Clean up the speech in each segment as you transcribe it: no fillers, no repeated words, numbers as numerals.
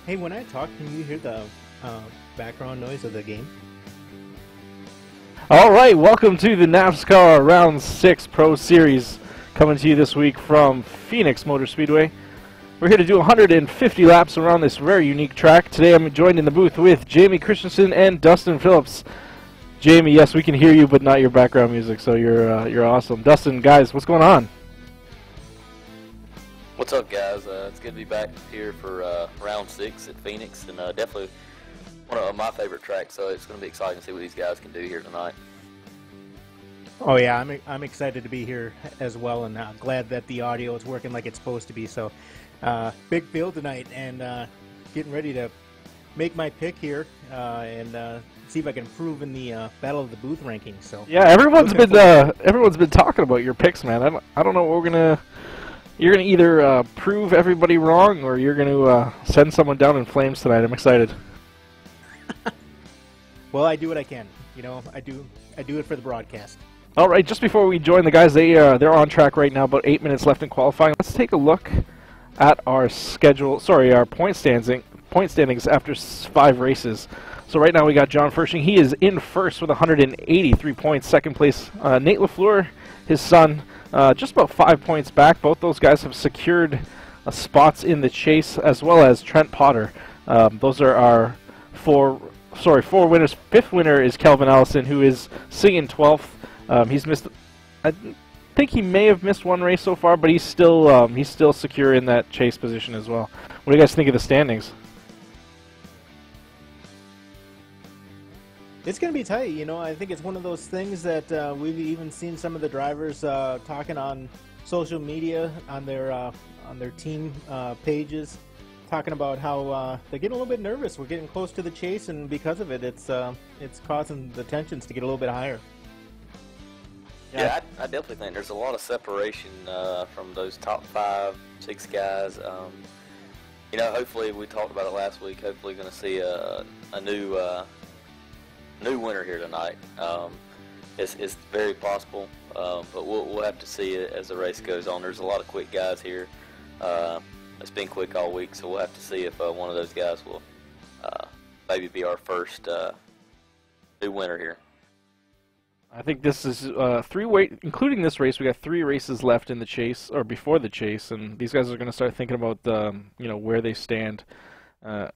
Hey, when I talk, can you hear the background noise of the game? All right, welcome to the NAVSCAR Round 6 Pro Series, coming to you this week from Phoenix Motor Speedway. We're here to do 150 laps around this very unique track. Today I'm joined in the booth with Jamie Christensen and Dustin Phillips. Jamie, yes, we can hear you, but not your background music, so you're awesome. Dustin, guys, what's going on? What's up, guys? It's good to be back here for round 6 at Phoenix, and definitely one of my favorite tracks, so it's going to be exciting to see what these guys can do here tonight. Oh yeah, I'm excited to be here as well, and glad that the audio is working like it's supposed to be. So big field tonight, and getting ready to make my pick here and see if I can improve in the Battle of the Booth rankings. So yeah, everyone's been talking about your picks, man. I don't know what we're gonna. You're going to either prove everybody wrong, or you're going to send someone down in flames tonight. I'm excited. Well, I do what I can. You know, I do it for the broadcast. All right, just before we join the guys, they're on track right now, about 8 minutes left in qualifying. Let's take a look at our schedule, our point standings after 5 races. So right now we got John Fershing. He is in first with 183 points. Second place, Nate LaFleur, his son, just about 5 points back. Both those guys have secured spots in the chase, as well as Trent Potter. Those are our four winners. Fifth winner is Kelvin Allison, who is sitting in 12th. He's missed, I think he may have missed one race so far, but he's still secure in that chase position as well. What do you guys think of the standings? It's going to be tight, you know. I think it's one of those things that we've even seen some of the drivers talking on social media, on their team pages, talking about how they're getting a little bit nervous. We're getting close to the chase, and because of it, it's causing the tensions to get a little bit higher. Yeah, I definitely think there's a lot of separation from those top 5, 6 guys. You know, hopefully, we talked about it last week. Hopefully, going to see a new winner here tonight. It's very possible, but we'll have to see it as the race goes on. There's a lot of quick guys here. It's been quick all week, so we'll have to see if one of those guys will maybe be our first new winner here. I think this is including this race. We got 3 races left in the chase, or before the chase, and these guys are going to start thinking about where they stand.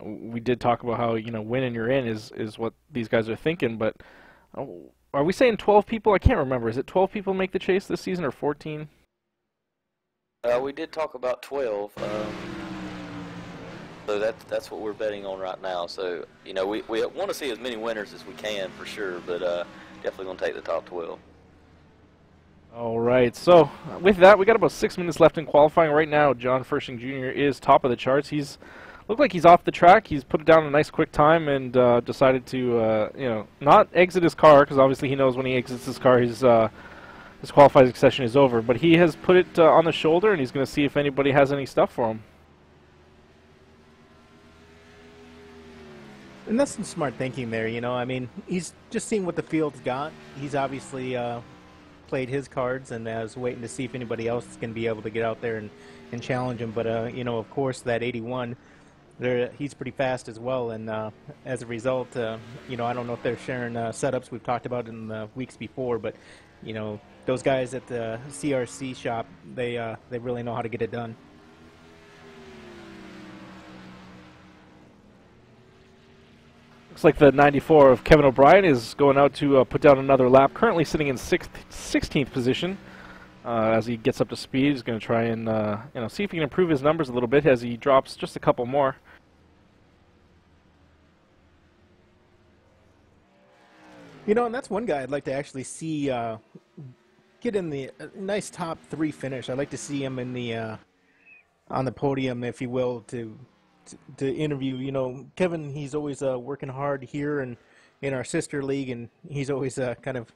We did talk about how winning you're in is what these guys are thinking, but are we saying 12 people? I can't remember. Is it 12 people make the chase this season, or 14? We did talk about 12, so that's what we're betting on right now. So we want to see as many winners as we can for sure, but definitely going to take the top 12. All right, so with that, we got about 6 minutes left in qualifying. Right now, John Fershing Jr. is top of the charts. Looked like he's off the track. He's put it down a nice quick time and decided to, not exit his car, because obviously he knows when he exits his car, his qualifying session is over. But he has put it on the shoulder, and he's going to see if anybody has any stuff for him. And that's some smart thinking there, you know. I mean, he's just seeing what the field's got. He's obviously played his cards and is waiting to see if anybody else is going to be able to get out there and challenge him. But, of course, that 81... he's pretty fast as well, and as a result, I don't know if they're sharing setups. We've talked about it in the weeks before, but those guys at the CRC shop, they really know how to get it done. Looks like the 94 of Kevin O'Brien is going out to put down another lap. Currently sitting in 16th position. as he gets up to speed. He's going to try and see if he can improve his numbers a little bit as he drops just a couple more. You know, and that's one guy I'd like to actually see get in the nice top 3 finish. I'd like to see him in the on the podium, if you will, to interview. You know, Kevin, he's always working hard here and in our sister league, and he's always kind of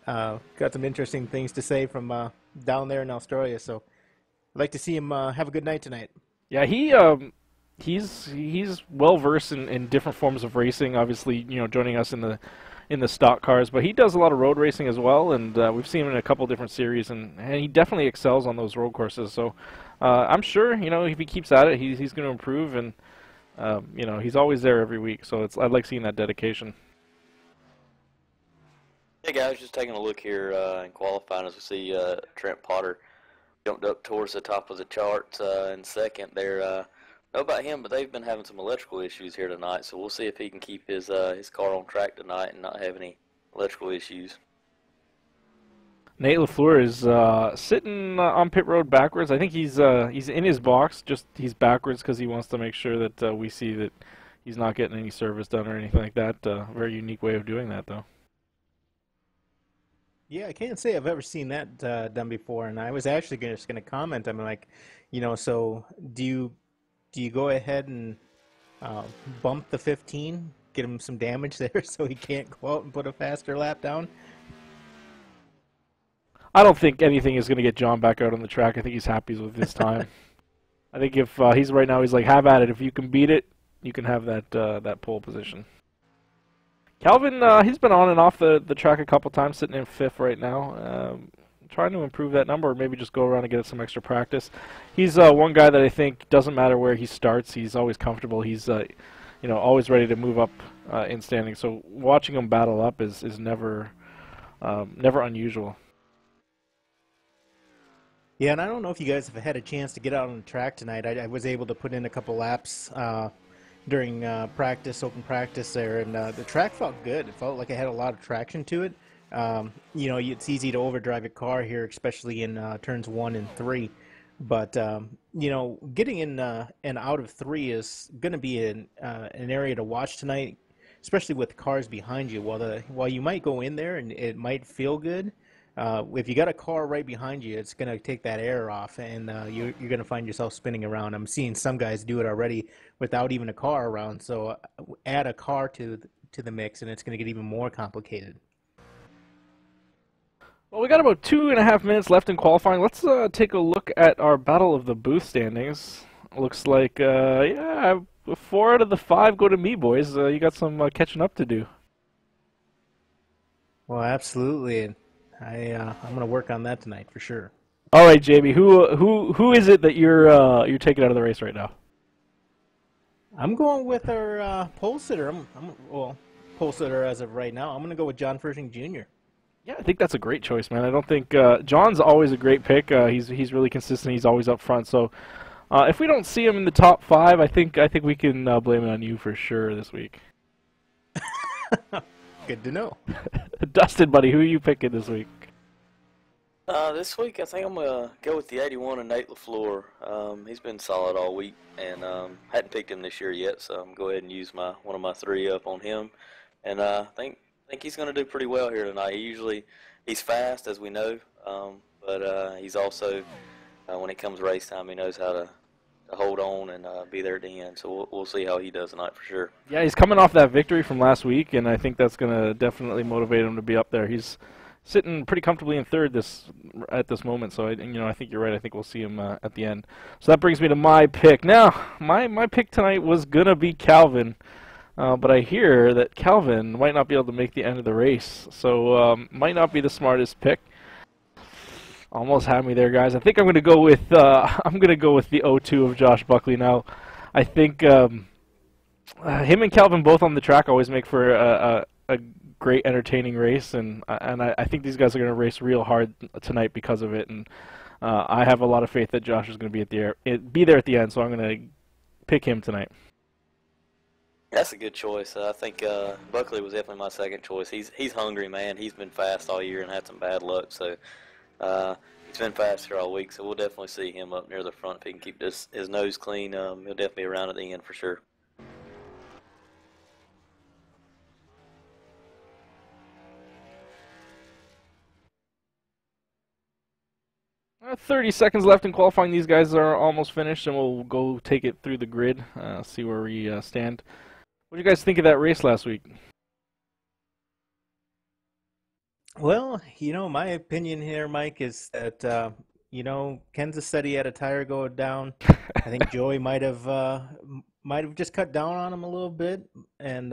got some interesting things to say from down there in Australia. So I'd like to see him have a good night tonight. Yeah, he's well versed in different forms of racing. Obviously, joining us in the stock cars, but he does a lot of road racing as well, and we've seen him in a couple different series, and he definitely excels on those road courses. So I'm sure, if he keeps at it, he's going to improve, and he's always there every week. So I like seeing that dedication. Hey guys, just taking a look here in qualifying as we see Trent Potter jumped up towards the top of the charts in second there. Know about him, but they've been having some electrical issues here tonight, so we'll see if he can keep his car on track tonight and not have any electrical issues. Nate LaFleur is sitting on pit road backwards. I think he's in his box, just he's backwards because he wants to make sure that we see that he's not getting any service done or anything like that. Very unique way of doing that, though. Yeah, I can't say I've ever seen that done before, and I was actually just going to comment. I'm like, so do you go ahead and bump the 15, get him some damage there so he can't go out and put a faster lap down? I don't think anything is going to get John back out on the track. I think he's happy with his time. I think if he's right now, he's like, have at it. If you can beat it, you can have that pole position. Calvin, he's been on and off the track a couple times, sitting in 5th right now. Trying to improve that number, or maybe just go around and get some extra practice. He's one guy that I think doesn't matter where he starts, he's always comfortable. He's always ready to move up in standing. So watching him battle up is never unusual. Yeah, and I don't know if you guys have had a chance to get out on the track tonight. I was able to put in a couple laps during open practice there, and the track felt good. It felt like it had a lot of traction to it. It's easy to overdrive a car here, especially in turns 1 and 3. But getting in and out of 3 is going to be an area to watch tonight, especially with cars behind you. While you might go in there and it might feel good, if you got a car right behind you, it's going to take that air off, and you're going to find yourself spinning around. I'm seeing some guys do it already without even a car around. So add a car to the mix, and it's going to get even more complicated. Well, we got about 2.5 minutes left in qualifying. Let's take a look at our Battle of the Booth standings. Looks like, 4 out of the 5 go to me, boys. You got some catching up to do. Well, absolutely. I'm going to work on that tonight for sure. All right, Jamie. Who is it that you're taking out of the race right now? I'm going with our pole sitter. Pole sitter as of right now. I'm going to go with John Fershing Jr. Yeah, I think that's a great choice, man. I don't think John's always a great pick. He's really consistent. He's always up front. So if we don't see him in the top 5, I think we can blame it on you for sure this week. Good to know. Dustin, buddy, who are you picking this week? This week, I think I'm going to go with the 81 and Nate LaFleur. He's been solid all week, and hadn't picked him this year yet, so I'm going to go ahead and use one of my 3 up on him. And I think he's going to do pretty well here tonight. He's fast, as we know, but he's also, when it comes race time, he knows how to hold on and be there at the end. So we'll see how he does tonight for sure. Yeah, he's coming off that victory from last week, and I think that's going to definitely motivate him to be up there. He's sitting pretty comfortably in 3rd at this moment, so I think you're right. I think we'll see him at the end. So that brings me to my pick. Now, my pick tonight was going to be Calvin. But I hear that Calvin might not be able to make the end of the race, so might not be the smartest pick. Almost had me there, guys. I think I'm going to go with the O2 of Josh Buckley. Now, I think him and Calvin both on the track always make for a great, entertaining race, and I think these guys are going to race real hard tonight because of it. And I have a lot of faith that Josh is going to be there at the end, so I'm going to pick him tonight. That's a good choice. I think Buckley was definitely my second choice. He's hungry, man. He's been fast all year and had some bad luck. So He's been fast here all week, so we'll definitely see him up near the front if he can keep his nose clean. He'll definitely be around at the end for sure. 30 seconds left in qualifying. These guys are almost finished, and we'll go take it through the grid, see where we stand. What do you guys think of that race last week? Well, my opinion here, Mike, is that Kansas said he had a tire go down. I think Joey might have just cut down on him a little bit, and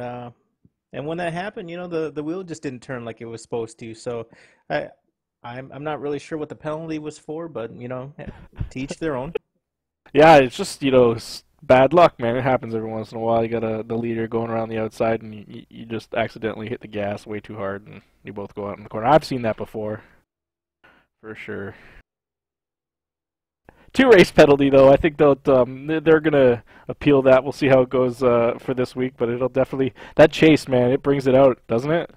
when that happened, the wheel just didn't turn like it was supposed to. So I'm not really sure what the penalty was for, but to each their own. Yeah, it's just bad luck, man. It happens every once in a while. You got the leader going around the outside, and you just accidentally hit the gas way too hard, and you both go out in the corner. I've seen that before, for sure. 2-race penalty, though. I think they're gonna appeal that. We'll see how it goes for this week, but it'll definitely, that chase, man, it brings it out, doesn't it?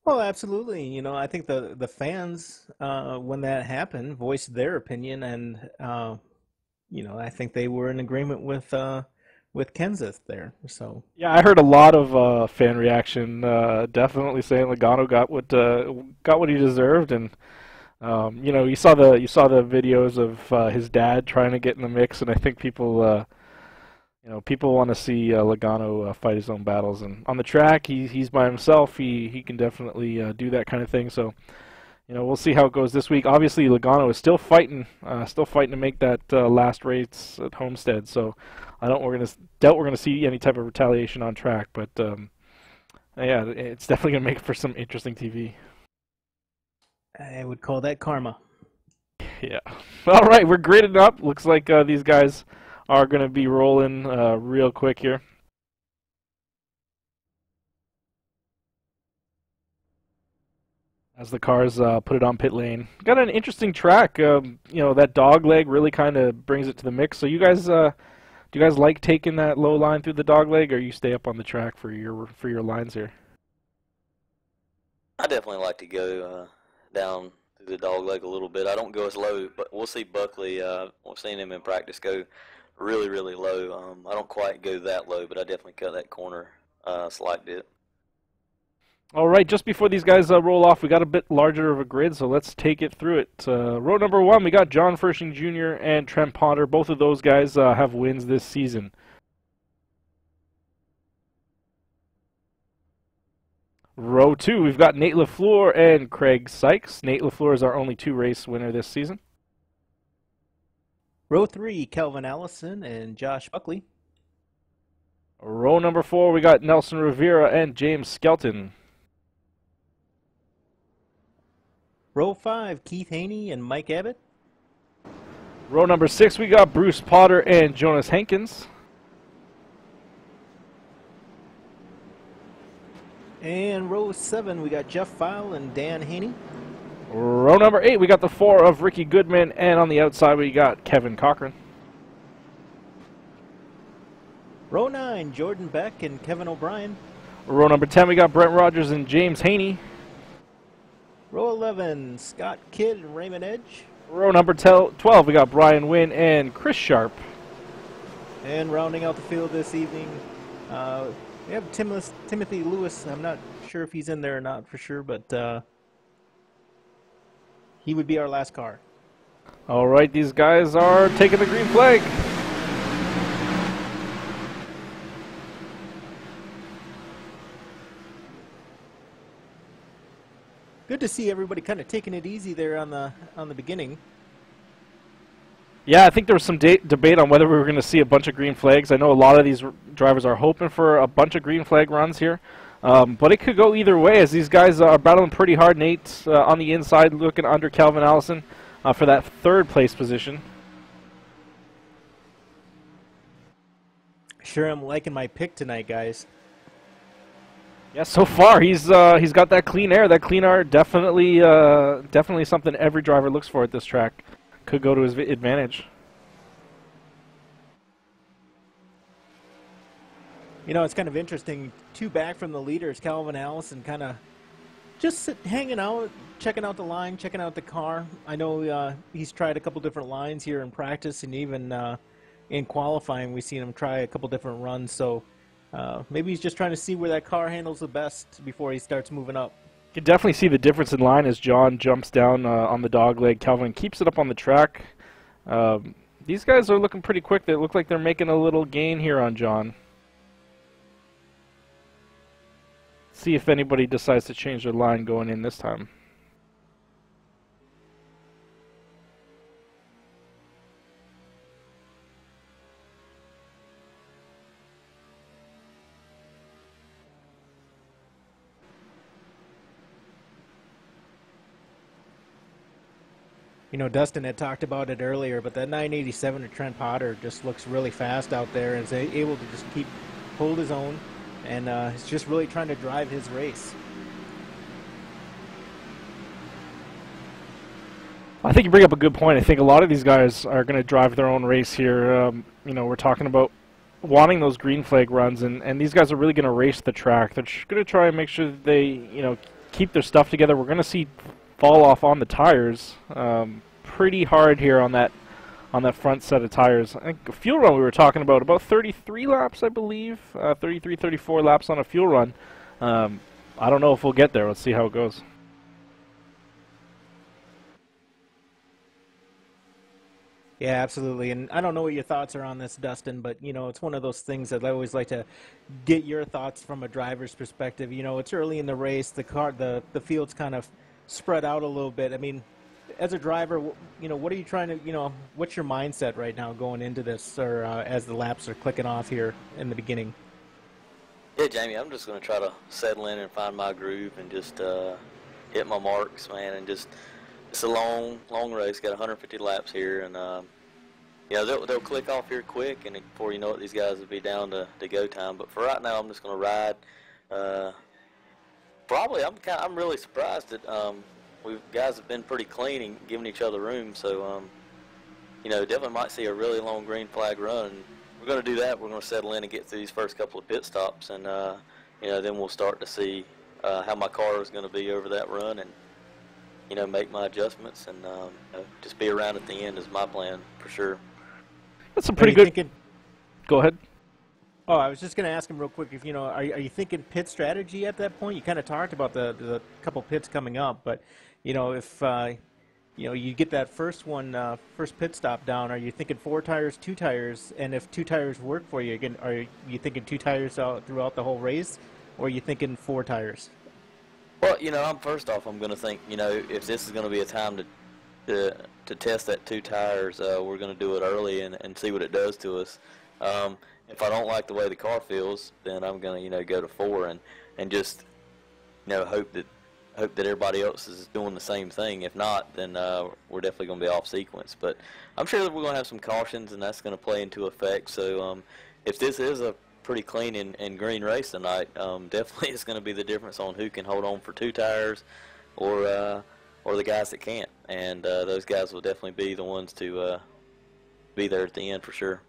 Well, absolutely. I think the fans, when that happened, voiced their opinion, and I think they were in agreement with Kenseth there. So yeah, I heard a lot of fan reaction, definitely saying Logano got what he deserved, and you saw the videos of his dad trying to get in the mix, and I think people want to see Logano fight his own battles, and on the track he's by himself. He can definitely do that kind of thing. So we'll see how it goes this week. Obviously, Logano is still fighting to make that last race at Homestead. So I doubt we're gonna see any type of retaliation on track. But yeah, it's definitely gonna make for some interesting TV. I would call that karma. Yeah. All right, we're gridded up. Looks like these guys are gonna be rolling real quick here. As the cars put it on pit lane. Got an interesting track. That dog leg really kind of brings it to the mix. So do you guys like taking that low line through the dog leg, or you stay up on the track for your lines here? I definitely like to go down through the dog leg a little bit. I don't go as low, but we'll see Buckley. We've seen him in practice go really, really low. I don't quite go that low, but I definitely cut that corner a slight bit. All right, just before these guys roll off, we got a bit larger of a grid, so let's take it through it. Row number 1, we got John Fershing Jr. and Trent Potter. Both of those guys have wins this season. Row 2, we've got Nate LaFleur and Craig Sykes. Nate LaFleur is our only 2-race winner this season. Row 3, Kelvin Allison and Josh Buckley. Row number 4, we got Nelson Rivera and James Skelton. Row 5, Keith Haney and Mike Abbott. Row number 6, we got Bruce Potter and Jonas Hankins. And row 7, we got Jeff File and Dan Haney. Row number 8, we got the 4 of Ricky Goodman, and on the outside we got Kevin Cochran. Row 9, Jordan Beck and Kevin O'Brien. Row number 10, we got Brent Rogers and James Haney. Row 11, Scott Kidd and Raymond Edge. Row number 12, we got Brian Wynn and Chris Sharp. And rounding out the field this evening, we have Timothy Lewis. I'm not sure if he's in there or not for sure, but he would be our last car. All right, these guys are taking the green flag. Good to see everybody kind of taking it easy there on the beginning. Yeah, I think there was some debate on whether we were going to see a bunch of green flags. I know a lot of these drivers are hoping for a bunch of green flag runs here. But it could go either way, as these guys are battling pretty hard. Nate's on the inside looking under Calvin Allison for that 3rd place position. Sure, I'm liking my pick tonight, guys. Yeah, so far he's got that clean air. That clean air definitely something every driver looks for at this track. Could go to his advantage. It's kind of interesting. 2 back from the leaders, Calvin Allison kind of just hanging out, checking out the line, checking out the car. I know he's tried a couple different lines here in practice, and even in qualifying, we've seen him try a couple different runs. So maybe he's just trying to see where that car handles the best before he starts moving up. You can definitely see the difference in line as John jumps down on the dog leg. Calvin keeps it up on the track. These guys are looking pretty quick. They look like they're making a little gain here on John. See if anybody decides to change their line going in this time. You know, Dustin had talked about it earlier, but that 987 of Trent Potter just looks really fast out there and is able to just hold his own, and is just really trying to drive his race. I think you bring up a good point. I think a lot of these guys are going to drive their own race here. You know, we're talking about wanting those green flag runs, and these guys are really going to race the track. They're going to try and make sure that they, you know, keep their stuff together. We're going to see fall off on the tires pretty hard here on that front set of tires. I think a fuel run we were talking about 33 laps, I believe, 33, 34 laps on a fuel run. I don't know if we'll get there. Let's see how it goes. Yeah, absolutely. And I don't know what your thoughts are on this, Dustin, but, you know, it's one of those things that I always like to get your thoughts from a driver's perspective. You know, it's early in the race. The field's kind of spread out a little bit. I mean, as a driver, you know, what are you trying to, you know, what's your mindset right now going into this, or as the laps are clicking off here in the beginning? Yeah, Jamie, I'm just going to try to settle in and find my groove and just hit my marks, man, and just, it's a long race, got 150 laps here, and yeah, they'll click off here quick, and before you know it, these guys will be down to go time. But for right now, I'm just going to ride. Probably, I'm really surprised that guys have been pretty clean and giving each other room. So, you know, definitely might see a really long green flag run. And we're going to do that. We're going to settle in and get through these first couple of pit stops, and you know, then we'll start to see how my car is going to be over that run, and you know, make my adjustments, and you know, just be around at the end is my plan for sure. That's a pretty good. Go ahead. Oh, I was just going to ask him real quick if, you know, are you thinking pit strategy at that point? You kind of talked about the couple pits coming up, but, you know, if, you know, you get that first pit stop down, are you thinking 4 tires, 2 tires? And if 2 tires work for you, again, are you thinking 2 tires throughout the whole race, or are you thinking 4 tires? Well, you know, first off, I'm going to think, you know, if this is going to be a time to test that 2 tires, we're going to do it early and see what it does to us. If I don't like the way the car feels, then I'm going to, you know, go to 4 and just, you know, hope that everybody else is doing the same thing. If not, then we're definitely going to be off sequence. But I'm sure that we're going to have some cautions, and that's going to play into effect. So if this is a pretty clean and green race tonight, definitely it's going to be the difference on who can hold on for 2 tires or the guys that can't. And those guys will definitely be the ones to be there at the end for sure.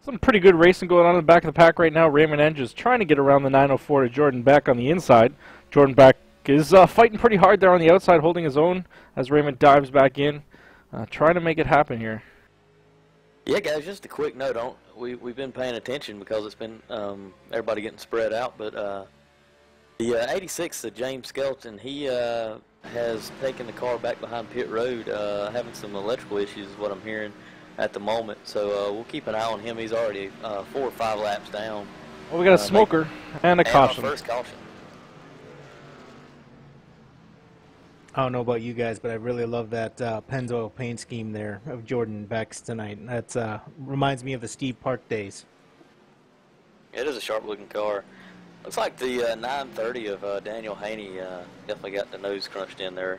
Some pretty good racing going on in the back of the pack right now. Raymond Enge is trying to get around the 904 to Jordan Beck on the inside. Jordan Beck is fighting pretty hard there on the outside, holding his own as Raymond dives back in, trying to make it happen here. Yeah, guys, just a quick note. We've been paying attention because it's been everybody getting spread out, but the 86, James Skelton, he has taken the car back behind pit road, having some electrical issues is what I'm hearing at the moment. So we'll keep an eye on him. He's already 4 or 5 laps down. Well, we got a smoker and a caution. Our first caution. I don't know about you guys, but I really love that Pennzoil paint scheme there of Jordan Beck's tonight. That reminds me of the Steve Park days. It is a sharp-looking car. Looks like the 930 of Daniel Haney definitely got the nose crunched in there.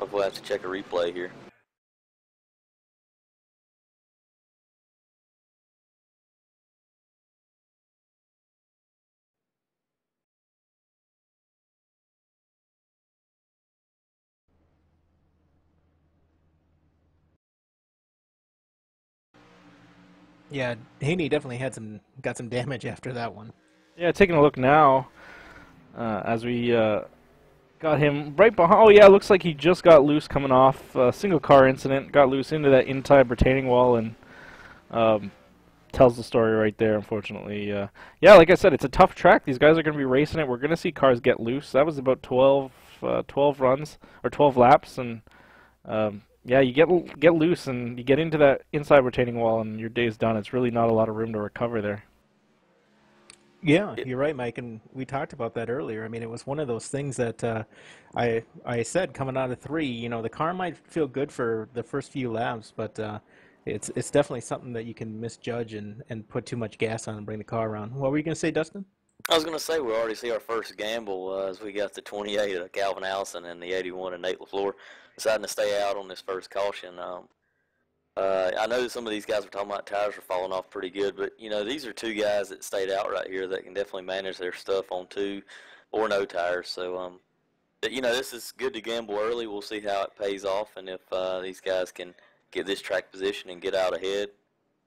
Hopefully we'll have to check a replay here. Yeah, Haney definitely got some damage after that one. Yeah, taking a look now as we Got him right behind. Oh yeah, looks like he just got loose coming off a single car incident. Got loose into that inside retaining wall and um, tells the story right there. Unfortunately, yeah, like I said, it's a tough track. These guys are going to be racing it. We're going to see cars get loose. That was about 12 runs or 12 laps, and yeah, you get loose and you get into that inside retaining wall, and your day's done. It's really not a lot of room to recover there. Yeah, you're right, Mike, and we talked about that earlier. I mean, it was one of those things that I said coming out of three. You know, the car might feel good for the first few laps, but it's definitely something that you can misjudge and put too much gas on and bring the car around. What were you gonna say, Dustin? I was going to say we already see our first gamble as we got the 28 of Calvin Allison and the 81 of Nate LaFleur deciding to stay out on this first caution. I know that some of these guys were talking about tires were falling off pretty good, but you know these are two guys that stayed out right here that can definitely manage their stuff on two or no tires. So but, you know, this is good to gamble early. We'll see how it pays off and if these guys can get this track position and get out ahead,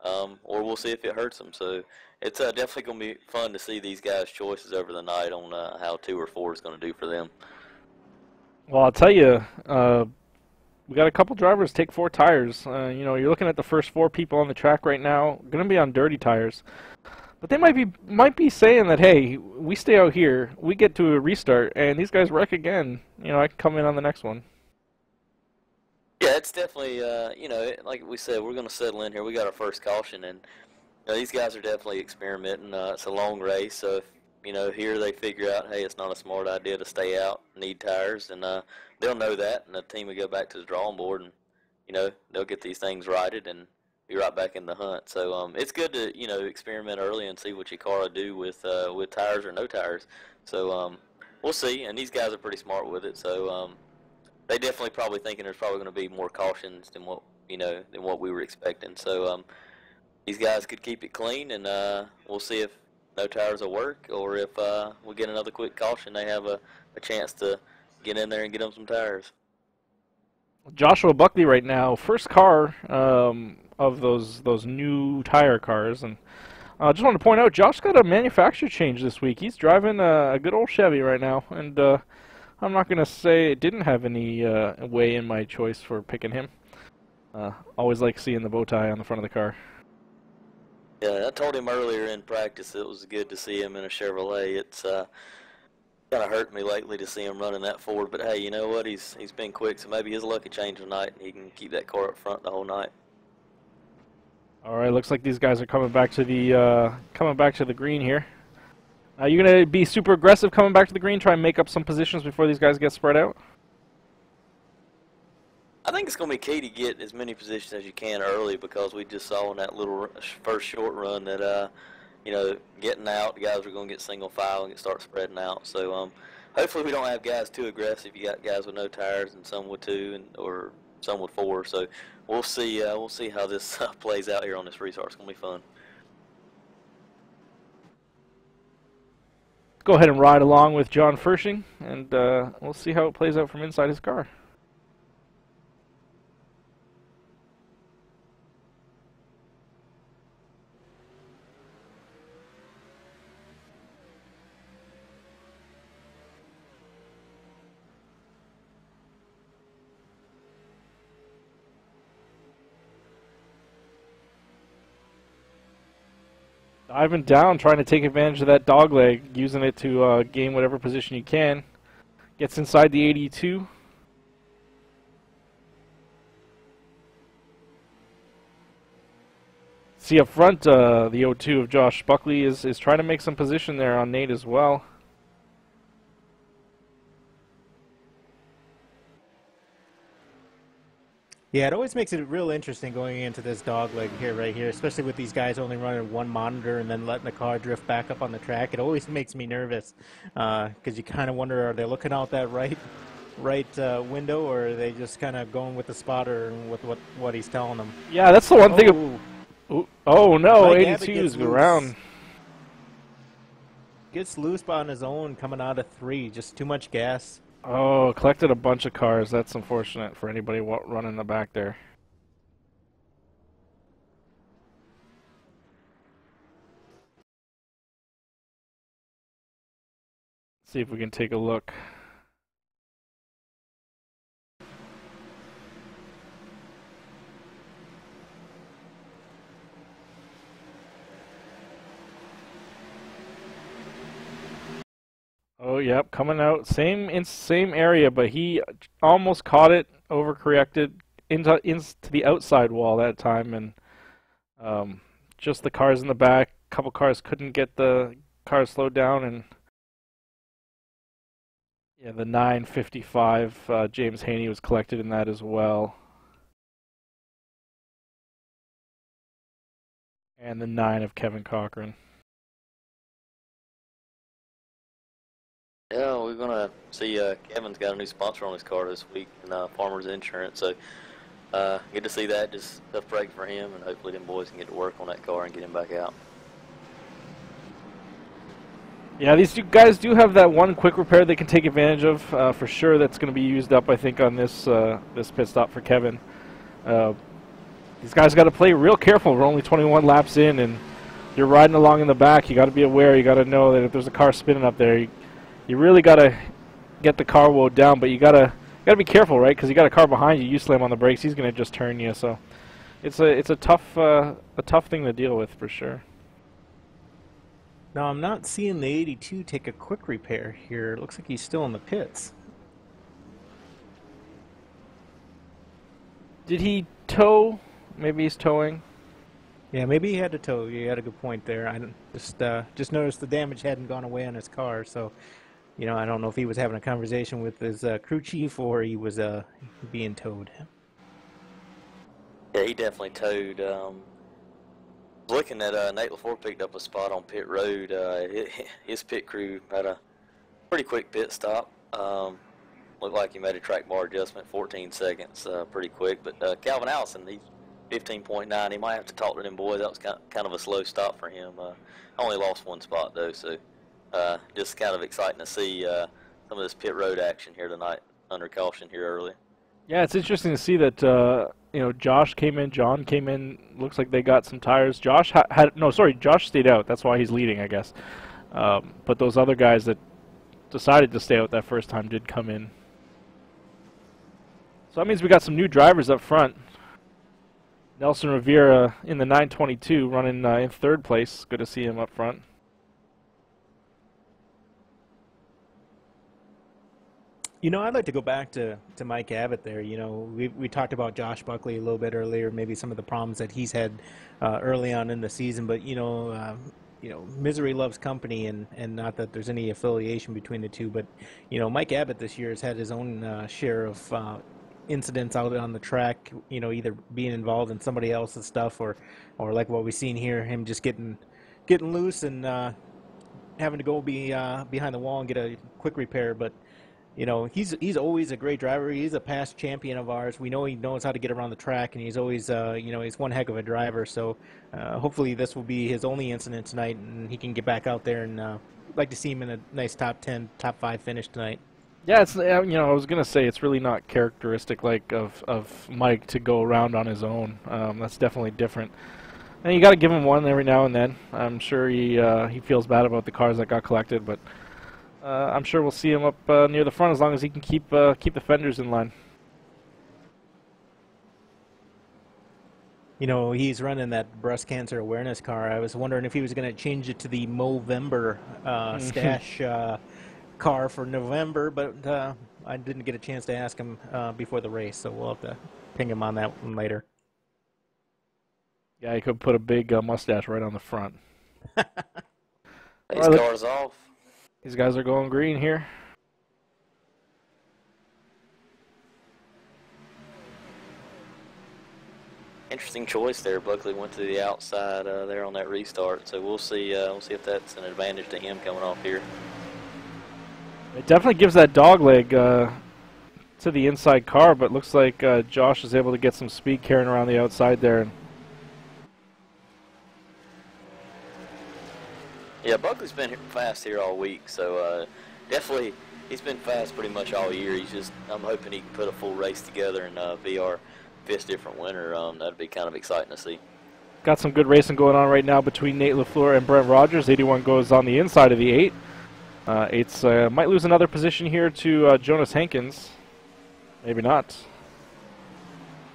or we'll see if it hurts them. So it's definitely going to be fun to see these guys' choices over the night on how 2 or 4 is going to do for them. Well, I'll tell you, we got a couple drivers take 4 tires. You know, you're looking at the first 4 people on the track right now, going to be on dirty tires. But they might be saying that, hey, we stay out here, we get to a restart, and these guys wreck again. You know, I can come in on the next one. Yeah, it's definitely, you know, like we said, we're going to settle in here. We got our first caution, and you know, these guys are definitely experimenting. It's a long race, so if, you know, here they figure out, hey, it's not a smart idea to stay out, need tires, and they'll know that, and the team will go back to the drawing board, and, you know, they'll get these things righted and be right back in the hunt. So it's good to, you know, experiment early and see what your car will do with tires or no tires. So we'll see, and these guys are pretty smart with it, so they definitely probably thinking there's probably going to be more cautions than what, you know, than what we were expecting. So these guys could keep it clean, and we'll see if no tires will work, or if we get another quick caution, they have a chance to get in there and get them some tires. Joshua Buckley right now, first car of those new tire cars, and I just want to point out, Josh got a manufacturer change this week. He's driving a good old Chevy right now, and I'm not going to say it didn't have any way in my choice for picking him. Always like seeing the bow tie on the front of the car. Yeah, I told him earlier in practice it was good to see him in a Chevrolet. It's kind of hurt me lately to see him running that forward, but hey, you know what? He's been quick, so maybe his lucky change tonight, and he can keep that car up front the whole night. All right, looks like these guys are coming back to the green here. You gonna be super aggressive coming back to the green, try and make up some positions before these guys get spread out? I think it's going to be key to get as many positions as you can early, because we just saw in that little first short run that, you know, getting out, the guys are going to get single file and start spreading out. So hopefully we don't have guys too aggressive. You got guys with no tires and some with 2 or some with 4. So we'll see how this plays out here on this restart. It's going to be fun. Go ahead and ride along with John Fershing, and we'll see how it plays out from inside his car. Diving down, trying to take advantage of that dog leg, using it to gain whatever position you can. Gets inside the 82. See up front, the 02 of Josh Buckley is trying to make some position there on Nate as well. Yeah, it always makes it real interesting going into this dog leg here, right here, especially with these guys only running one monitor and then letting the car drift back up on the track. It always makes me nervous because you kind of wonder, are they looking out that right window, or are they just kind of going with the spotter and with what he's telling them? Yeah, that's the one thing. Oh no, 82 is around. Gets loose on his own coming out of 3, just too much gas. Oh, collected a bunch of cars. That's unfortunate for anybody running the back there. See if we can take a look. Oh, yep, coming out same area, but he almost caught it, overcorrected into the outside wall that time, and um, just the cars in the back. A couple cars couldn't get the cars slowed down, and yeah, the 955 James Haney was collected in that as well, and the 9 of Kevin Cochran. Yeah, we're gonna see. Kevin's got a new sponsor on his car this week, and Farmers Insurance. So good to see that. Just tough break for him, and hopefully them boys can get to work on that car and get him back out. Yeah, these two guys do have that one quick repair they can take advantage of for sure. That's going to be used up, I think, on this this pit stop for Kevin. These guys got to play real careful. We're only 21 laps in, and you're riding along in the back. You got to be aware. You got to know that if there's a car spinning up there, you really got to get the car woed down. But you got to be careful, right? Because you got a car behind you. You slam on the brakes, he's going to just turn you. So it's a tough thing to deal with for sure. Now, I'm not seeing the 82 take a quick repair here. It looks like he's still in the pits. Did he tow? Maybe he's towing. Yeah, maybe he had to tow. You had a good point there. I just noticed the damage hadn't gone away on his car, so I don't know if he was having a conversation with his crew chief or he was being towed. Yeah, he definitely towed. Looking at Nate LaFleur picked up a spot on pit road. His pit crew had a pretty quick pit stop. Looked like he made a track bar adjustment, 14 seconds, pretty quick. But Calvin Allison, he's 15.9. He might have to talk to them boys. That was kind of a slow stop for him. Only lost one spot though, so just kind of exciting to see some of this pit road action here tonight under caution here early. Yeah, it's interesting to see that Josh came in, John came in. Looks like they got some tires. Josh Josh stayed out. That's why he's leading, I guess. But those other guys that decided to stay out that first time did come in. So that means we got some new drivers up front. Nelson Rivera in the 922 running in third place. Good to see him up front. I'd like to go back to Mike Abbott there. We talked about Josh Buckley a little bit earlier, maybe some of the problems that he's had early on in the season. But, misery loves company, and not that there's any affiliation between the two. But, Mike Abbott this year has had his own share of incidents out on the track, either being involved in somebody else's stuff or like what we've seen here, him just getting loose and having to go behind the wall and get a quick repair. But he's always a great driver. He's a past champion of ours. We know he knows how to get around the track, and he's always, he's one heck of a driver. So hopefully this will be his only incident tonight, and he can get back out there. And like to see him in a nice top 10, top 5 finish tonight. Yeah, it's I was gonna say it's really not characteristic of Mike to go around on his own. That's definitely different. And you got to give him one every now and then. I'm sure he feels bad about the cars that got collected, but. I'm sure we'll see him up near the front as long as he can keep the fenders in line. He's running that breast cancer awareness car. I was wondering if he was going to change it to the Movember stash car for November, but I didn't get a chance to ask him before the race, so we'll have to ping him on that one later. Yeah, he could put a big mustache right on the front. His car's off. These guys are going green here. Interesting choice there. Buckley went to the outside there on that restart, so we'll see if that's an advantage to him coming off here. It definitely gives that dog leg to the inside car, but looks like Josh is able to get some speed carrying around the outside there. Yeah, Buckley's been fast here all week, so definitely he's been fast pretty much all year. I'm hoping he can put a full race together and be our 5th different winner. That'd be kind of exciting to see. Got some good racing going on right now between Nate LaFleur and Brent Rogers. 81 goes on the inside of the 8. 8's might lose another position here to Jonas Hankins. Maybe not.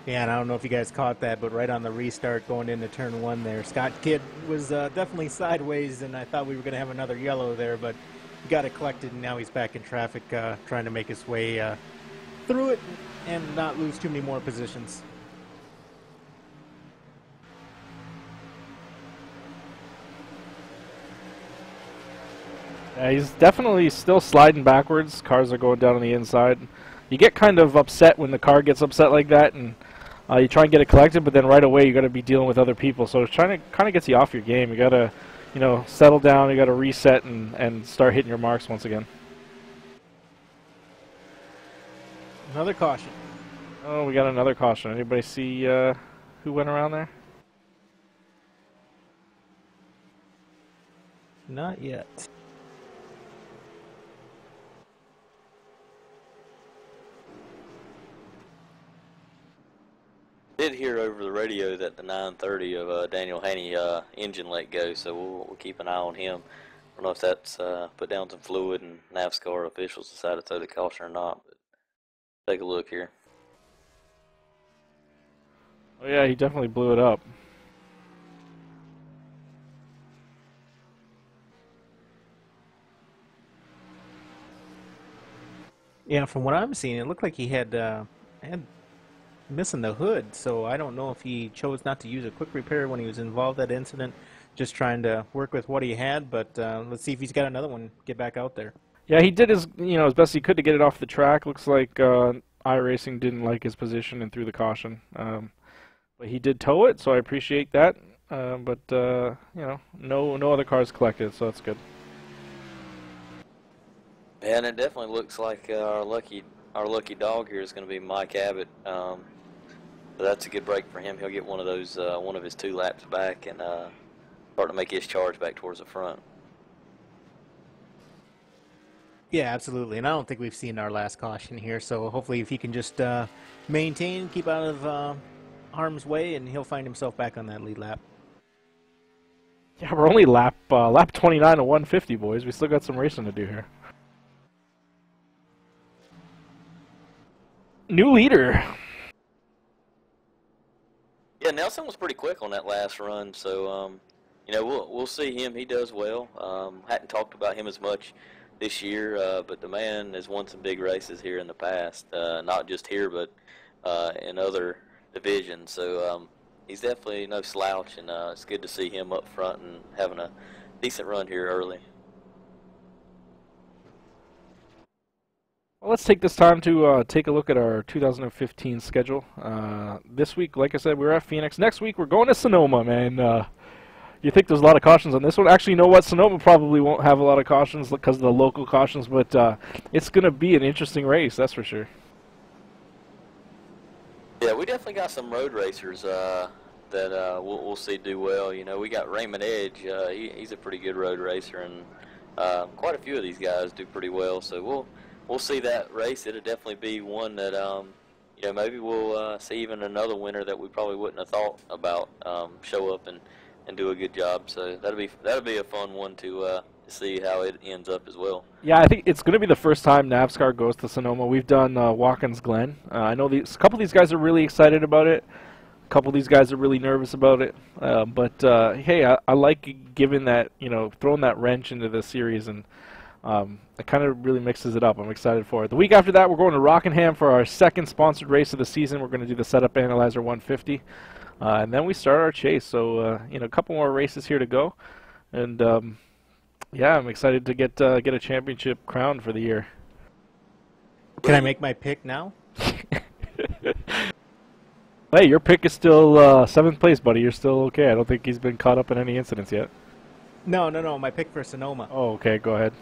Yeah, and I don't know if you guys caught that, but right on the restart going into turn 1 there, Scott Kidd was definitely sideways, and I thought we were going to have another yellow there, but got it collected, and now he's back in traffic, trying to make his way through it and not lose too many more positions. Yeah, he's definitely still sliding backwards. Cars are going down on the inside. You get kind of upset when the car gets upset like that, and you try and get it collected, but then right away you got to be dealing with other people. So it's trying to kind of gets you off your game. You got to, settle down. You got to reset and start hitting your marks once again. Another caution. Oh, we got another caution. Anybody see who went around there? Not yet. I did hear over the radio that the 930 of Daniel Haney engine let go, so we'll keep an eye on him. I don't know if that's put down some fluid and NAVSCAR officials decided to throw the caution or not, but take a look here. Oh yeah, he definitely blew it up. Yeah, from what I'm seeing, it looked like he had missing the hood, so I don't know if he chose not to use a quick repair when he was involved in that incident, just trying to work with what he had, but let's see if he's got another one, get back out there. Yeah, he did his as best he could to get it off the track. Looks like iRacing didn't like his position and threw the caution. But he did tow it, so I appreciate that. But no other cars collected, so that's good. Yeah, and it definitely looks like our lucky dog here is going to be Mike Abbott. So that's a good break for him. He'll get one of those, one of his 2 laps back, and start to make his charge back towards the front. Yeah, absolutely, and I don't think we've seen our last caution here, so hopefully if he can just maintain, keep out of harm's way, and he'll find himself back on that lead lap. Yeah, we're only lap 29 of 150, boys. We still got some racing to do here. New leader. Yeah, Nelson was pretty quick on that last run, so we'll see him. He does well. Hadn't talked about him as much this year, but the man has won some big races here in the past, not just here, but in other divisions. So he's definitely no slouch, and it's good to see him up front and having a decent run here early. Well, let's take this time to take a look at our 2015 schedule. This week, like I said, we're at Phoenix. Next week, we're going to Sonoma, man. You think there's a lot of cautions on this one? Actually, you know what? Sonoma probably won't have a lot of cautions because of the local cautions, but it's going to be an interesting race, that's for sure. Yeah, we definitely got some road racers that we'll see do well. We got Raymond Edge. He's a pretty good road racer, and quite a few of these guys do pretty well. So we'll see that race. It'll definitely be one that maybe we'll see even another winner that we probably wouldn't have thought about show up and do a good job. So that'll be a fun one to see how it ends up as well. Yeah, I think it's going to be the first time NAVSCAR goes to Sonoma. We've done Watkins Glen. I know a couple of these guys are really excited about it. A couple of these guys are really nervous about it. But hey, I like giving that, throwing that wrench into the series, and it kind of really mixes it up. I'm excited for it. The week after that, we're going to Rockingham for our second sponsored race of the season. We're going to do the Setup Analyzer 150. And then we start our chase. So, a couple more races here to go. And, yeah, I'm excited to get a championship crown for the year. Can I make my pick now? Hey, your pick is still 7th place, buddy. You're still okay. I don't think he's been caught up in any incidents yet. No, my pick for Sonoma. Oh, okay, go ahead.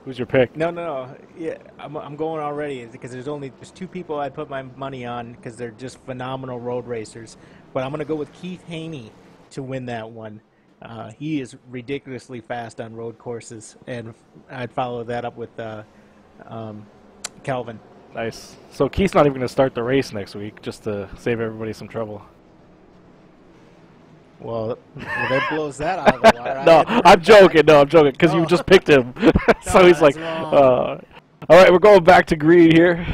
Who's your pick? No. Yeah, I'm going already because there's 2 people I'd put my money on because they're just phenomenal road racers. But I'm going to go with Keith Haney to win that one. He is ridiculously fast on road courses, and I'd follow that up with Calvin. Nice. So Keith's not even going to start the race next week just to save everybody some trouble. Well, that blows that out of the water. No, I'm joking. No, I'm joking because you just picked him. So he's like, all right, we're going back to green here.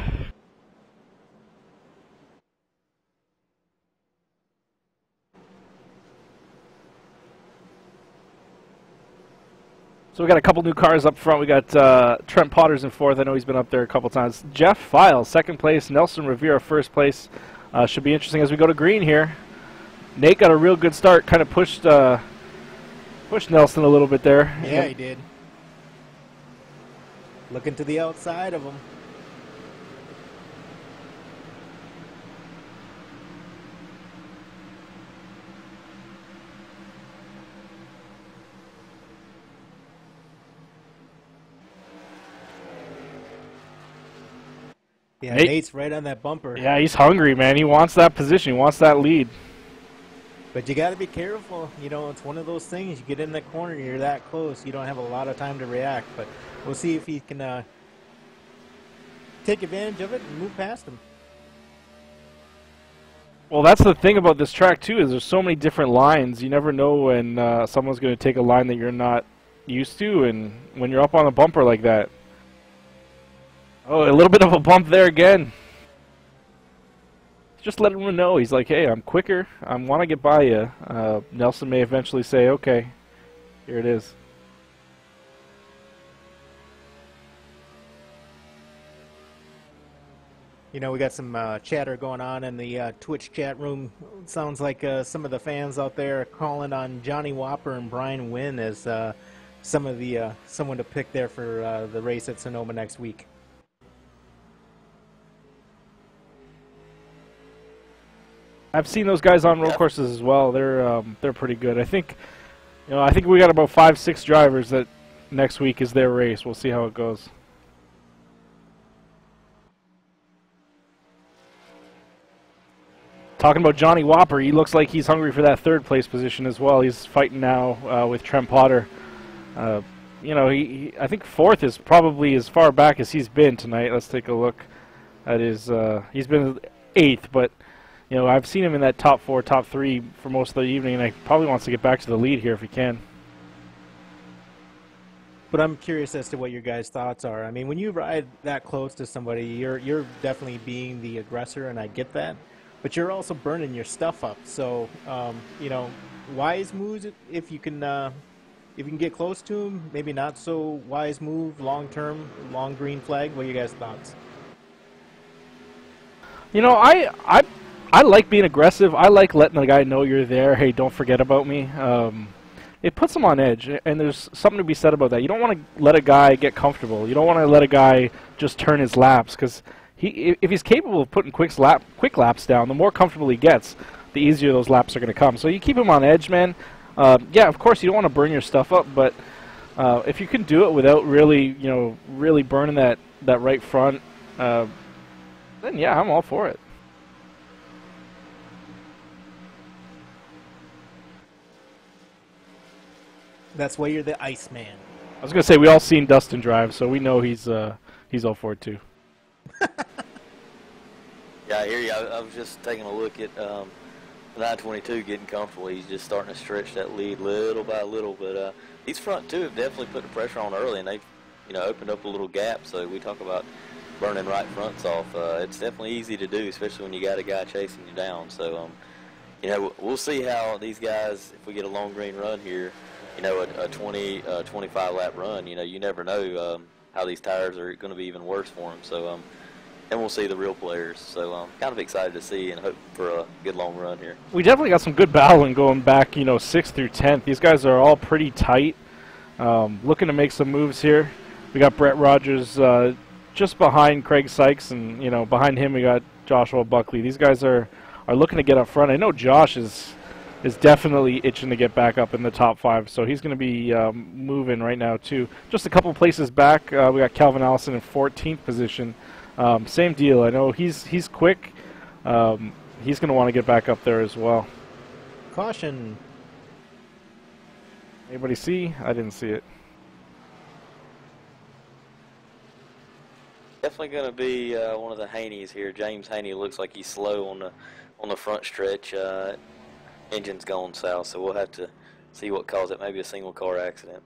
So we got a couple new cars up front. We got Trent Potter's in fourth. I know he's been up there a couple times. Jeff Files, second place. Nelson Rivera, first place. Should be interesting as we go to green here. Nate got a real good start. Kind of pushed Nelson a little bit there. Yeah, he did. Looking to the outside of him. Yeah, Nate's right on that bumper. Yeah, he's hungry, man. He wants that position. He wants that lead. But you got to be careful. You know, it's one of those things. You get in that corner, you're that close. You don't have a lot of time to react. But we'll see if he can take advantage of it and move past him. Well, that's the thing about this track, too, is there's so many different lines. You never know when someone's going to take a line that you're not used to, and when you're up on a bumper like that. Oh, a little bit of a bump there again. Just let him know. He's like, hey, I'm quicker. I want to get by you. Nelson may eventually say, okay, here it is. You know, we got some chatter going on in the Twitch chat room. It sounds like some of the fans out there are calling on Johnny Whopper and Brian Wynn as some of the someone to pick there for the race at Sonoma next week. I've seen those guys on road courses as well. They're pretty good. I think we got about 5-6 drivers that next week is their race. We'll see how it goes. Talking about Johnny Whopper, he looks like he's hungry for that third place position as well. He's fighting now with Trent Potter. You know, I think fourth is probably as far back as he's been tonight. Let's take a look at his. He's been eighth, but you know, I've seen him in that top 4, top 3 for most of the evening, and he probably wants to get back to the lead here if he can. But I'm curious as to what your guys' thoughts are. I mean, when you ride that close to somebody, you're definitely being the aggressor, and I get that. But you're also burning your stuff up. So, you know, wise moves if you can get close to him. Maybe not so wise move, long term, long green flag. What are your guys' thoughts? You know, I like being aggressive. I like letting the guy know you're there. Hey, don't forget about me. It puts him on edge, and there's something to be said about that. You don't want to let a guy get comfortable. You don't want to let a guy just turn his laps, because if he's capable of putting quick laps down, the more comfortable he gets, the easier those laps are going to come. So you keep him on edge, man. Yeah, of course you don't want to burn your stuff up, but if you can do it without really burning that right front, then yeah, I'm all for it. That's why you're the Iceman. I was gonna say we all seen Dustin drive, so we know he's all for it too. Yeah, I hear you. I was just taking a look at 922 getting comfortable. He's just starting to stretch that lead little by little. But these front two have definitely put the pressure on early, and they've opened up a little gap. So we talk about burning right fronts off. It's definitely easy to do, especially when you got a guy chasing you down. So we'll see how these guys, if we get a long green run here, a 25 lap run. You never know how these tires are going to be even worse for them. So and we'll see the real players. So I'm kind of excited to see and hope for a good long run here. We definitely got some good battling going back, 6th through 10th. These guys are all pretty tight, looking to make some moves here. We got Brett Rogers just behind Craig Sykes, and behind him we got Joshua Buckley. These guys are looking to get up front. I know Josh is definitely itching to get back up in the top 5, so he's going to be moving right now too. Just a couple places back, we got Calvin Allison in 14th position. Same deal. I know he's quick. He's going to want to get back up there as well. Caution. Anybody see? I didn't see it. Definitely going to be one of the Haneys here. James Haney looks like he's slow on the front stretch. Engine's going south, so we'll have to see what caused it. Maybe a single car accident.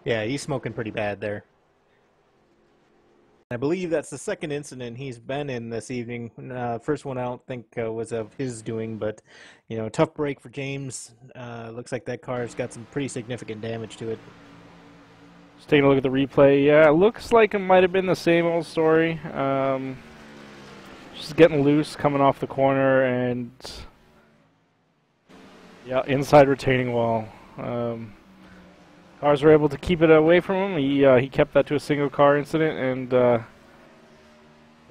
Yeah, he's smoking pretty bad there. I believe that's the second incident he's been in this evening. First one I don't think was of his doing, but tough break for James. Looks like that car's got some pretty significant damage to it. Just taking a look at the replay. Yeah, it looks like it might have been the same old story. Just getting loose, coming off the corner, and yeah, inside retaining wall. Cars were able to keep it away from him. He kept that to a single car incident, and yeah,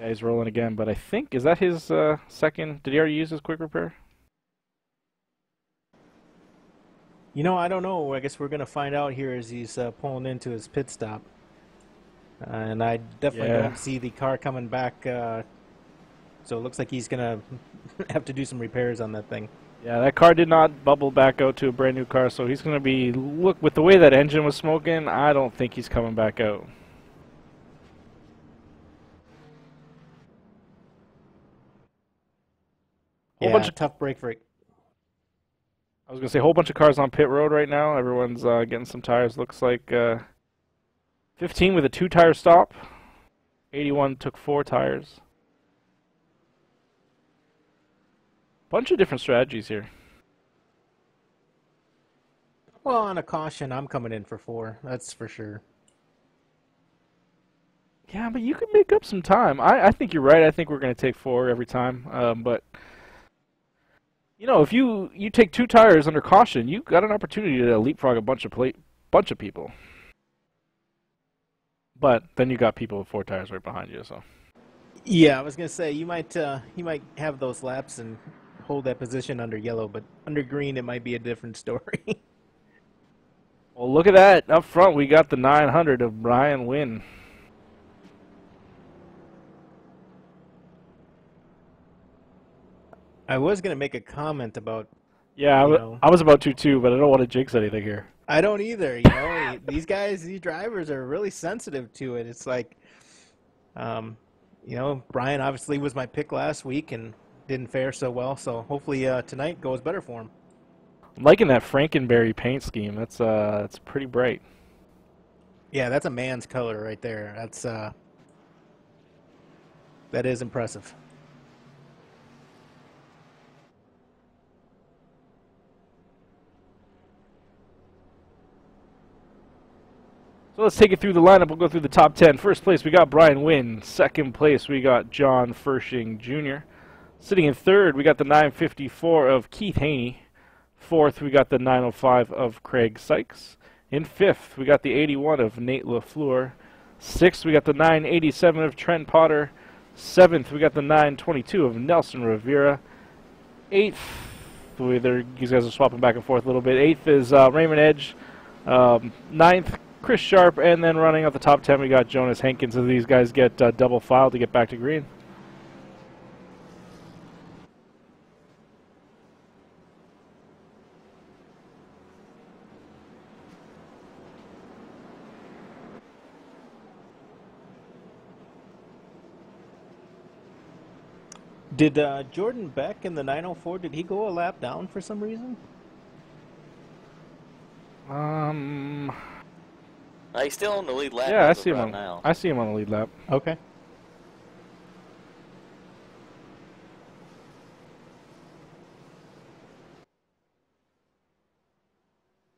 he's rolling again. But I think, is that his second? Did he already use his quick repair? I don't know. I guess we're going to find out here as he's pulling into his pit stop. And I definitely don't see the car coming back. So it looks like he's going to have to do some repairs on that thing. Yeah, that car did not bubble back out to a brand new car, so he's going to be, look, with the way that engine was smoking, I don't think he's coming back out. Whole bunch of tough break for it. I was going to say, a whole bunch of cars on pit road right now. Everyone's getting some tires. Looks like 15 with a 2-tire stop. 81 took 4 tires. Bunch of different strategies here. Well, on a caution, I'm coming in for 4. That's for sure. Yeah, but you can make up some time. I think you're right. I think we're going to take 4 every time. But, if you take 2 tires under caution, you've got an opportunity to leapfrog a bunch of people. But then you got people with 4 tires right behind you. So. Yeah, I was going to say, you might have those laps and hold that position under yellow, but under green it might be a different story. Well, look at that. Up front, we got the 900 of Brian Wynn. I was going to make a comment about... Yeah, I was about to too, but I don't want to jinx anything here. I don't either. These drivers are really sensitive to it. It's like, Brian obviously was my pick last week and didn't fare so well, so hopefully tonight goes better for him. I'm liking that Frankenberry paint scheme. That's pretty bright. Yeah, that's a man's color right there. That is impressive. So let's take it through the lineup. We'll go through the top 10. First place, we got Brian Wynn. Second place, we got John Fershing Jr. Sitting in third, we got the 954 of Keith Haney. Fourth, we got the 905 of Craig Sykes. In fifth, we got the 81 of Nate LaFleur. Sixth, we got the 987 of Trent Potter. Seventh, we got the 922 of Nelson Rivera. Eighth, these guys are swapping back and forth a little bit. Eighth is Raymond Edge. Ninth, Chris Sharp. And then running out the top 10, we got Jonas Hankins. So these guys get double filed to get back to green. Did Jordan Beck in the 904, did he go a lap down for some reason? He's still on the lead lap. Yeah, I see him right on. now. I see him on the lead lap. Okay.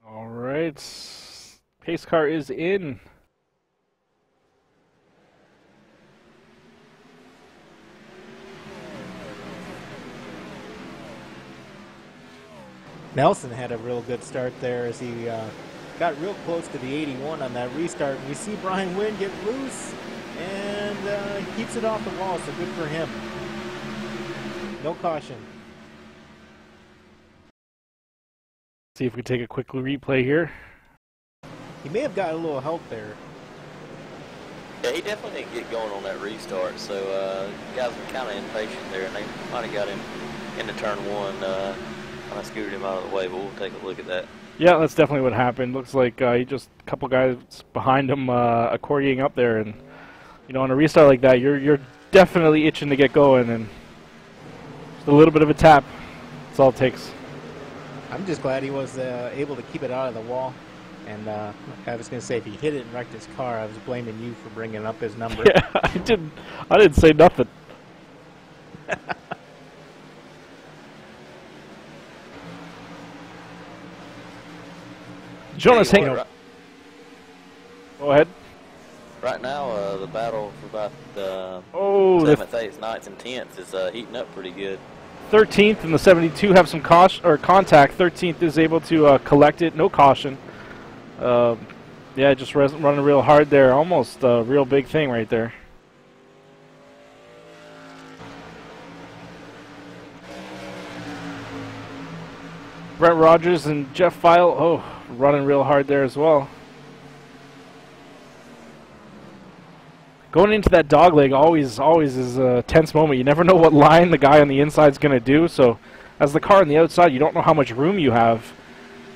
All right, pace car is in. Nelson had a real good start there as he got real close to the 81 on that restart. We see Brian Wynn get loose and keeps it off the wall, so good for him. No caution. See if we take a quick replay here. He may have got a little help there. Yeah, he definitely didn't get going on that restart, so guys were kind of impatient there, and they might have got him into turn one. I scooted him out of the way, but we'll take a look at that. Yeah, that's definitely what happened. Looks like he just a couple guys behind him accordioning up there, and on a restart like that, you're definitely itching to get going, and just a little bit of a tap. That's all it takes. I'm just glad he was able to keep it out of the wall. And I was going to say, if he hit it and wrecked his car, I was blaming you for bringing up his number. Yeah, I didn't say nothing. Jonas, hang on. Go ahead. Right now, the battle for about the Oh, 7th, 8th, 9th, and 10th is heating up pretty good. 13th and the 72 have some caution or contact. 13th is able to collect it, no caution. Yeah, just running real hard there. Almost a real big thing right there. Brett Rogers and Jeff File, oh, running real hard there as well. Going into that dog leg always is a tense moment. You never know what line the guy on the inside is going to do. So, as the car on the outside, you don't know how much room you have.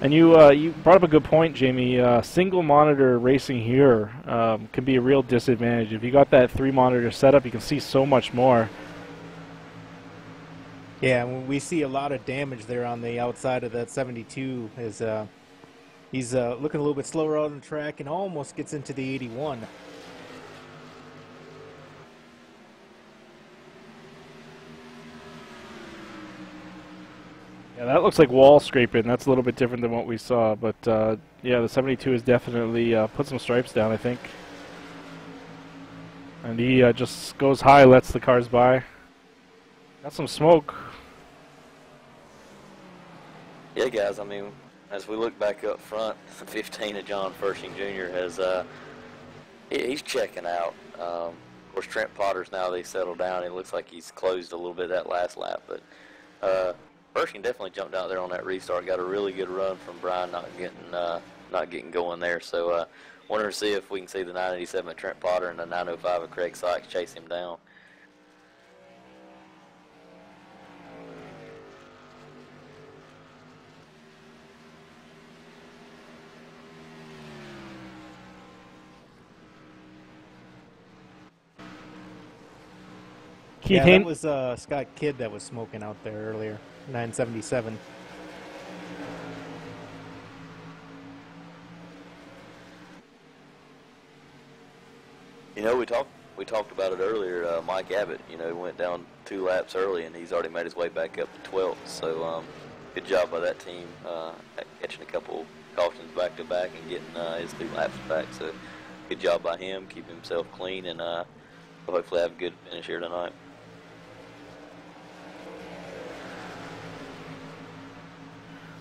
And you brought up a good point, Jamie. Single monitor racing here can be a real disadvantage. If you got that 3-monitor setup, you can see so much more. Yeah, we see a lot of damage there on the outside of that 72. He's looking a little bit slower out on the track and almost gets into the 81. Yeah, that looks like wall scraping. That's a little bit different than what we saw. But, yeah, the 72 has definitely put some stripes down, I think. And he just goes high, lets the cars by. Got some smoke. Yeah, guys, I mean, as we look back up front, 15 of John Fershing Jr. has, he's checking out. Of course, Trent Potter's now they settled down. It looks like he's closed a little bit that last lap, but Fershing definitely jumped out there on that restart. Got a really good run from Brian not getting going there. So, wanted to see if we can see the 987 of Trent Potter and the 905 of Craig Sykes chase him down. Yeah, that was Scott Kidd that was smoking out there earlier, 977. You know, we talked about it earlier. Mike Abbott, you know, went down 2 laps early, and he's already made his way back up to 12th. So, good job by that team catching a couple cautions back to back and getting his 2 laps back. So, good job by him, keeping himself clean, and hopefully have a good finish here tonight.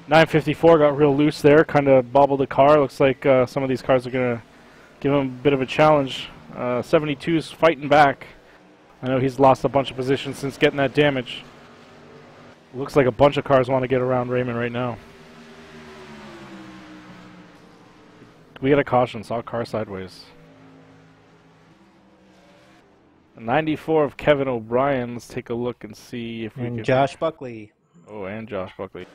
.954 got real loose there, kind of bobbled the car. Looks like some of these cars are going to give him a bit of a challenge. 72's fighting back. I know he's lost a bunch of positions since getting that damage. Looks like a bunch of cars want to get around Raymond right now. We got a caution, saw a car sideways. 94 of Kevin O'Brien. Let's take a look and see if we can... Josh Buckley. Oh, and Josh Buckley.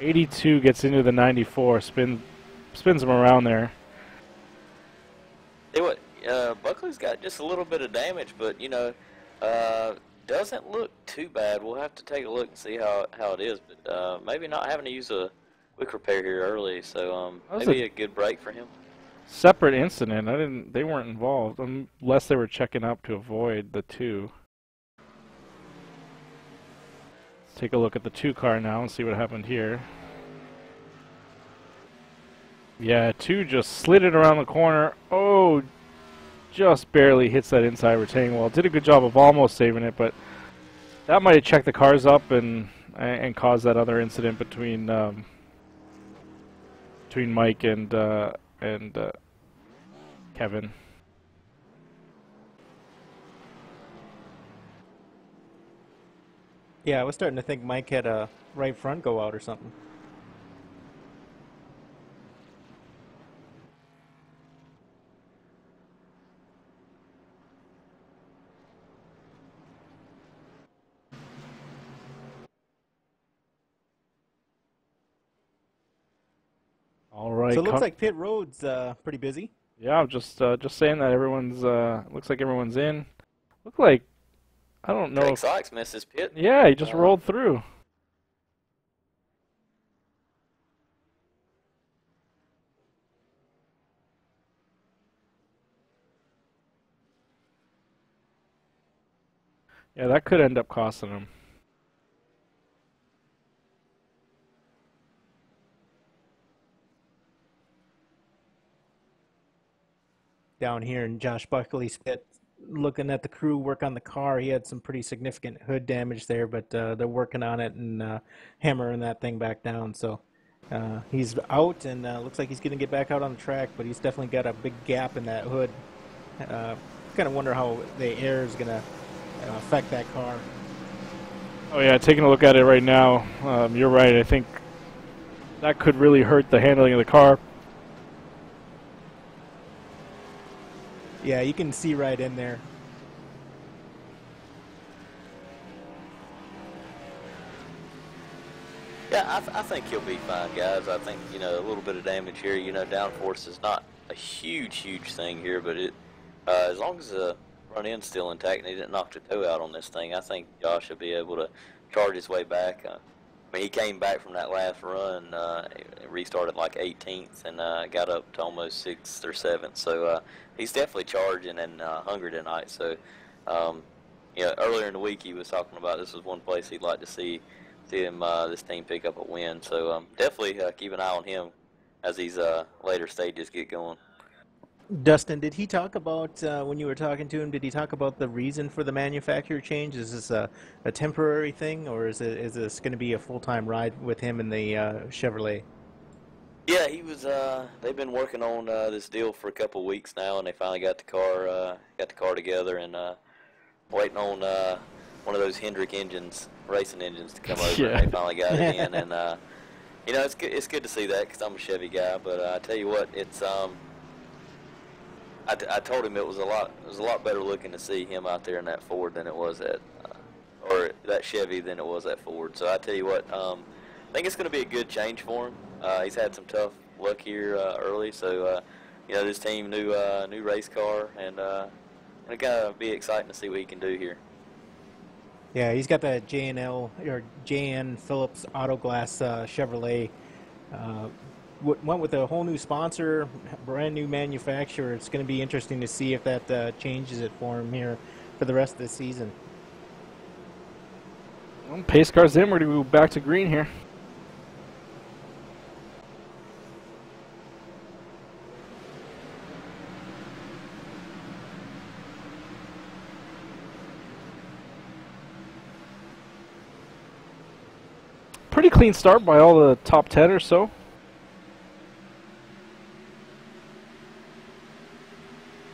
82 gets into the 94, spins him around there. Hey, what? Buckley's got just a little bit of damage, but you know, doesn't look too bad. We'll have to take a look and see how it is. But maybe not having to use a quick repair here early, so maybe a good break for him. Separate incident. They weren't involved unless they were checking up to avoid the 2. Take a look at the 2 car now and see what happened here. Yeah, 2 just slid it around the corner. Oh, just barely hits that inside retaining wall. Did a good job of almost saving it, but that might have checked the cars up and caused that other incident between Mike and Kevin. Yeah, I was starting to think Mike had a right front go out or something. All right. So it looks like pit road's pretty busy. Yeah, I'm just saying that everyone's looks like everyone's in. Look like I don't know. Craig Sykes missed his pit. Yeah, he just rolled through. Yeah, that could end up costing him. Down here in Josh Buckley's pit, looking at the crew work on the car. He had some pretty significant hood damage there, but they're working on it and hammering that thing back down. So he's out, and looks like he's going to get back out on the track, but he's definitely got a big gap in that hood. Kind of wonder how the air is going to affect that car. Oh yeah, taking a look at it right now, you're right. I think that could really hurt the handling of the car. Yeah, you can see right in there. Yeah, I think he'll be fine, guys. I think, a little bit of damage here. Downforce is not a huge thing here, but as long as the front end's still intact and he didn't knock the toe out on this thing, I think Josh will be able to charge his way back. He came back from that last run, restarted like 18th, and got up to almost 6th or 7th. So he's definitely charging and hungry tonight. So, earlier in the week he was talking about this was one place he'd like to see him, this team pick up a win. So definitely keep an eye on him as these later stages get going. Dustin, did he talk about, when you were talking to him, did he talk about the reason for the manufacturer change? Is this a temporary thing, or is this going to be a full-time ride with him in the Chevrolet? Yeah, he was. They've been working on this deal for a couple of weeks now, and they finally got the car together, and waiting on one of those Hendrick engines, racing engines, to come over. Yeah. And they finally got it in, and it's good to see that because I'm a Chevy guy. But I tell you what, it's I told him it was a lot better looking to see him out there in that Ford than it was at, or that Chevy than it was at Ford. So I tell you what, I think it's going to be a good change for him. He's had some tough luck here early, so this team new race car, and it's going to be exciting to see what he can do here. Yeah, he's got the J&L or J.N. Phillips Auto Glass Chevrolet. Went with a whole new sponsor, brand new manufacturer. It's going to be interesting to see if that changes it for him here for the rest of the season. Well, pace car's in. We're going to go back to green here. Pretty clean start by all the top 10 or so.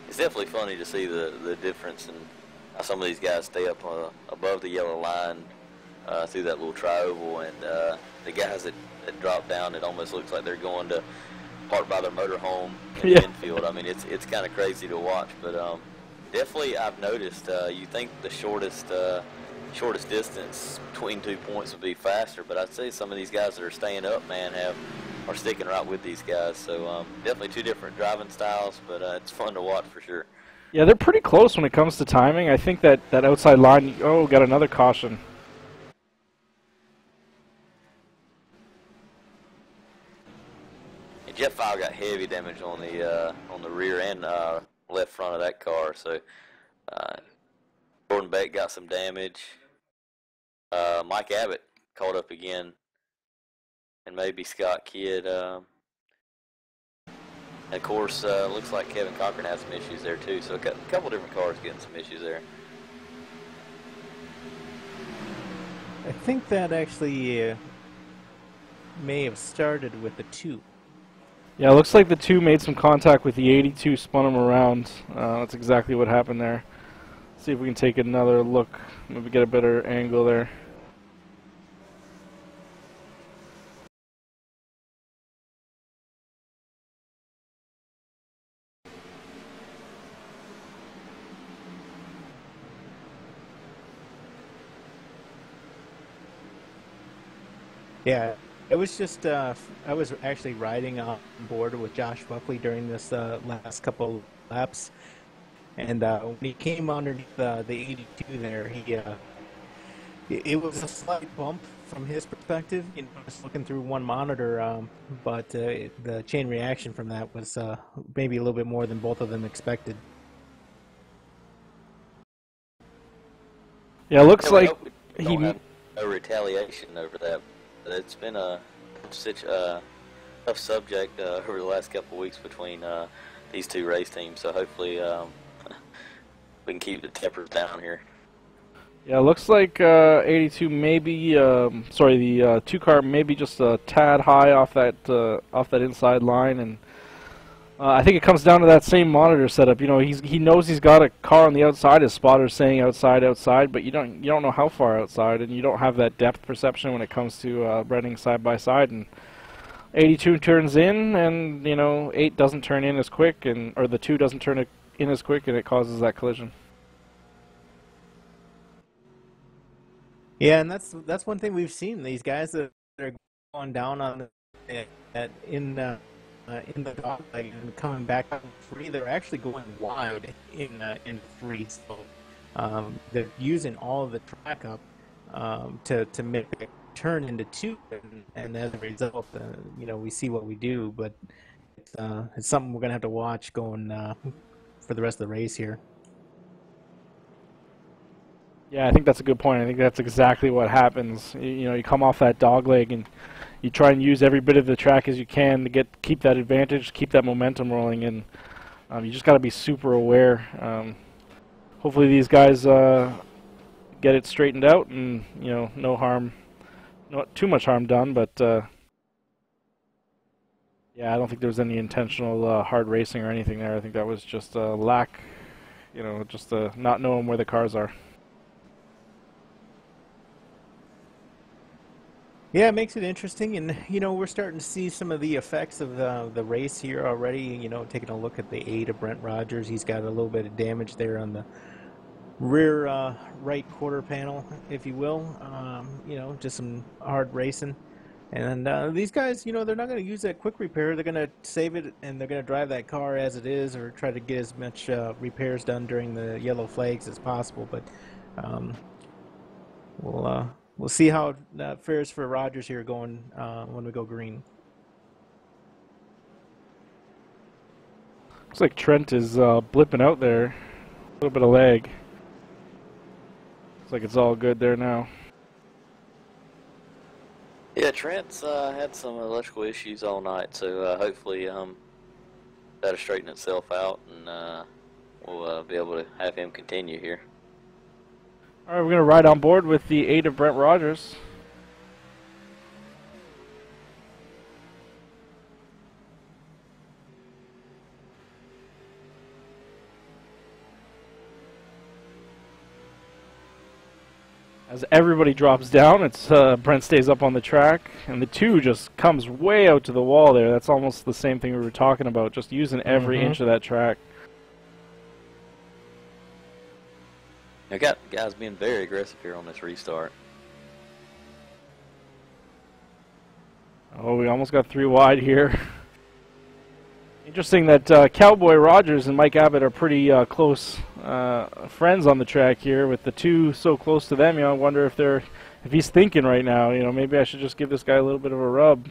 It's definitely funny to see the difference in how some of these guys stay up above the yellow line through that little tri-oval, and the guys that drop down, it almost looks like they're going to park by their motorhome in the infield. I mean, it's kind of crazy to watch, but definitely I've noticed. You think the shortest distance between 2 points would be faster, but I'd say some of these guys that are staying up, man, are sticking right with these guys. So definitely two different driving styles, but it's fun to watch for sure. Yeah, they're pretty close when it comes to timing. I think that outside line, got another caution. And Jeff Fowle got heavy damage on the rear and left front of that car. So Jordan Beck got some damage. Mike Abbott caught up again, and maybe Scott Kidd. And of course, looks like Kevin Cochran has some issues there too. So a couple different cars getting some issues there. I think that actually may have started with the 2. Yeah, it looks like the 2 made some contact with the 82, spun him around. That's exactly what happened there. See if we can take another look, maybe get a better angle there. Yeah, it was just I was actually riding on board with Josh Buckley during this last couple laps, and when he came underneath the 82 there, it was a slight bump from his perspective, just looking through one monitor, but the chain reaction from that was maybe a little bit more than both of them expected. Yeah, it looks Yeah, we like hope we he. don't have no retaliation over that. But it's been such a tough subject over the last couple of weeks between these two race teams. So hopefully we can keep the tempers down here. Yeah, it looks like 82 maybe. Sorry, the two car maybe just a tad high off that inside line, and I think it comes down to that same monitor setup. You know, he knows he's got a car on the outside. His spotter's saying outside, but you don't know how far outside, and you don't have that depth perception when it comes to running side by side. And 82 turns in, and 8 doesn't turn in as quick, or the 2 doesn't turn in as quick, and it causes that collision. Yeah, and that's one thing we've seen. These guys that are going down on in the dog leg and coming back on free, they're actually going wide in free. So they're using all of the track up to make the turn into 2, and as a result, we see what we do. But it's something we're gonna have to watch going for the rest of the race here. Yeah, I think that's a good point. I think that's exactly what happens. You come off that dog leg and you try and use every bit of the track as you can to keep that advantage, keep that momentum rolling, and you just got to be super aware. Hopefully these guys get it straightened out, and no harm, not too much harm done. But yeah, I don't think there was any intentional hard racing or anything there. I think that was just a lack, just not knowing where the cars are. Yeah, it makes it interesting, and we're starting to see some of the effects of the race here already. Taking a look at the 8 of Brent Rogers, he's got a little bit of damage there on the rear right quarter panel, if you will. Just some hard racing, and these guys, they're not going to use that quick repair. They're going to save it, and they're going to drive that car as it is, or try to get as much repairs done during the yellow flags as possible. But we'll see how that fares for Rogers here going when we go green. Looks like Trent is blipping out there. A little bit of lag. Looks like it's all good there now. Yeah, Trent's had some electrical issues all night, so hopefully that'll straighten itself out, and we'll be able to have him continue here. All right, we're going to ride on board with the 8 of Brent Rogers. As everybody drops down, it's Brent stays up on the track, and the 2 just comes way out to the wall there. That's almost the same thing we were talking about, just using every inch of that track. I got guys being very aggressive here on this restart. Oh, we almost got 3 wide here. Interesting that Cowboy Rogers and Mike Abbott are pretty close friends on the track here. With the 2 so close to them, I wonder if he's thinking right now, maybe I should just give this guy a little bit of a rub.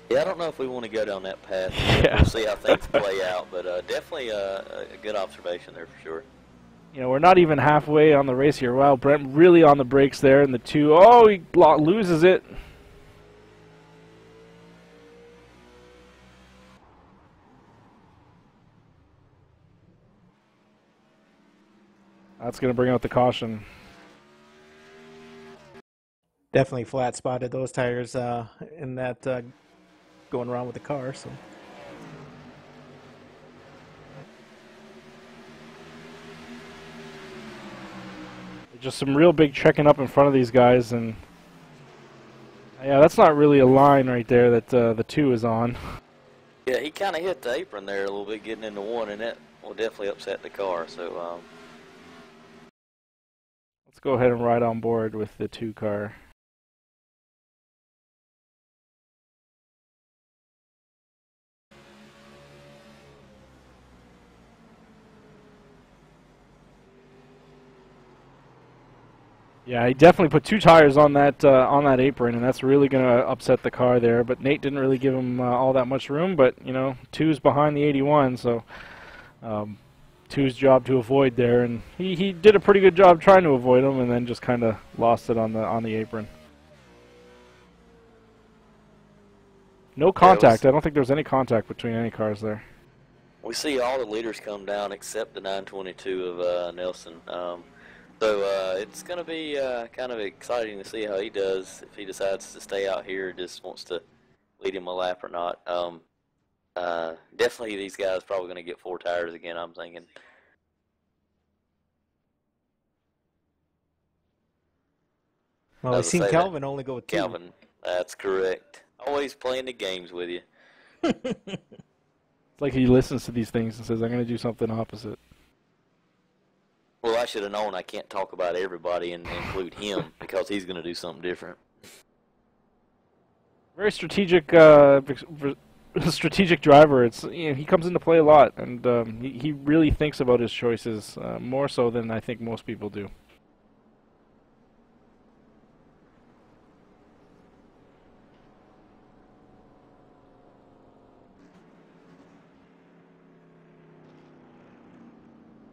Yeah, I don't know if we want to go down that path. Yeah. We'll see how things play out, but definitely a good observation there for sure. We're not even halfway on the race here. Wow, Brent really on the brakes there, and the 2, oh, he loses it. That's going to bring out the caution. Definitely flat spotted those tires in that going around with the car. So just some real big checking up in front of these guys, and yeah, that's not really a line right there that the 2 is on. Yeah, he kind of hit the apron there a little bit getting into 1, and that will definitely upset the car. So let's go ahead and ride on board with the 2 car. Yeah, he definitely put 2 tires on that apron, and that's really going to upset the car there. But Nate didn't really give him all that much room. But 2's behind the 81, so 2 72's job to avoid there, and he did a pretty good job trying to avoid him, and then just kind of lost it on the apron. No contact. I don't think there was any contact between any cars there. We see all the leaders come down except the 922 of Nelson. So it's going to be kind of exciting to see how he does, if he decides to stay out here or just wants to lead him a lap or not. Definitely these guys probably going to get 4 tires again, I'm thinking. Well, we've seen Calvin only go 2. Calvin, that's correct. Always playing the games with you. It's like he listens to these things and says, I'm going to do something opposite. Well, I should have known I can't talk about everybody and include him because he's going to do something different. Very strategic strategic driver. It's, you know, he comes into play a lot, and he really thinks about his choices more so than I think most people do.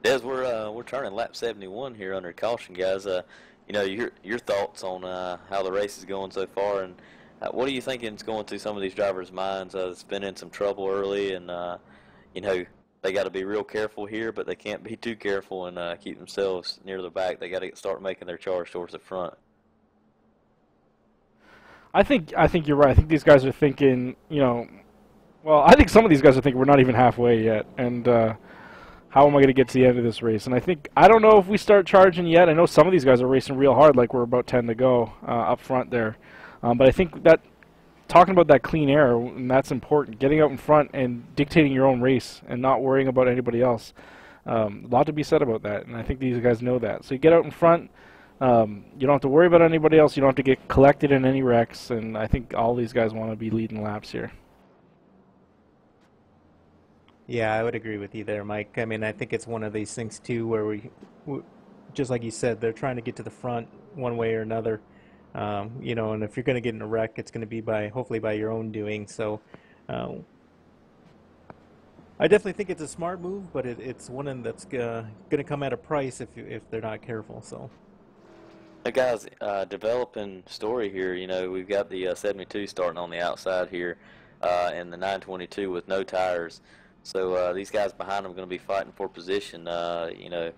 Des, we're turning lap 71 here under caution, guys. You know, your thoughts on how the race is going so far, and what are you thinking is going through some of these drivers' minds? It's been in some trouble early, and you know, they got to be real careful here, but they can't be too careful and keep themselves near the back. They got to start making their charge towards the front. I think you're right. I think these guys are thinking, you know, well, I think some of these guys are thinking we're not even halfway yet, and how am I going to get to the end of this race? And I don't know if we start charging yet. I know some of these guys are racing real hard, like we're about 10 to go up front there. But I think that talking about that clean air, and that's important. Getting out in front and dictating your own race and not worrying about anybody else. A lot to be said about that, and I think these guys know that. So you get out in front. You don't have to worry about anybody else. You don't have to get collected in any wrecks, and I think all these guys want to be leading laps here. Yeah, I would agree with you there, Mike. I mean, I think it's one of these things, too, where we just like you said, they're trying to get to the front one way or another. You know, and if you're going to get in a wreck, it's going to be hopefully by your own doing. So I definitely think it's a smart move, but it's one that's going to come at a price if they're not careful. So, hey guys, developing story here. You know, we've got the 72 starting on the outside here, and the 922 with no tires. So these guys behind them are going to be fighting for position. You know,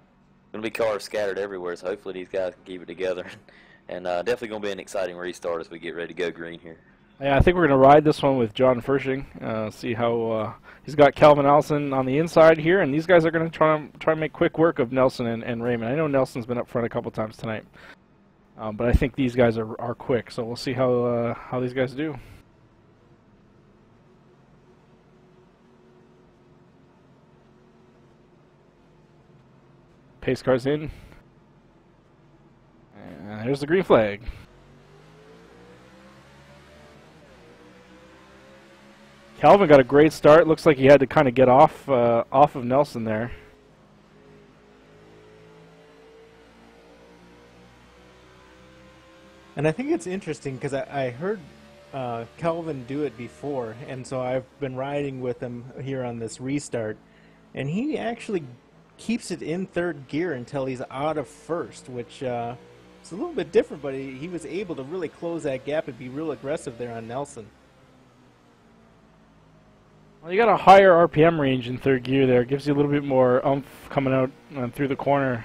going to be cars scattered everywhere. So hopefully these guys can keep it together. And definitely going to be an exciting restart as we get ready to go green here. Yeah, I think we're going to ride this one with John Fershing. See how he's got Calvin Allison on the inside here, and these guys are going to try and make quick work of Nelson and Raymond. I know Nelson's been up front a couple times tonight, but I think these guys are quick. So we'll see how these guys do. Pace car's in. And there's the green flag. Calvin got a great start. Looks like he had to kind of get off of Nelson there. And I think it's interesting because I heard Calvin do it before, and so I've been riding with him here on this restart, and he actually keeps it in third gear until he's out of first, which it's a little bit different, but he was able to really close that gap and be real aggressive there on Nelson. Well, you got a higher RPM range in third gear there. It gives you a little bit more oomph coming out through the corner.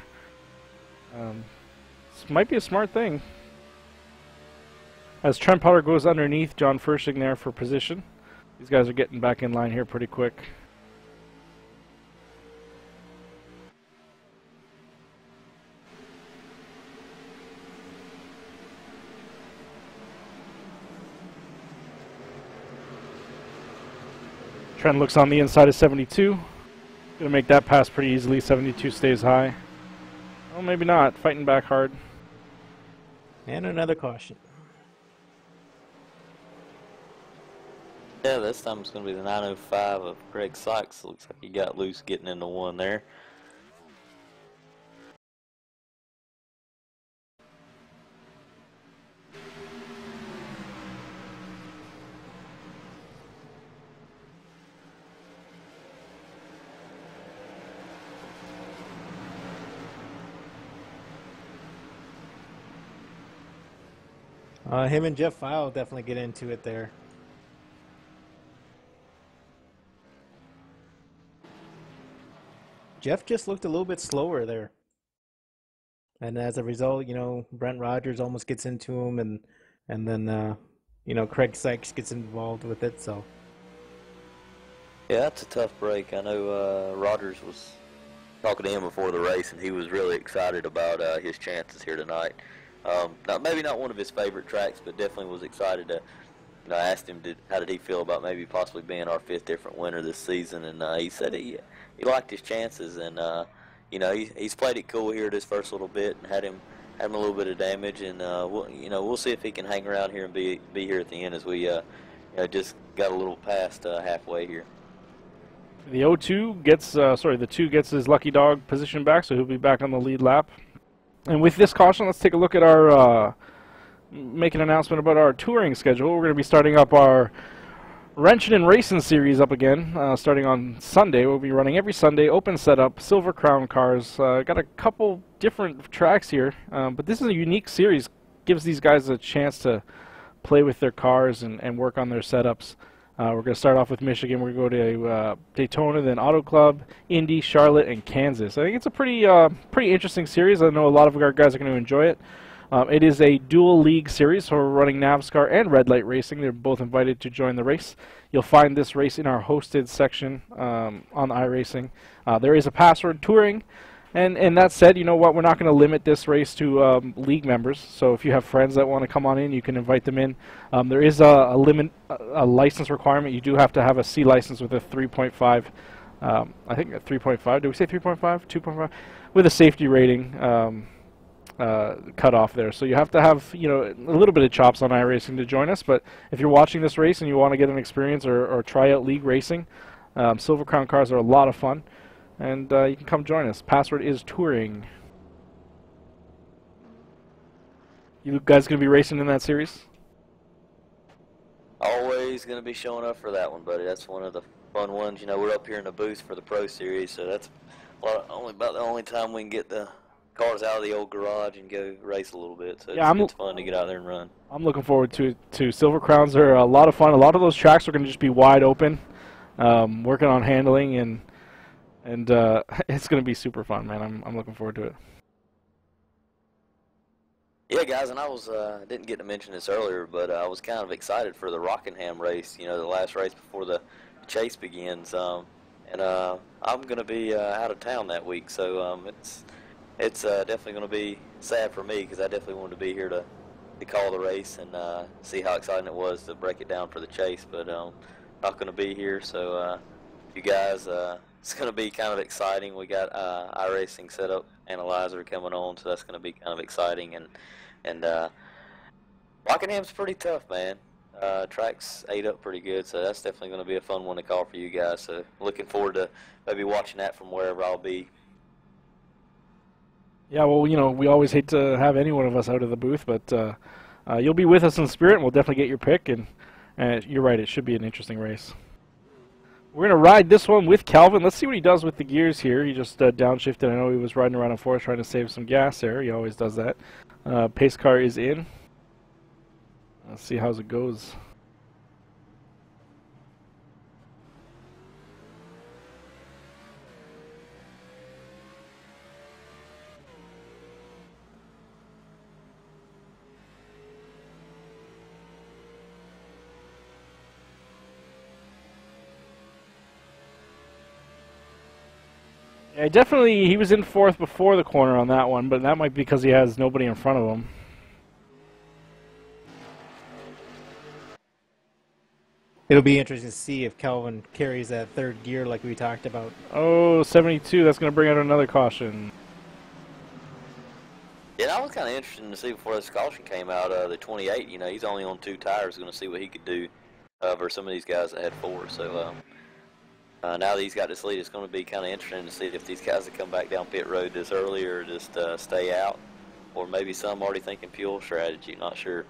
This might be a smart thing. As Trent Potter goes underneath John Fershing there for position. These guys are getting back in line here pretty quick. Trent looks on the inside of 72. Gonna make that pass pretty easily. 72 stays high. Well, maybe not. Fighting back hard. And another caution. Yeah, this time it's going to be the 905 of Greg Sykes. Looks like he got loose getting into one there. Him and Jeff File definitely get into it there. Jeff just looked a little bit slower there. And as a result, Brent Rogers almost gets into him, and then Craig Sykes gets involved with it. So Yeah, that's a tough break. I know Rogers was talking to him before the race, and he was really excited about his chances here tonight. Maybe not one of his favorite tracks, but definitely was excited to. I asked him how did he feel about maybe possibly being our 5th different winner this season, and he said he liked his chances, and he's played it cool here this first little bit and had him a little bit of damage, and we'll see if he can hang around here and be here at the end as we just got a little past halfway here. The 0-2 gets, the 2 gets his lucky dog position back, so he'll be back on the lead lap. And with this caution, let's take a look at our, make an announcement about our touring schedule. We're going to be starting up our Wrenchin' and Racing series up again, starting on Sunday. We'll be running every Sunday, open setup, Silver Crown cars. Got a couple different tracks here, but this is a unique series. Gives these guys a chance to play with their cars and work on their setups. We're going to start off with Michigan. We're going to go to Daytona, then Auto Club, Indy, Charlotte, and Kansas. I think it's a pretty interesting series. I know a lot of our guys are going to enjoy it. It is a dual league series, so we're running NAVSCAR and Red Light Racing. They're both invited to join the race. You'll find this race in our hosted section on iRacing. There is a password touring. And that said, you know what, we're not going to limit this race to league members. So if you have friends that want to come on in, you can invite them in. There is a license requirement. You do have to have a C license with a 3.5. I think a 3.5. Did we say 3.5? 2.5? With a safety rating cut off there. So you have to have a little bit of chops on iRacing to join us. But if you're watching this race and you want to get an experience or try out league racing, Silver Crown cars are a lot of fun. And you can come join us. Password is touring. You guys going to be racing in that series? Always going to be showing up for that one, buddy. That's one of the fun ones. We're up here in the booth for the Pro Series, so that's about the only time we can get the cars out of the old garage and go race a little bit. So yeah, it's fun to get out there and run. I'm looking forward to it too. Silver Crowns are a lot of fun. A lot of those tracks are going to just be wide open, working on handling and it's going to be super fun, man. I'm looking forward to it. Yeah, guys, and I was didn't get to mention this earlier, but I was kind of excited for the Rockingham race. The last race before the chase begins. And I'm going to be out of town that week, so it's definitely going to be sad for me because I definitely wanted to be here to call the race and see how exciting it was to break it down for the chase. But not going to be here, so you guys. It's going to be kind of exciting. We got iRacing setup analyzer coming on, so that's going to be kind of exciting. And Rockingham's pretty tough, man. Track's ate up pretty good, so that's definitely going to be a fun one to call for you guys. So looking forward to maybe watching that from wherever I'll be. Yeah, well, we always hate to have any one of us out of the booth, but you'll be with us in spirit, and we'll definitely get your pick. And you're right, it should be an interesting race. We're going to ride this one with Calvin. Let's see what he does with the gears here. He just downshifted. I know he was riding around in fourth trying to save some gas there. He always does that. Pace car is in. Let's see how it goes. Yeah, definitely, he was in fourth before the corner on that one, but that might be because he has nobody in front of him. It'll be interesting to see if Calvin carries that third gear like we talked about. Oh, 72, that's going to bring out another caution. Yeah, that was kind of interesting to see before this caution came out. The 28, he's only on 2 tires, going to see what he could do versus some of these guys that had 4. So now that he's got this lead, it's going to be kind of interesting to see if these guys that come back down pit road this early or just stay out, or maybe some already thinking fuel strategy. Not sure.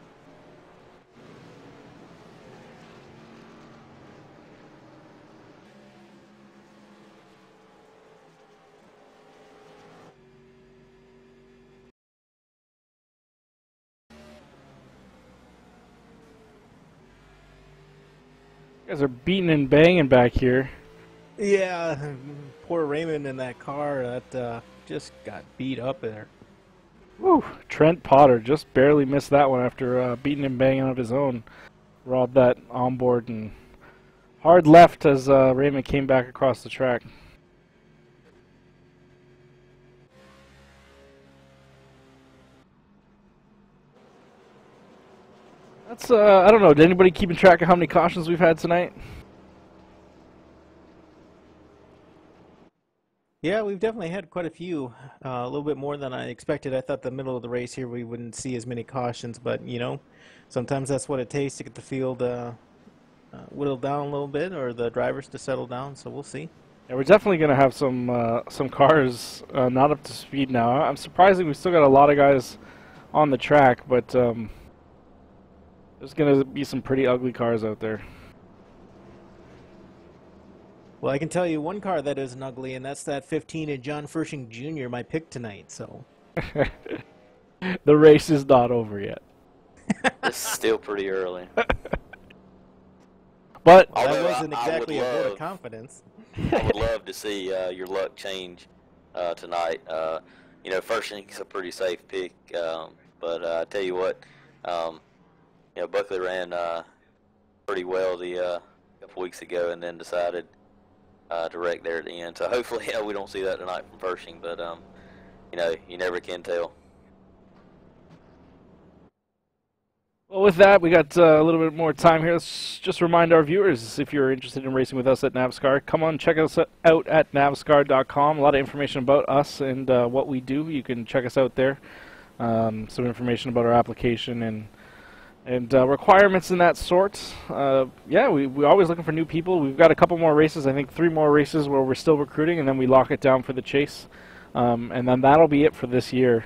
You guys are beating and banging back here. Yeah, poor Raymond in that car that just got beat up there. Woo! Trent Potter just barely missed that one after beating and banging of his own. Robbed that onboard and hard left as Raymond came back across the track. That's, I don't know, did anybody keeping track of how many cautions we've had tonight? Yeah, we've definitely had quite a few, a little bit more than I expected. I thought the middle of the race here we wouldn't see as many cautions, but you know, sometimes that's what it takes to get the field whittled down a little bit, or the drivers to settle down. So we'll see. Yeah, we're definitely going to have some cars not up to speed now. I'm surprised we still got a lot of guys on the track, but there's going to be some pretty ugly cars out there. Well, I can tell you one car that isn't ugly, and that's that 15 of John Furshing Jr., my pick tonight. So the race is not over yet. It's still pretty early. But that wasn't exactly a vote of confidence. I would love to see your luck change tonight. You know, Furshing's a pretty safe pick, but I tell you what, you know, Buckley ran pretty well the couple weeks ago, and then decided to wreck there at the end. So hopefully, we don't see that tonight from Furshing. But you know, you never can tell. well, with that, we got a little bit more time here. Let's just remind our viewers, if you're interested in racing with us at NAVSCAR, come on, check us out at NAVSCAR.com. A lot of information about us and what we do. You can check us out there. Some information about our application and requirements in that sort. Yeah, we're always looking for new people. We've got a couple more races, I think 3 more races where we're still recruiting, and then we lock it down for the chase. And then that'll be it for this year.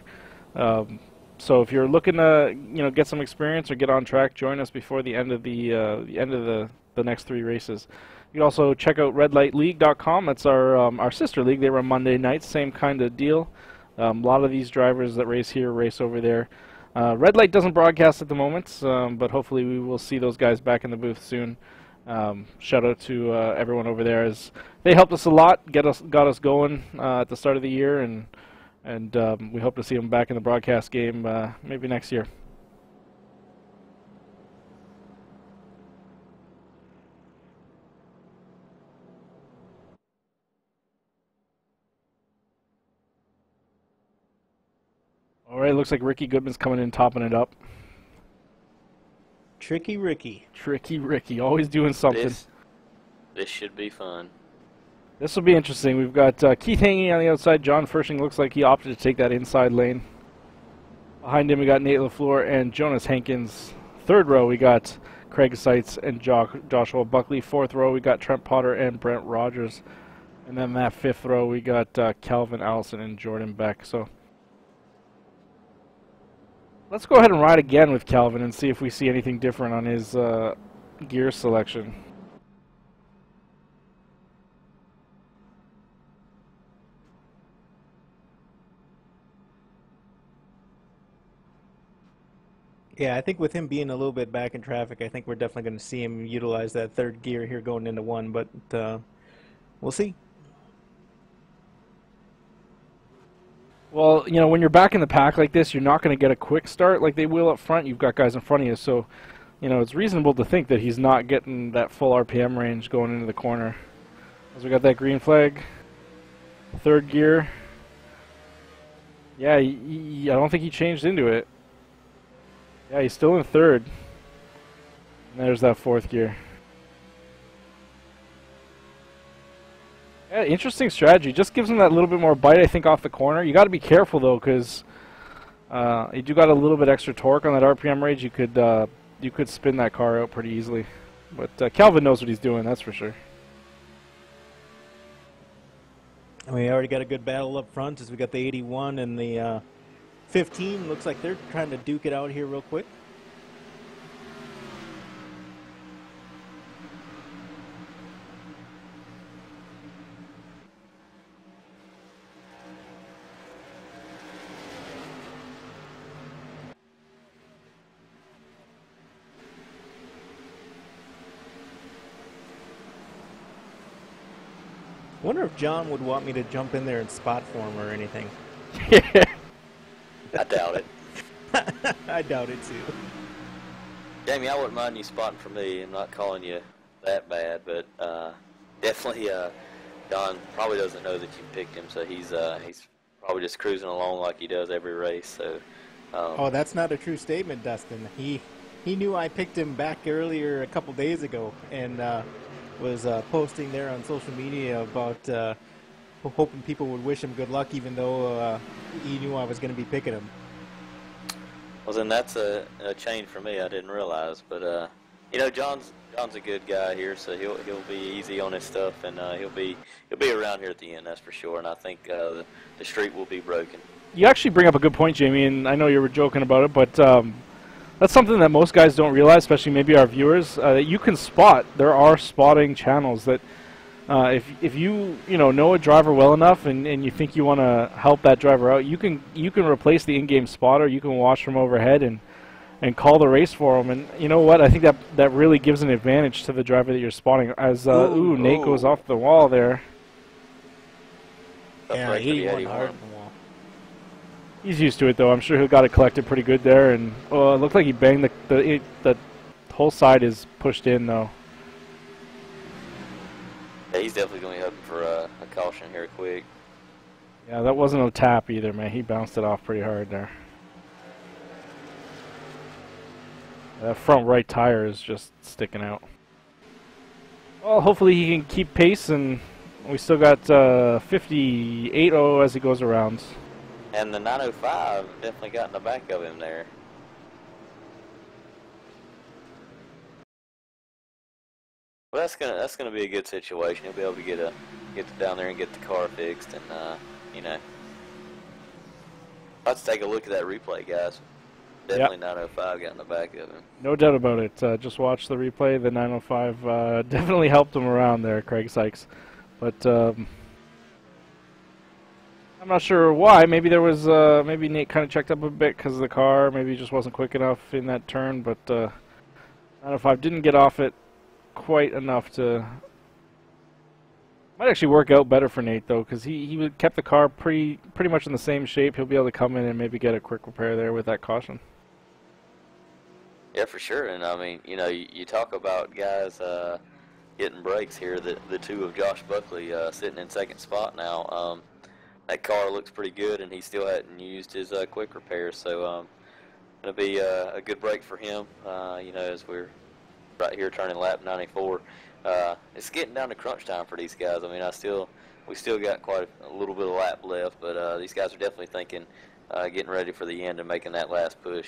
So if you're looking to, you know, get some experience or get on track, join us before the end of the next 3 races. You can also check out redlightleague.com. That's our sister league. They run Monday nights, same kind of deal. A lot of these drivers that race here race over there. Red Light doesn't broadcast at the moment, but hopefully we will see those guys back in the booth soon. Shout out to everyone over there, as they helped us a lot, got us going at the start of the year, and we hope to see them back in the broadcast game maybe next year. All right, looks like Ricky Goodman's coming in, topping it up. Tricky Ricky. Tricky Ricky, always doing something. This should be fun. This will be interesting. We've got Keith hanging on the outside. John Furshing looks like he opted to take that inside lane. Behind him, we got Nate LaFleur and Jonas Hankins. 3rd row, we got Craig Seitz and Joshua Buckley. 4th row, we got Trent Potter and Brent Rogers. And then that 5th row, we got Calvin Allison and Jordan Beck. So let's go ahead and ride again with Calvin and see if we see anything different on his gear selection. Yeah, I think with him being a little bit back in traffic, I think we're definitely going to see him utilize that 3rd gear here going into 1, but we'll see. Well, you know, when you're back in the pack like this, you're not going to get a quick start like they will up front. You've got guys in front of you, so, you know, it's reasonable to think that he's not getting that full RPM range going into the corner. As we got that green flag, 3rd gear. Yeah, I don't think he changed into it. Yeah, he's still in 3rd. And there's that 4th gear. Yeah, interesting strategy. Just gives him that little bit more bite, I think, off the corner. You got to be careful though, because you do got a little bit extra torque on that RPM range. You could spin that car out pretty easily. But Calvin knows what he's doing, that's for sure. And we already got a good battle up front, as we got the 81 and the 15. Looks like they're trying to duke it out here real quick. Wonder if John would want me to jump in there and spot for him or anything. I doubt it. I doubt it too. Jamie, I wouldn't mind you spotting for me. I'm not calling you that bad, but definitely Don probably doesn't know that you picked him, so he's probably just cruising along like he does every race. So. Oh, that's not a true statement, Dustin. He knew I picked him back earlier a couple days ago, and was posting there on social media about hoping people would wish him good luck, even though he knew I was going to be picking him. Well, then that's a change for me. I didn't realize, but you know, John's a good guy here, so he'll be easy on his stuff, and he'll be around here at the end, that's for sure. And I think the streak will be broken. You actually bring up a good point, Jamie, and I know you were joking about it, but that's something that most guys don't realize, especially maybe our viewers. That you can spot. There are spotting channels that if you know a driver well enough and you think you want to help that driver out, you can replace the in-game spotter. You can watch from overhead and call the race for them. And you know what? I think that really gives an advantage to the driver that you're spotting. As Nate goes off the wall there. Yeah, he won hard on the wall. He's used to it, though. I'm sure he got it collected pretty good there. And it looked like he banged the whole side is pushed in, though. Yeah, he's definitely going to be hoping for a caution here quick. Yeah, that wasn't a tap either, man. He bounced it off pretty hard there. That front right tire is just sticking out. Well, hopefully he can keep pace, and we still got 58.0 as he goes around. And the 905 definitely got in the back of him there. Well, that's gonna be a good situation. He'll be able to get down there and get the car fixed, and you know. Let's take a look at that replay, guys. Definitely 905 got in the back of him. No doubt about it. Just watch the replay. The 905 definitely helped him around there, Craig Sykes. But I'm not sure why. Maybe there was maybe Nate kind of checked up a bit because of the car. Maybe he just wasn't quick enough in that turn. But 905 didn't get off it quite enough to. Might actually work out better for Nate though, because he kept the car pretty much in the same shape. He'll be able to come in and maybe get a quick repair there with that caution. Yeah, for sure. And I mean, you know, you talk about guys getting breaks here. The two of Josh Buckley sitting in second spot now. That car looks pretty good, and he still hadn't used his quick repairs. So going to be a good break for him. You know, as we're right here turning lap 94. It's getting down to crunch time for these guys. I mean, we still got quite a little bit of lap left, but these guys are definitely thinking, getting ready for the end and making that last push.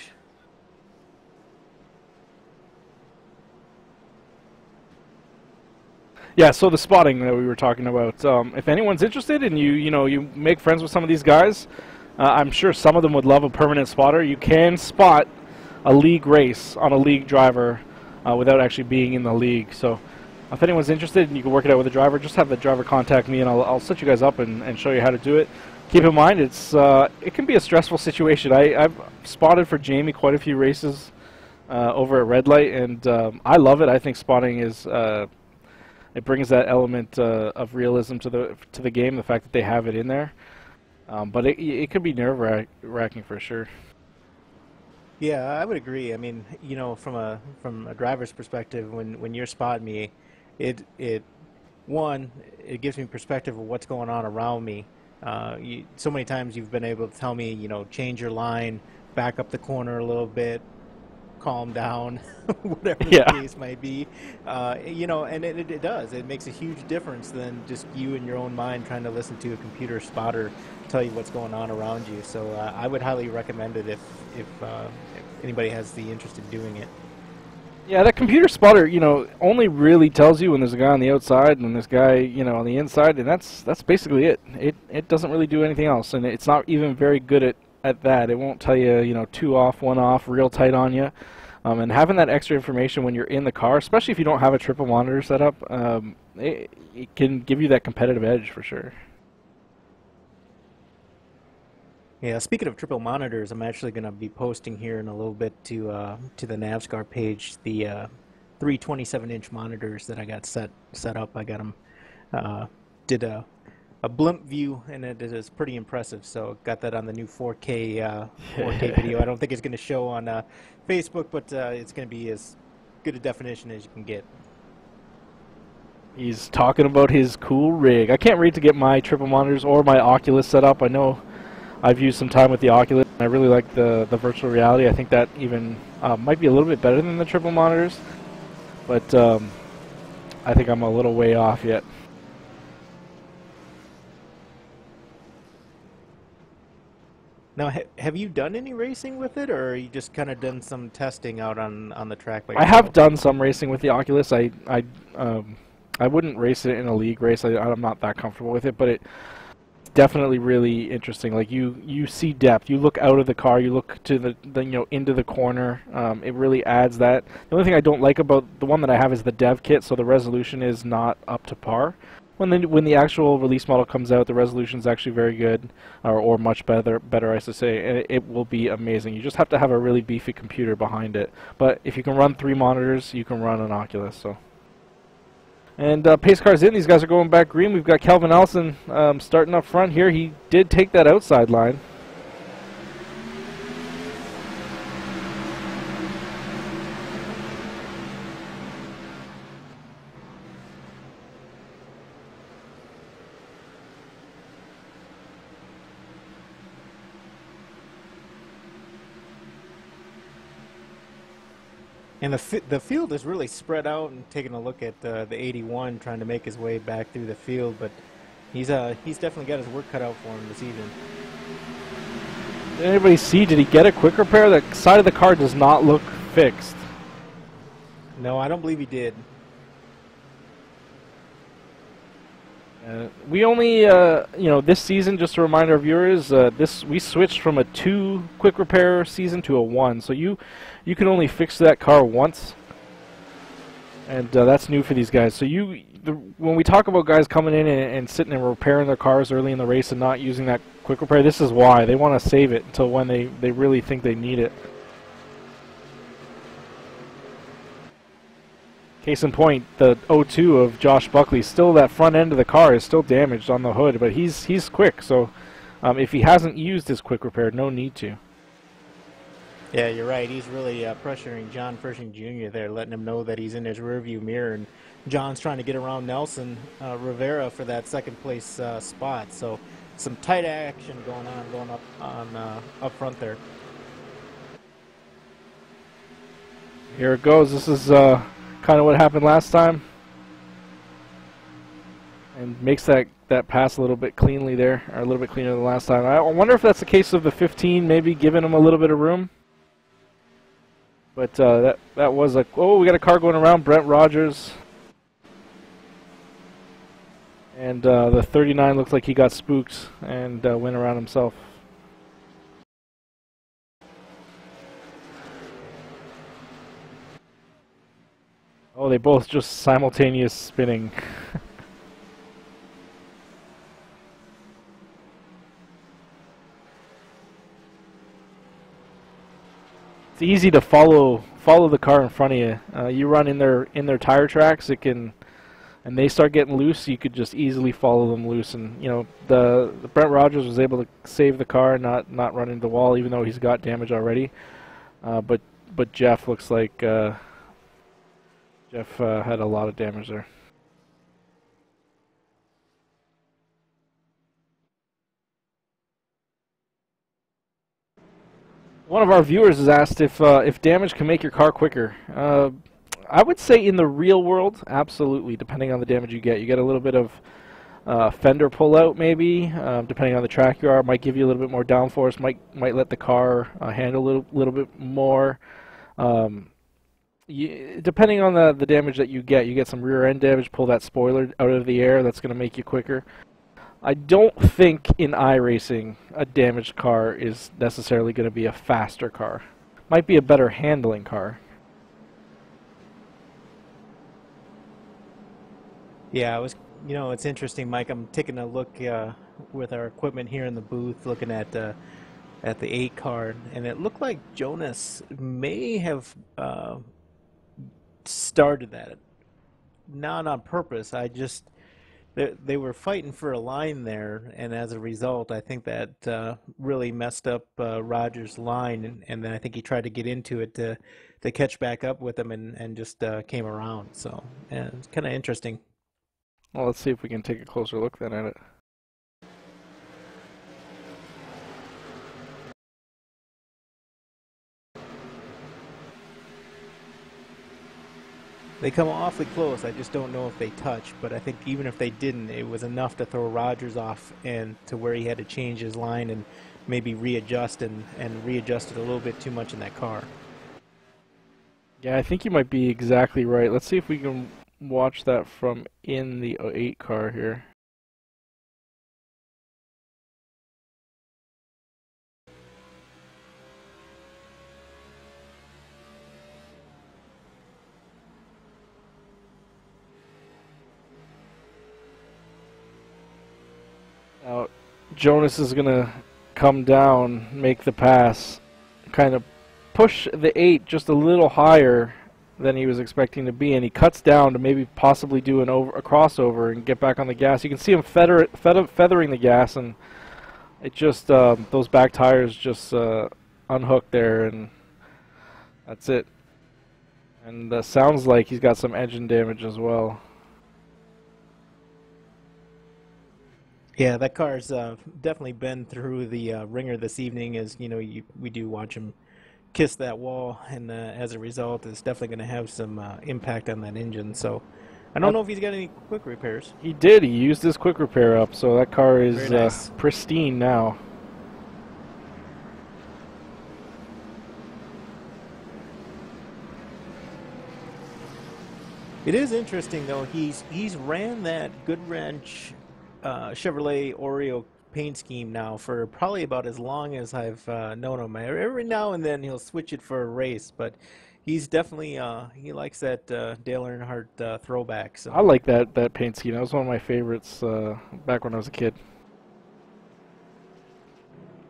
Yeah, so the spotting that we were talking about. If anyone's interested and you make friends with some of these guys, I'm sure some of them would love a permanent spotter. You can spot a league race on a league driver without actually being in the league. So if anyone's interested and you can work it out with a driver, just have the driver contact me and I'll set you guys up and show you how to do it. Keep in mind, it can be a stressful situation. I've spotted for Jamie quite a few races over at Red Light, and I love it. I think spotting is it brings that element of realism to the game, the fact that they have it in there. But it could be nerve-wracking for sure. Yeah, I would agree. I mean, you know, from a driver's perspective, when you're spotting me, it gives me perspective of what's going on around me. So many times you've been able to tell me, you know, change your line, back up the corner a little bit, calm down, whatever the case might be. You know, and it does. It makes a huge difference than just you in your own mind trying to listen to a computer spotter tell you what's going on around you. So I would highly recommend it if anybody has the interest in doing it. Yeah, that computer spotter, you know, only really tells you when there's a guy on the outside and this guy, you know, on the inside, and that's basically it. It doesn't really do anything else, and it's not even very good at that. It won't tell you, you know, 2 off, 1 off, real tight on you. And having that extra information when you're in the car, especially if you don't have a triple monitor set up, it can give you that competitive edge for sure. Yeah, speaking of triple monitors, I'm actually going to be posting here in a little bit to the NAVSCAR page the 3 27-inch monitors that I got set up. I got them did a blimp view, and it is pretty impressive. So got that on the new 4K video. I don't think it's going to show on Facebook, but it's going to be as good a definition as you can get. He's talking about his cool rig. I can't wait to get my triple monitors or my Oculus set up. I know I've used some time with the Oculus. I really like the virtual reality. I think that even might be a little bit better than the triple monitors, but I think I'm a little way off yet. Now, have you done any racing with it, or you just kind of done some testing out on the track by I yourself? have done some racing with the Oculus. I wouldn't race it in a league race. I'm not that comfortable with it, but it's definitely really interesting. Like you see depth. You look out of the car. You look to the into the corner. It really adds that. The only thing I don't like about the one that I have is the dev kit, so the resolution is not up to par. When the actual release model comes out, the resolution is actually very good, or much better I should say, and it will be amazing. You just have to have a really beefy computer behind it. But if you can run 3 monitors, you can run an Oculus. So. And pace car's in. These guys are going back green. We've got Calvin Allison starting up front here. He did take that outside line. And the field is really spread out, and taking a look at the 81 trying to make his way back through the field, but he's definitely got his work cut out for him this evening. Did anybody see? Did he get a quick repair? The side of the car does not look fixed. No, I don't believe he did. We only, this season, just to remind our viewers, we switched from a 2 quick repair season to a 1. So you can only fix that car once, and that's new for these guys. So when we talk about guys coming in and sitting and repairing their cars early in the race and not using that quick repair, this is why. They want to save it until when they really think they need it. Case in point, the 02 of Josh Buckley, still that front end of the car is still damaged on the hood, but he's quick, so if he hasn't used his quick repair, no need to. Yeah, you're right. He's really pressuring John Pershing Jr. there, letting him know that he's in his rearview mirror, and John's trying to get around Nelson Rivera for that second place spot. So some tight action going up front there. Here it goes. This is kind of what happened last time, and makes that pass a little bit cleanly there, or a little bit cleaner than last time. I wonder if that's the case of the 15, maybe giving him a little bit of room. But that was we got a car going around. Brent Rogers, and the 39 looks like he got spooked and went around himself. Oh, they both just simultaneous spinning. It's easy to follow the car in front of you. You run in their tire tracks, and they start getting loose. You could just easily follow them loose, and the Brent Rogers was able to save the car and not run into the wall, even though he's got damage already. But Jeff looks like. Jeff had a lot of damage there. One of our viewers has asked if damage can make your car quicker. I would say in the real world, absolutely, depending on the damage you get. You get a little bit of fender pullout maybe, depending on the track you are. Might give you a little bit more downforce, might let the car handle a little bit more. Depending on the damage that you get some rear end damage, pull that spoiler out of the air, that's going to make you quicker. I don't think in iRacing a damaged car is necessarily going to be a faster car. Might be a better handling car. Yeah, it's interesting, Mike. I'm taking a look with our equipment here in the booth, looking at the 8 car, and it looked like Jonas may have started that, not on purpose. I just they were fighting for a line there, and as a result, I think that really messed up Rogers' line, and then I think he tried to get into it to catch back up with him, and just came around. So yeah, it's kind of interesting. Well, let's see if we can take a closer look then at it. They come awfully close. I just don't know if they touch, but I think even if they didn't, it was enough to throw Rogers off and to where he had to change his line and maybe readjust and readjusted a little bit too much in that car. Yeah, I think you might be exactly right. Let's see if we can watch that from in the 08 car here. Now, Jonas is going to come down, make the pass, kind of push the 8 just a little higher than he was expecting to be, and he cuts down to maybe possibly do a crossover and get back on the gas. You can see him feathering the gas, and it just, those back tires just unhooked there, and that's it. And sounds like he's got some engine damage as well. Yeah, that car's definitely been through the ringer this evening. As you know, we do watch him kiss that wall, and as a result, it's definitely going to have some impact on that engine. So, I don't know if he's got any quick repairs. He did. He used his quick repair up, so that car is nice. Pristine now. It is interesting though. He's ran that Goodwrench Chevrolet Oreo paint scheme now for probably about as long as I've known him. Every now and then he'll switch it for a race, but he's definitely he likes that Dale Earnhardt throwback. So I like that paint scheme. That was one of my favorites back when I was a kid.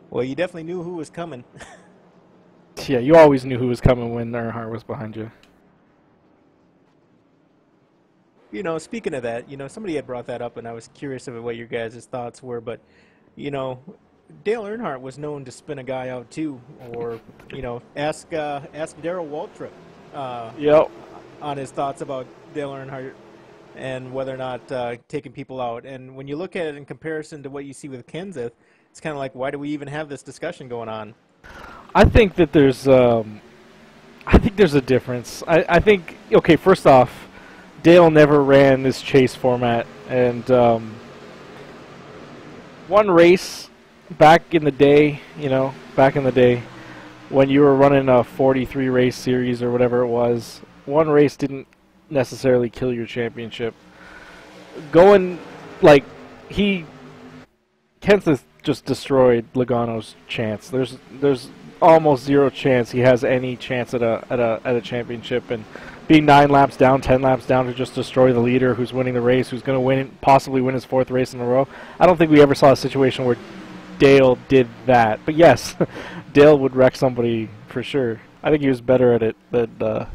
Well, you definitely knew who was coming. Yeah, you always knew who was coming when Earnhardt was behind you. You know, speaking of that, you know, somebody had brought that up, and I was curious of what your guys' thoughts were. But, you know, Dale Earnhardt was known to spin a guy out too, or you know, ask Darrell Waltrip Yep. on his thoughts about Dale Earnhardt and whether or not taking people out. And when you look at it in comparison to what you see with Kenseth, it's kind of like, why do we even have this discussion going on? I think that there's a difference. I think, okay, first off, Dale never ran this chase format, and one race back in the day, when you were running a 43 race series or whatever it was, one race didn't necessarily kill your championship. Kenseth just destroyed Logano's chance. There's almost zero chance he has any chance at a championship, and being 9 laps down, 10 laps down to just destroy the leader who's winning the race, who's going to possibly win his 4th race in a row. I don't think we ever saw a situation where Dale did that. But yes, Dale would wreck somebody for sure. I think he was better at it than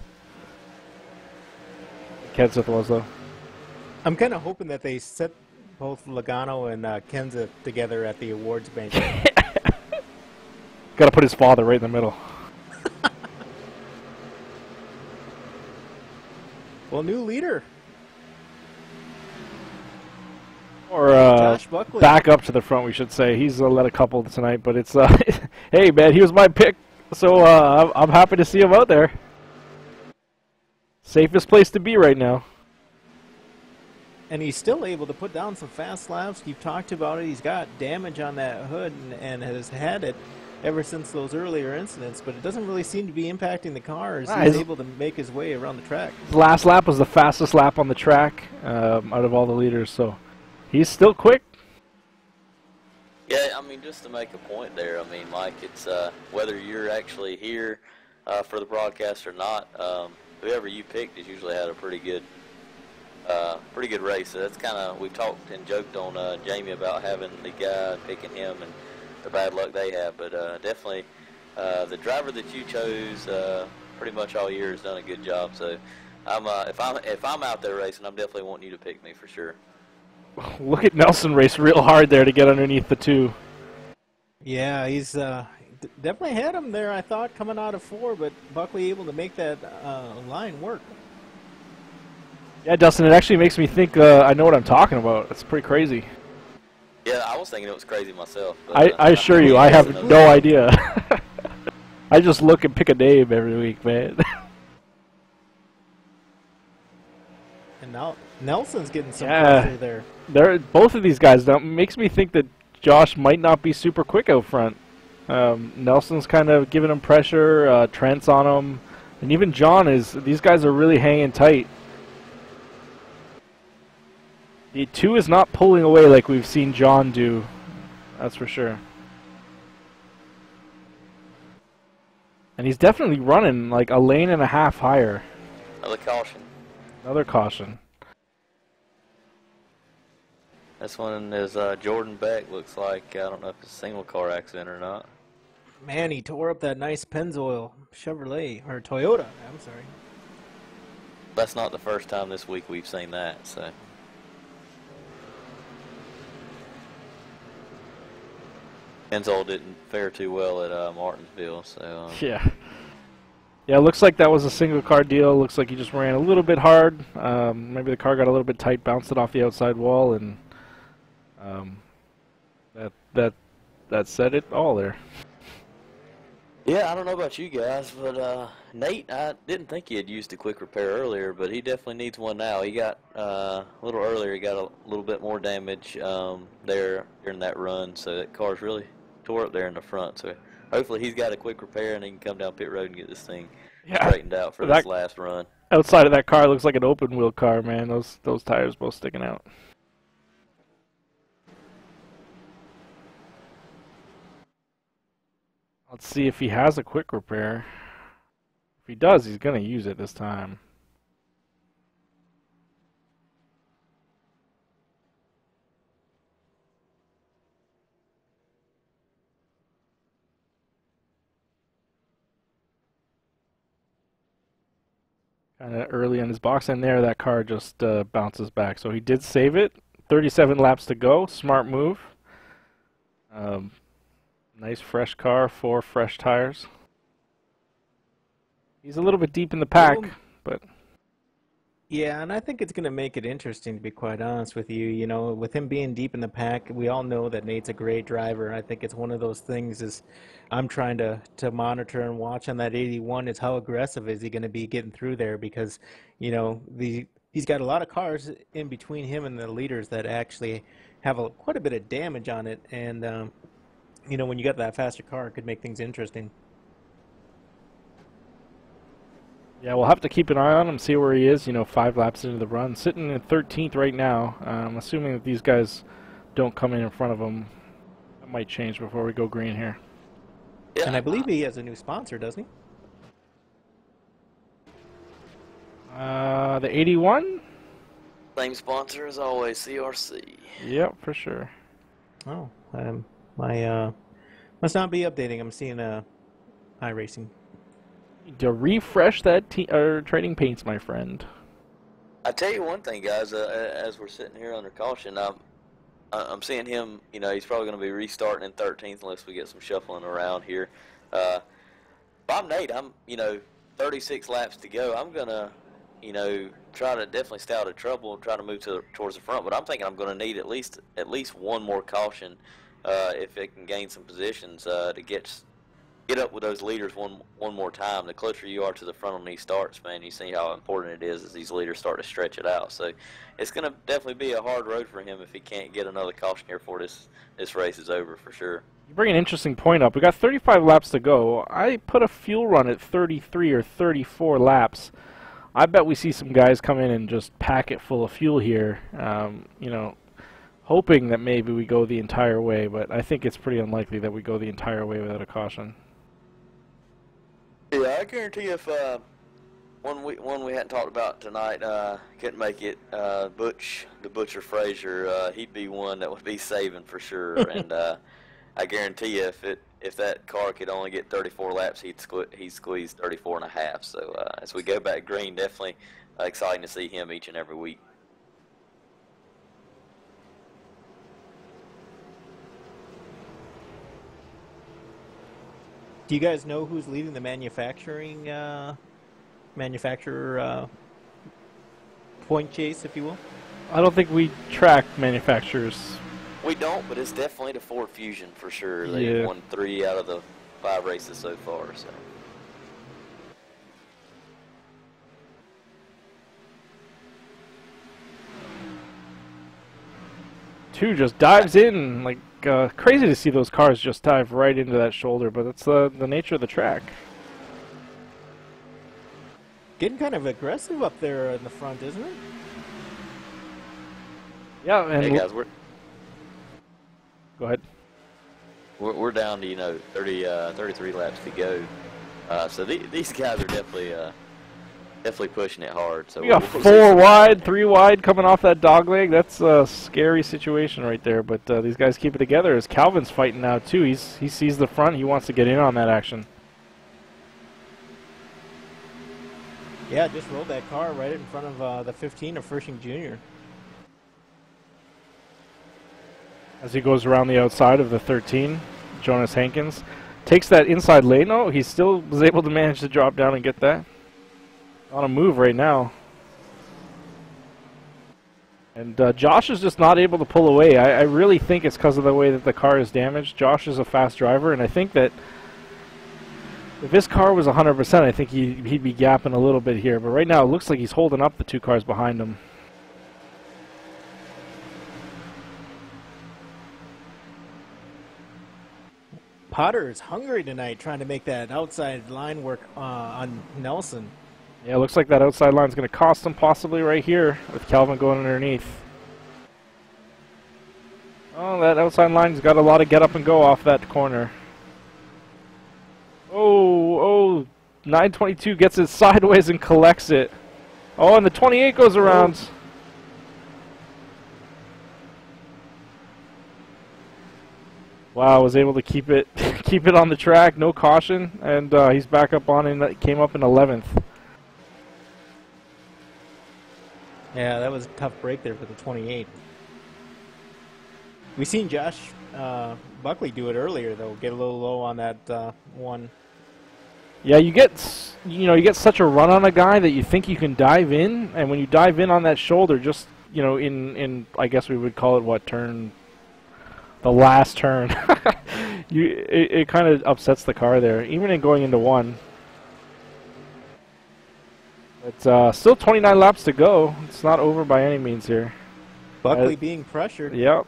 Kenseth was, though. I'm kind of hoping that they set both Logano and Kenseth together at the awards banquet. Got to put his father right in the middle. Well, new leader. Or Josh Buckley. back up to the front, we should say. He's led a couple tonight, but it's hey man, he was my pick, so I'm happy to see him out there. Safest place to be right now. And he's still able to put down some fast laps. You've talked about it. He's got damage on that hood and has had it ever since those earlier incidents, but it doesn't really seem to be impacting the cars. He's able to make his way around the track. His last lap was the fastest lap on the track out of all the leaders, so he's still quick. Yeah, I mean, just to make a point there, I mean, Mike, it's whether you're actually here for the broadcast or not, whoever you picked has usually had a pretty good race. So that's kind of, we've talked and joked on Jamie about having the guy picking him and the bad luck they have, but definitely the driver that you chose pretty much all year has done a good job. So if I'm out there racing, I'm definitely wanting you to pick me for sure. Look at Nelson race real hard there to get underneath the 2. Yeah, he's definitely had him there, I thought, coming out of 4, but Buckley able to make that line work. Yeah, Dustin, it actually makes me think I know what I'm talking about. It's pretty crazy. Yeah, I was thinking it was crazy myself. But, I assure you, I have no idea. I just look and pick a name every week, man. And now Nelson's getting some Yeah. pressure there. Both of these guys now makes me think that Josh might not be super quick out front. Nelson's kind of giving him pressure. Trent's on him, and even John is. These guys are really hanging tight. The 2 is not pulling away like we've seen John do. That's for sure. And he's definitely running like a lane and a half higher. Another caution. Another caution. This one is Jordan Beck. Looks like, I don't know if it's a single car accident or not. Man, he tore up that nice Pennzoil Chevrolet, or Toyota, I'm sorry. That's not the first time this week we've seen that, so. Pennzoil didn't fare too well at Martinsville, so. Yeah. Yeah, it looks like that was a single car deal. Looks like he just ran a little bit hard. Maybe the car got a little bit tight, bounced it off the outside wall, and that said it all there. Yeah, I don't know about you guys, but Nate, I didn't think he had used a quick repair earlier, but he definitely needs one now. He got a little earlier, he got a little bit more damage there during that run, so that car's really tore up there in the front. So hopefully he's got a quick repair and he can come down pit road and get this thing straightened out for this last run. Outside of that car, it looks like an open wheel car, man. Those tires both sticking out. Let's see if he has a quick repair. If he does, he's going to use it this time. Kind of early in his box, and there that car just bounces back. So he did save it. 37 laps to go. Smart move. Nice fresh car, 4 fresh tires. He's a little bit deep in the pack, but yeah, and I think it's going to make it interesting, to be quite honest with you. You know, with him being deep in the pack, we all know that Nate's a great driver. I think it's one of those things is I'm trying to monitor and watch on that 81 is how aggressive is he going to be getting through there, because, you know, he's got a lot of cars in between him and the leaders that actually have quite a bit of damage on it, and you know, when you got that faster car, it could make things interesting. yeah, we'll have to keep an eye on him, see where he is, you know, 5 laps into the run. Sitting in 13th right now. Assuming that these guys don't come in front of him. That might change before we go green here. Yeah. And I believe he has a new sponsor, doesn't he? The 81? Same sponsor as always, CRC. Yep, for sure. Oh, my must not be updating. I'm seeing iRacing. To refresh that trading paints, my friend. I tell you one thing, guys. As we're sitting here under caution, I'm seeing him. You know, he's probably going to be restarting in 13th unless we get some shuffling around here. If I'm Nate, I'm 36 laps to go. I'm gonna try to definitely stay out of trouble and try to move towards the front. But I'm thinking I'm going to need at least one more caution if it can gain some positions to get up with those leaders one more time. The closer you are to the front on these starts, man, you see how important it is as these leaders start to stretch it out. So it's going to definitely be a hard road for him if he can't get another caution here before this race is over for sure. You bring an interesting point up. We got 35 laps to go. I put a fuel run at 33 or 34 laps. I bet we see some guys come in and just pack it full of fuel here, hoping that maybe we go the entire way, but I think it's pretty unlikely that we go the entire way without a caution. Yeah, I guarantee if one we hadn't talked about tonight couldn't make it, Butch the Butcher Frazier, he'd be one that would be saving for sure. And I guarantee you, if that car could only get 34 laps, he'd squeeze 34 and a half. So as we go back green, definitely exciting to see him each and every week. Do you guys know who's leading the manufacturer point chase, if you will? I don't think we track manufacturers. We don't, but it's definitely the Ford Fusion for sure. They've won 3 out of the 5 races so far. So. Two just dives in like crazy to see those cars just dive right into that shoulder, but it's the nature of the track. Getting kind of aggressive up there in the front, isn't it? Yeah, and hey guys, go ahead. We're down to 33 laps to go. So these guys are definitely pushing it hard. So we got 4 wide, 3 wide coming off that dog leg. That's a scary situation right there. But these guys keep it together as Calvin's fighting now too. He sees the front. He wants to get in on that action. Yeah, just rolled that car right in front of the 15 of Fershing Jr. As he goes around the outside of the 13, Jonas Hankins takes that inside lane. Oh, he still was able to manage to drop down and get that. On a move right now. And Josh is just not able to pull away. I really think it's because of the way that the car is damaged. Josh is a fast driver, and I think that if his car was 100%, I think he'd be gapping a little bit here. But right now, it looks like he's holding up the 2 cars behind him. Potter is hungry tonight, trying to make that outside line work on Nelson. Yeah, it looks like that outside line is going to cost him possibly right here with Calvin going underneath. Oh, that outside line's got a lot of get up and go off that corner. Oh, 922 gets it sideways and collects it. Oh, and the 28 goes around. Oh. Wow, was able to keep it on the track, no caution, and he's back up on and came up in 11th. Yeah, that was a tough break there for the 28. We seen Josh Buckley do it earlier though, get a little low on that one. Yeah, you get such a run on a guy that you think you can dive in, and when you dive in on that shoulder, just in I guess we would call it what turn. The last turn, it kind of upsets the car there, even in going into 1. It's still 29 laps to go. It's not over by any means here. Buckley being pressured. Yep.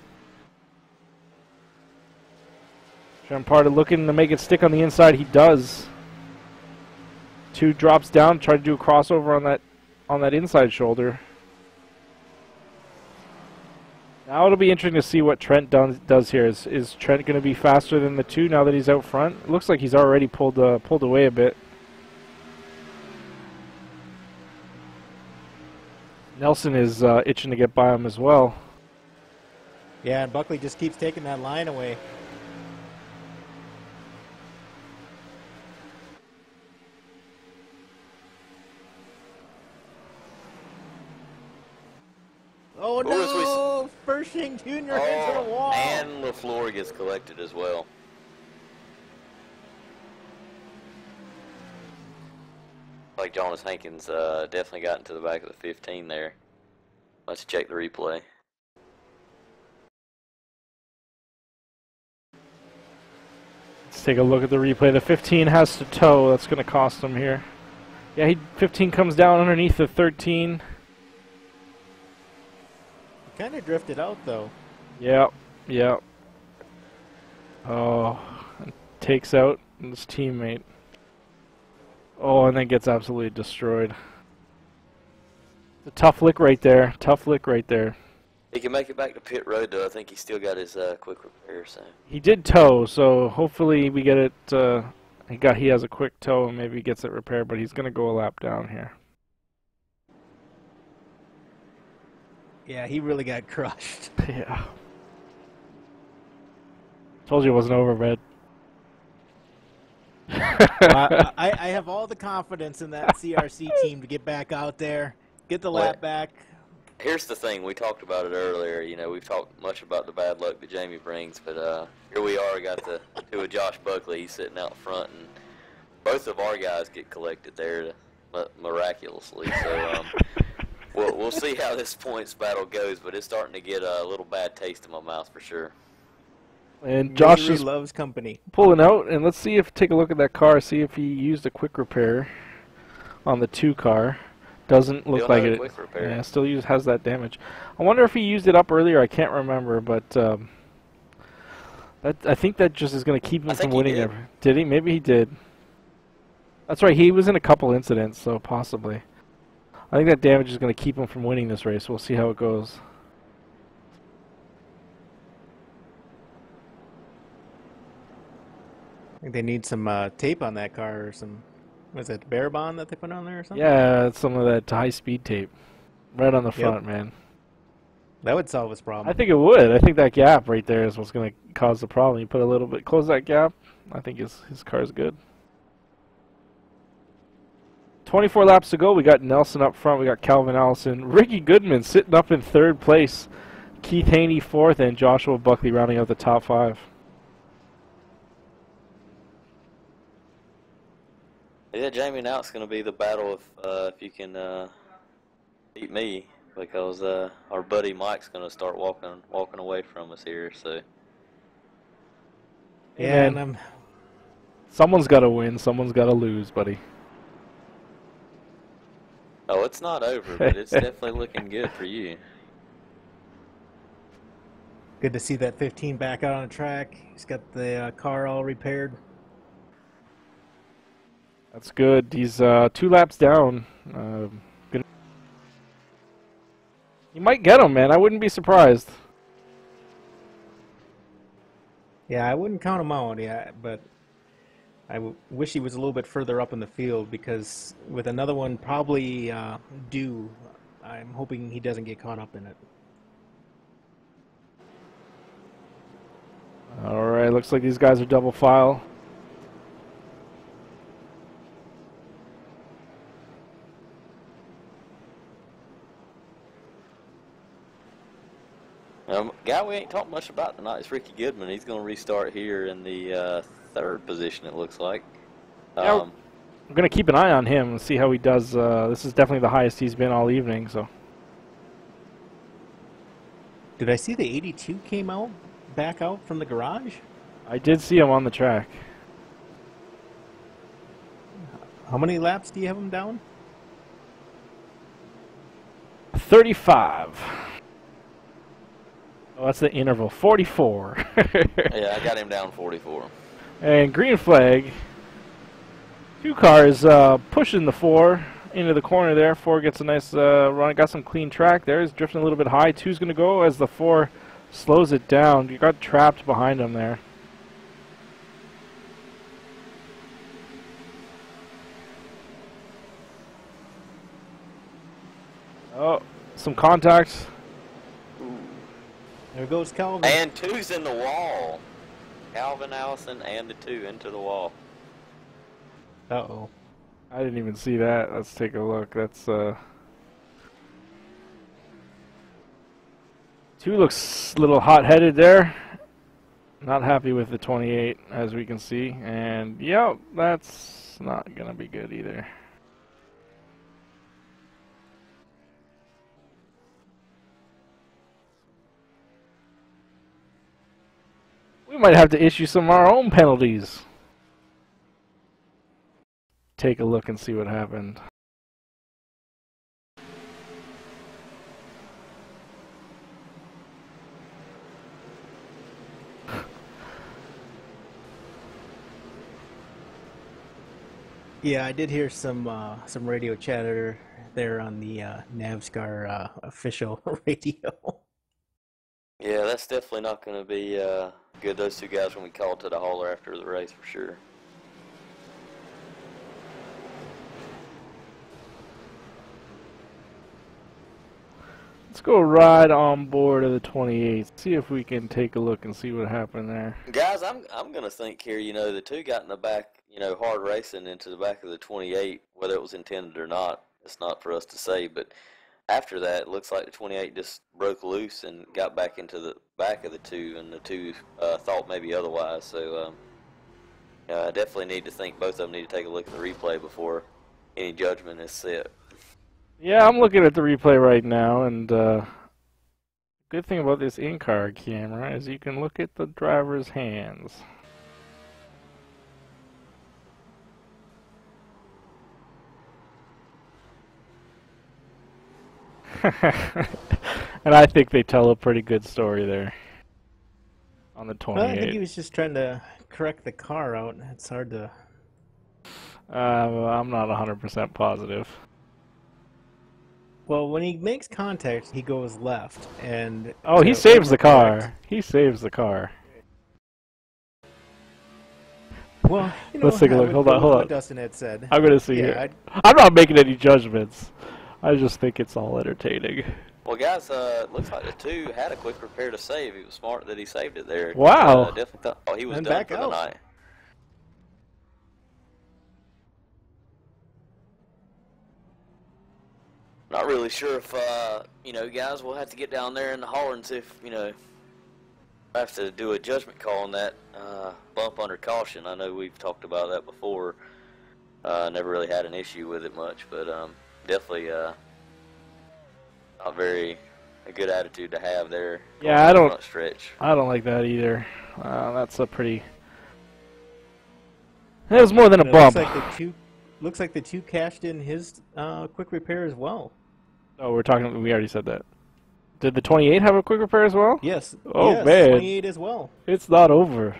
Champarda looking to make it stick on the inside. He does. 2 drops down, try to do a crossover on that inside shoulder. Now it'll be interesting to see what Trent does here. Is Trent going to be faster than the 2 now that he's out front? It looks like he's already pulled away a bit. Nelson is itching to get by him as well. Yeah, and Buckley just keeps taking that line away. Oh no! Fershing Jr. hits the wall. And LaFleur gets collected as well. Like Jonas Hankins definitely got into the back of the 15 there. Let's check the replay. Let's take a look at the replay. The 15 has to tow. That's going to cost him here. Yeah, 15 comes down underneath the 13. Kind of drifted out though. Yep. Oh, and takes out his teammate. Oh, and then gets absolutely destroyed. The tough lick right there. He can make it back to pit road though. I think he still got his quick repair. So he did tow, so hopefully we get it. He has a quick tow and maybe gets it repaired, but he's gonna go a lap down here. Yeah, he really got crushed. Yeah. Told you it wasn't over, Red. I have all the confidence in that CRC team to get back out there, get the lap back, here's the thing. We talked about it earlier. You know, we've talked much about the bad luck that Jamie brings, but here we are. Got the two of Josh Buckley. He's sitting out front, and both of our guys get collected there miraculously. So we'll see how this points battle goes, but it's starting to get a little bad taste in my mouth for sure. And Josh Misery is loves company. pulling out, and let's see if take a look at that car, see if he used a quick repair on the 2 car. Doesn't look like it. Quick repair. Yeah, still has that damage. I wonder if he used it up earlier. I can't remember, but I think that just is going to keep him from winning. Did he? Maybe he did. That's right. He was in a couple incidents, so possibly. I think that damage is going to keep him from winning this race. We'll see how it goes. I think they need some tape on that car, or some, was it Bear Bond that they put on there or something? Yeah, it's some of that high-speed tape. Right on the front, man. That would solve his problem. I think it would. I think that gap right there is what's going to cause the problem. You put a little bit, close that gap, I think his car's good. 24 laps to go. We got Nelson up front. We got Calvin Allison. Ricky Goodman sitting up in 3rd place. Keith Haney 4th, and Joshua Buckley rounding out the top 5. Yeah, Jamie, now it's going to be the battle if you can beat me, because our buddy Mike's going to start walking away from us here. So yeah, and someone's got to win. Someone's got to lose, buddy. Oh, it's not over, but it's definitely looking good for you. good to see that 15 back out on the track. He's got the car all repaired. That's good. He's 2 laps down. You might get him, man. I wouldn't be surprised. Yeah, I wouldn't count him out, but I wish he was a little bit further up in the field, because with another one probably due, I'm hoping he doesn't get caught up in it. All right, looks like these guys are double file. Guy we ain't talked much about tonight is Ricky Goodman. He's going to restart here in the 3rd position, it looks like. Yeah, we're going to keep an eye on him and see how he does. This is definitely the highest he's been all evening. So, Did I see the 82 came back out from the garage? I did see him on the track. How many laps do you have him down? 35. Oh, that's the interval. 44. Yeah, I got him down 44. And green flag. 2 cars pushing the 4 into the corner there. 4 gets a nice run. Got some clean track there. He's drifting a little bit high. 2's going to go as the 4 slows it down. You got trapped behind him there. Oh, some contact. There goes Calvin. And 2's in the wall. Calvin Allison and the 2 into the wall. Uh-oh. I didn't even see that. Let's take a look. That's 2 looks a little hot-headed there. Not happy with the 28, as we can see. And, yeah, that's not going to be good either. We might have to issue some of our own penalties. Take a look and see what happened. Yeah, I did hear some radio chatter there on the NAVSCAR official radio. Yeah, that's definitely not going to be good. Those 2 guys when we called to the hauler after the race for sure. Let's go right on board of the 28. See if we can take a look and see what happened there. Guys, I'm going to think here, you know, the 2 got in the back, you know, hard racing into the back of the 28, whether it was intended or not. It's not for us to say, but after that, it looks like the 28 just broke loose and got back into the back of the 2, and the 2 thought maybe otherwise. So I definitely need to think both of them need to take a look at the replay before any judgment is set. Yeah, I'm looking at the replay right now, and good thing about this in-car camera is you can look at the driver's hands. And I think they tell a pretty good story there on the 28. Well, I think he was just trying to correct the car out. It's hard to... I'm not 100% positive. Well, when he makes contact, he goes left, and... Oh, he saves the car. He saves the car. Well, you know, Let's take a look. Hold on. What Dustin had said. I'm going to see Yeah, here. I'm not making any judgments. I just think it's all entertaining. Well, guys, looks like the 2 had a quick repair to save. He was smart that he saved it there. Wow. Definitely thought, oh, he was And done back for the out. night. Not really sure if, guys, we'll have to get down there in the hauler and see if, I have to do a judgment call on that bump under caution. I know we've talked about that before. Never really had an issue with it much, but definitely a good attitude to have there. Yeah, I don't front stretch. I don't like that either. That's a pretty... It was more than a bump. Looks like the 2 cashed in his quick repair as well. Oh, we already said that. Did the 28 have a quick repair as well? Yes. Oh, yes, man. 28 as well. It's not over.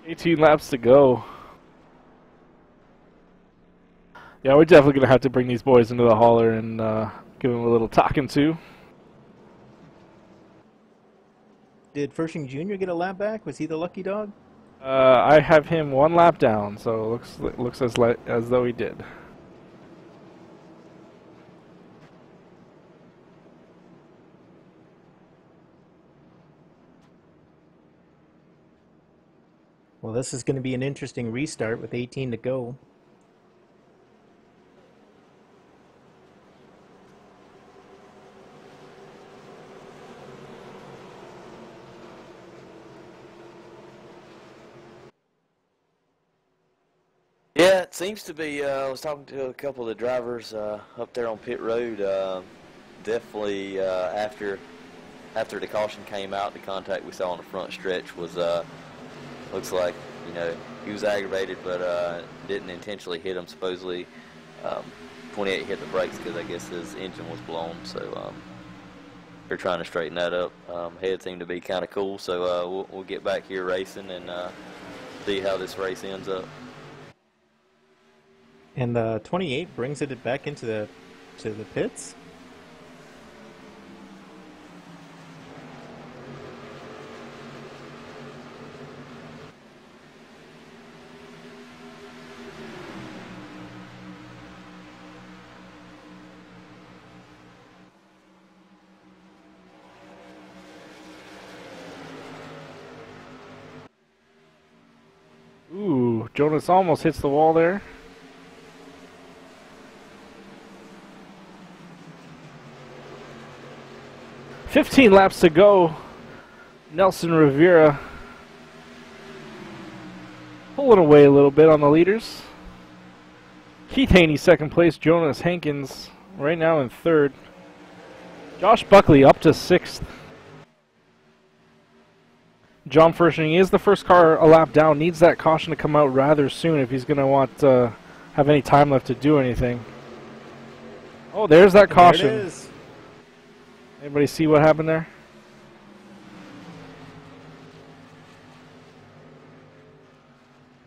$18 laps to go. Yeah, we're definitely going to have to bring these boys into the hauler and give them a little talking to. Did Fershing Jr. get a lap back? Was he the lucky dog? I have him 1 lap down, so it looks as though he did. Well, this is going to be an interesting restart with 18 to go. Yeah, it seems to be. I was talking to a couple of the drivers up there on pit road. Definitely after the caution came out, the contact we saw on the front stretch was looks like he was aggravated, but didn't intentionally hit him. Supposedly, 28 hit the brakes because I guess his engine was blown. So they're trying to straighten that up. Head seemed to be kind of cool, so we'll get back here racing and see how this race ends up. And the 28 brings it back into the pits. Ooh, Jonas almost hits the wall there. $15 laps to go. Nelson Rivera pulling away a little bit on the leaders. Keith Haney second place. Jonas Hankins right now in third. Josh Buckley up to sixth. John Fershing is the first car a lap down. Needs that caution to come out rather soon if he's going to want to have any time left to do anything. Oh, there's that caution. There it is. Anybody see what happened there?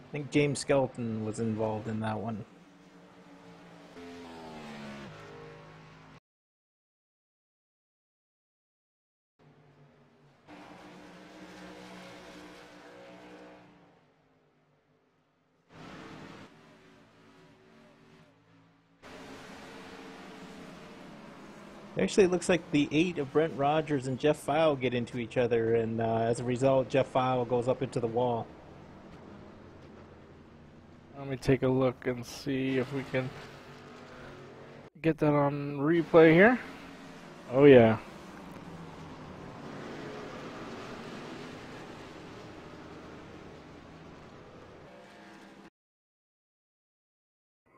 I think James Skelton was involved in that one. Actually, it looks like the 8 of Brent Rogers and Jeff File get into each other, and as a result, Jeff File goes up into the wall. Let me take a look and see if we can get that on replay here. Oh yeah.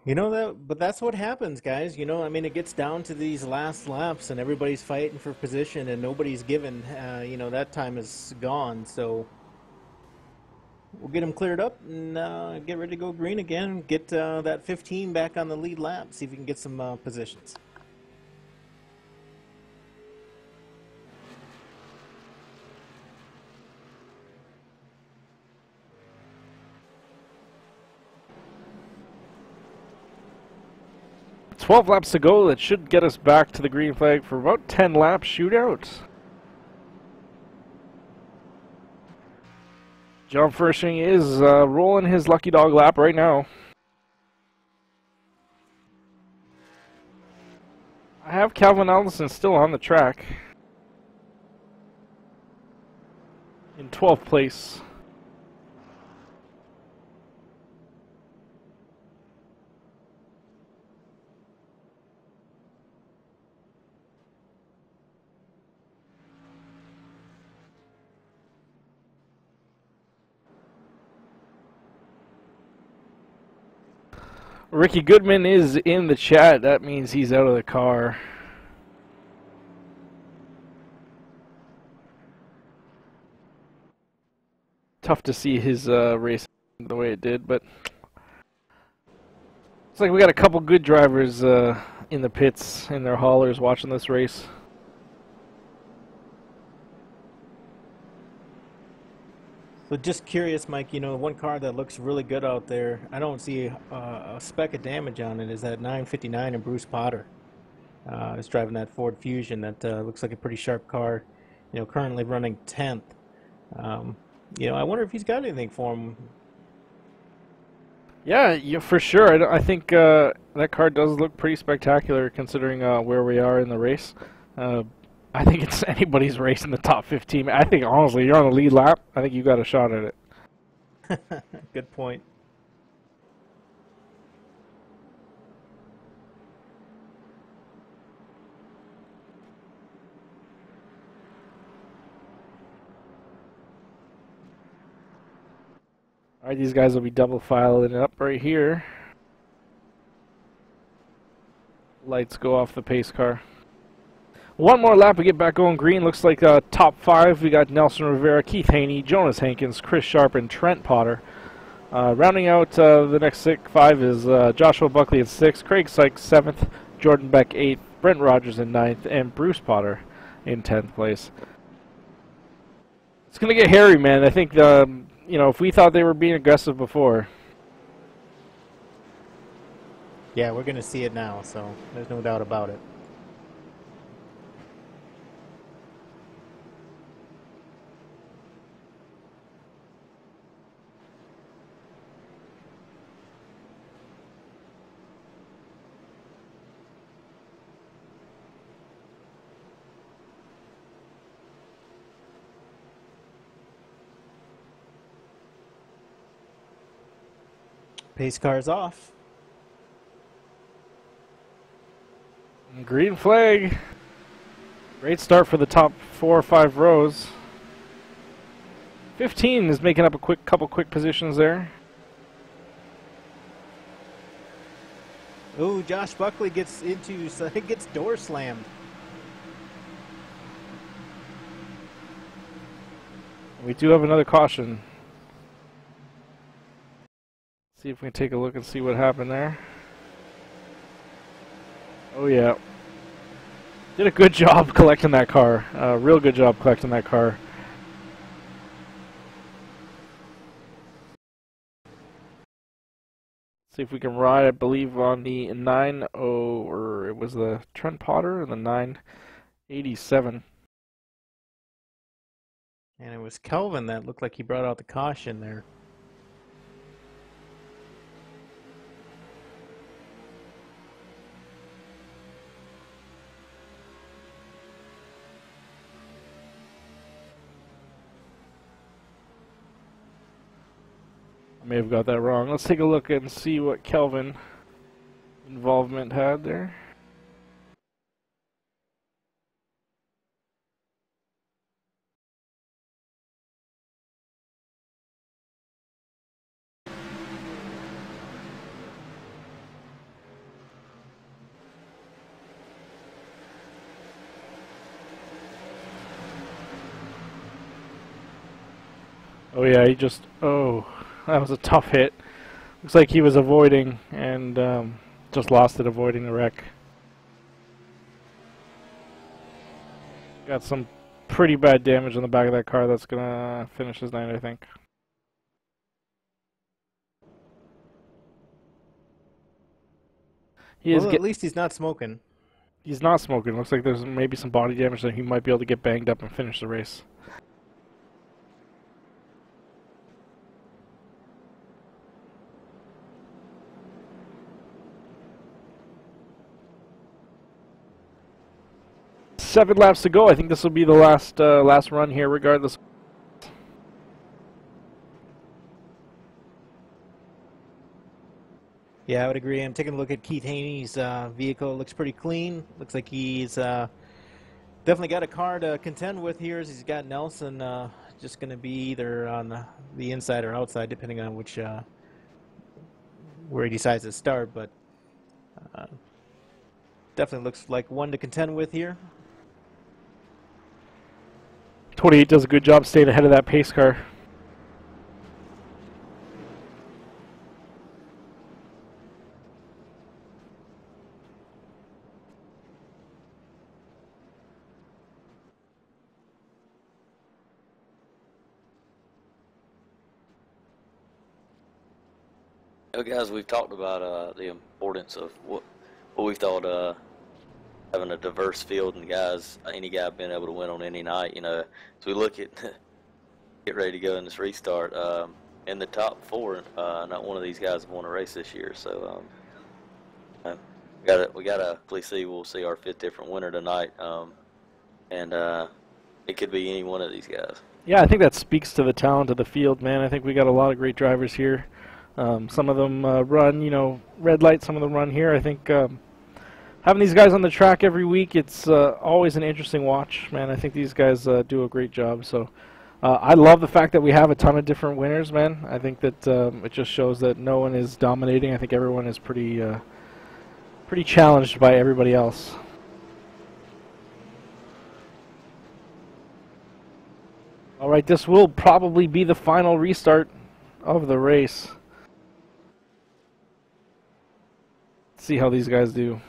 You know that, but that's what happens, guys. You know, I mean, it gets down to these last laps, and everybody's fighting for position, and nobody's given. You know, that time is gone. So we'll get them cleared up and get ready to go green again. Get that 15 back on the lead lap. See if we can get some positions. 12 laps to go. That should get us back to the green flag for about 10 lap shootout. John Furshing is rolling his lucky dog lap right now. I have Calvin Allison still on the track in 12th place. Ricky Goodman is in the chat. That means he's out of the car. Tough to see his race the way it did, but it's like we got a couple good drivers in the pits, in their haulers, watching this race. So just curious, Mike, you know, one car that looks really good out there, I don't see a speck of damage on it, is that 959 and Bruce Potter. Is driving that Ford Fusion that looks like a pretty sharp car, you know, currently running 10th. You know, I wonder if he's got anything for him. Yeah, for sure. I think that car does look pretty spectacular considering where we are in the race. I think it's anybody's race in the top 15. I think, honestly, you're on the lead lap. I think you got a shot at it. Good point. All right, these guys will be double filing up right here. Lights go off the pace car. One more lap, we get back going green. Looks like top 5. We got Nelson Rivera, Keith Haney, Jonas Hankins, Chris Sharp, and Trent Potter. Rounding out the next 5 is Joshua Buckley in 6th, Craig Sykes 7th, Jordan Beck 8th, Brent Rogers in 9th, and Bruce Potter in 10th place. It's going to get hairy, man. I think, you know, if we thought they were being aggressive before. Yeah, we're going to see it now, so there's no doubt about it. Pace car's off. Green flag. Great start for the top 4 or 5 rows. 15 is making up a couple quick positions there. Oh, Josh Buckley gets door slammed. We do have another caution. See if we can take a look and see what happened there. Oh yeah. Did a good job collecting that car. Real good job collecting that car. See if we can ride, I believe, on the 90, or it was the Trent Potter and the 987. And it was Kelvin that looked like he brought out the caution there. I may have got that wrong. Let's take a look and see what Kelvin involvement had there. Oh yeah, he just, oh, that was a tough hit. Looks like he was avoiding and just lost it avoiding the wreck. Got some pretty bad damage on the back of that car. That's gonna finish his night, I think. Well, at least he's not smoking. He's not smoking. Looks like there's maybe some body damage that he might be able to get banged up and finish the race. Seven laps to go. I think this will be the last run here, regardless. Yeah, I would agree. I'm taking a look at Keith Haney's vehicle. It looks pretty clean. Looks like he's definitely got a car to contend with here. As he's got Nelson just going to be either on the inside or outside, depending on which where he decides to start. But definitely looks like one to contend with here. 28 does a good job staying ahead of that pace car. Well, guys, we've talked about the importance of what we thought having a diverse field and guys, any guy being able to win on any night. You know, as we look at get ready to go in this restart, in the top four, not one of these guys have won a race this year. So we gotta hopefully see. We'll see our fifth different winner tonight, and it could be any one of these guys. Yeah, I think that speaks to the talent of the field, man. I think we got a lot of great drivers here. Some of them run, you know, red light. Some of them run here. I think having these guys on the track every week, it's always an interesting watch, man. I think these guys do a great job. So I love the fact that we have a ton of different winners, man. I think that it just shows that no one is dominating. I think everyone is pretty challenged by everybody else. All right, this will probably be the final restart of the race. See how these guys do.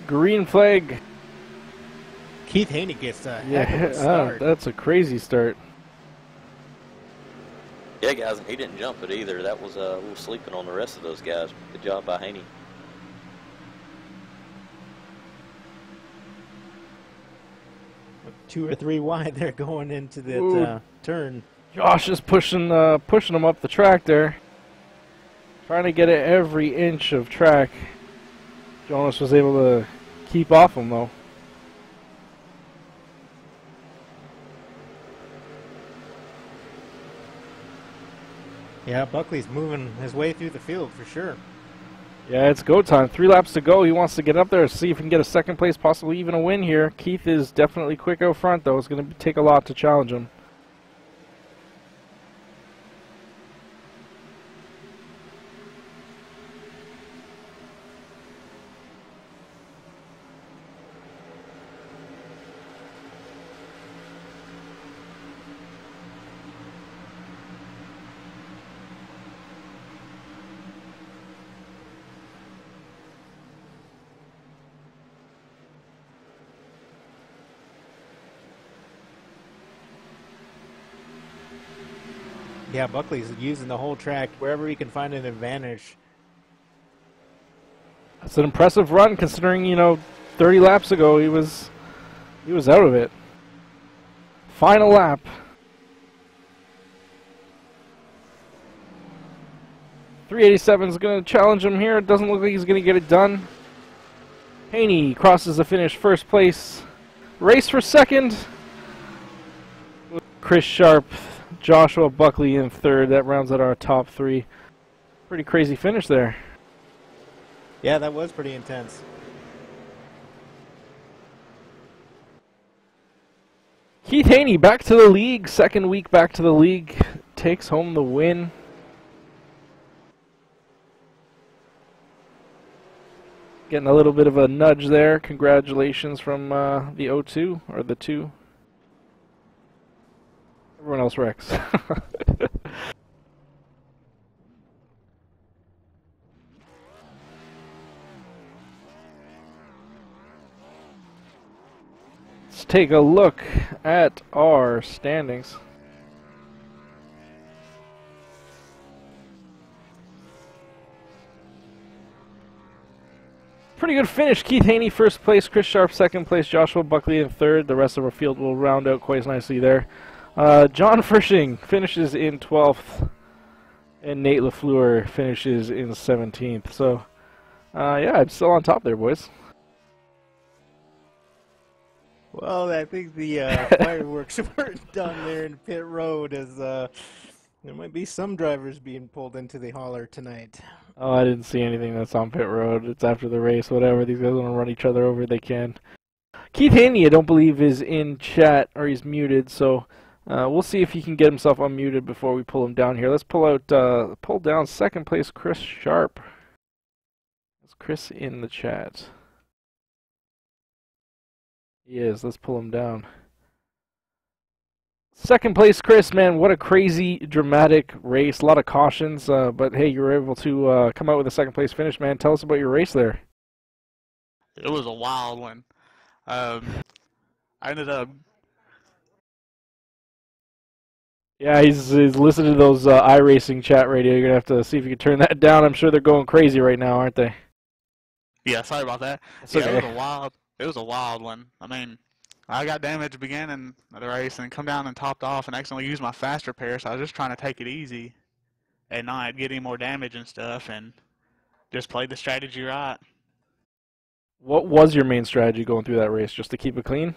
Green flag. Keith Haney gets a heck of a start. That's a crazy start. Yeah, guys, and he didn't jump it either. That was a little sleeping on the rest of those guys. Good job by Haney. Two or three wide there going into that turn. Josh is pushing him up the track there. Trying to get every inch of track. Jonas was able to keep off him, though. Yeah, Buckley's moving his way through the field for sure. Yeah, it's go time. 3 laps to go. He wants to get up there, see if he can get a second place, possibly even a win here. Keith is definitely quick out front, though. It's going to take a lot to challenge him. Yeah, Buckley's using the whole track wherever he can find an advantage. That's an impressive run, considering 30 laps ago he was out of it. Final lap. .387 is going to challenge him here. It doesn't look like he's going to get it done. Haney crosses the finish, first place. Race for second. Chris Sharp, Joshua Buckley in third. That rounds out our top three. Pretty crazy finish there. Yeah, that was pretty intense. Keith Haney back to the league. Second week back to the league. Takes home the win. Getting a little bit of a nudge there. Congratulations from the O2, or the 2. Everyone else wrecks. Let's take a look at our standings. Pretty good finish. Keith Haney first place, Chris Sharp second place, Joshua Buckley in third. The rest of our field will round out quite nicely there. John Frisching finishes in 12th, and Nate LaFleur finishes in 17th. So, yeah, I'm still on top there, boys. Well, I think the fireworks weren't done there in pit road, as there might be some drivers being pulled into the hauler tonight. Oh, I didn't see anything that's on pit road. It's after the race, whatever. These guys want to run each other over, they can. Keith Haney, I don't believe, is in chat, or he's muted, so we'll see if he can get himself unmuted before we pull him down here. Let's pull down second place Chris Sharp. Is Chris in the chat? He is. Let's pull him down. Second place, Chris, man, what a crazy, dramatic race. A lot of cautions, but hey, you were able to come out with a second place finish, man. Tell us about your race there. It was a wild one. I ended up... Yeah, he's listening to those iRacing chat radio. You're going to have to see if you can turn that down. I'm sure they're going crazy right now, aren't they? Yeah, sorry about that. Okay. It was a wild one. I mean, I got damaged beginning of the race and come down and topped off and accidentally used my fast repair, so I was just trying to take it easy and not get any more damage and stuff, and just played the strategy right. What was your main strategy going through that race? Just to keep it clean?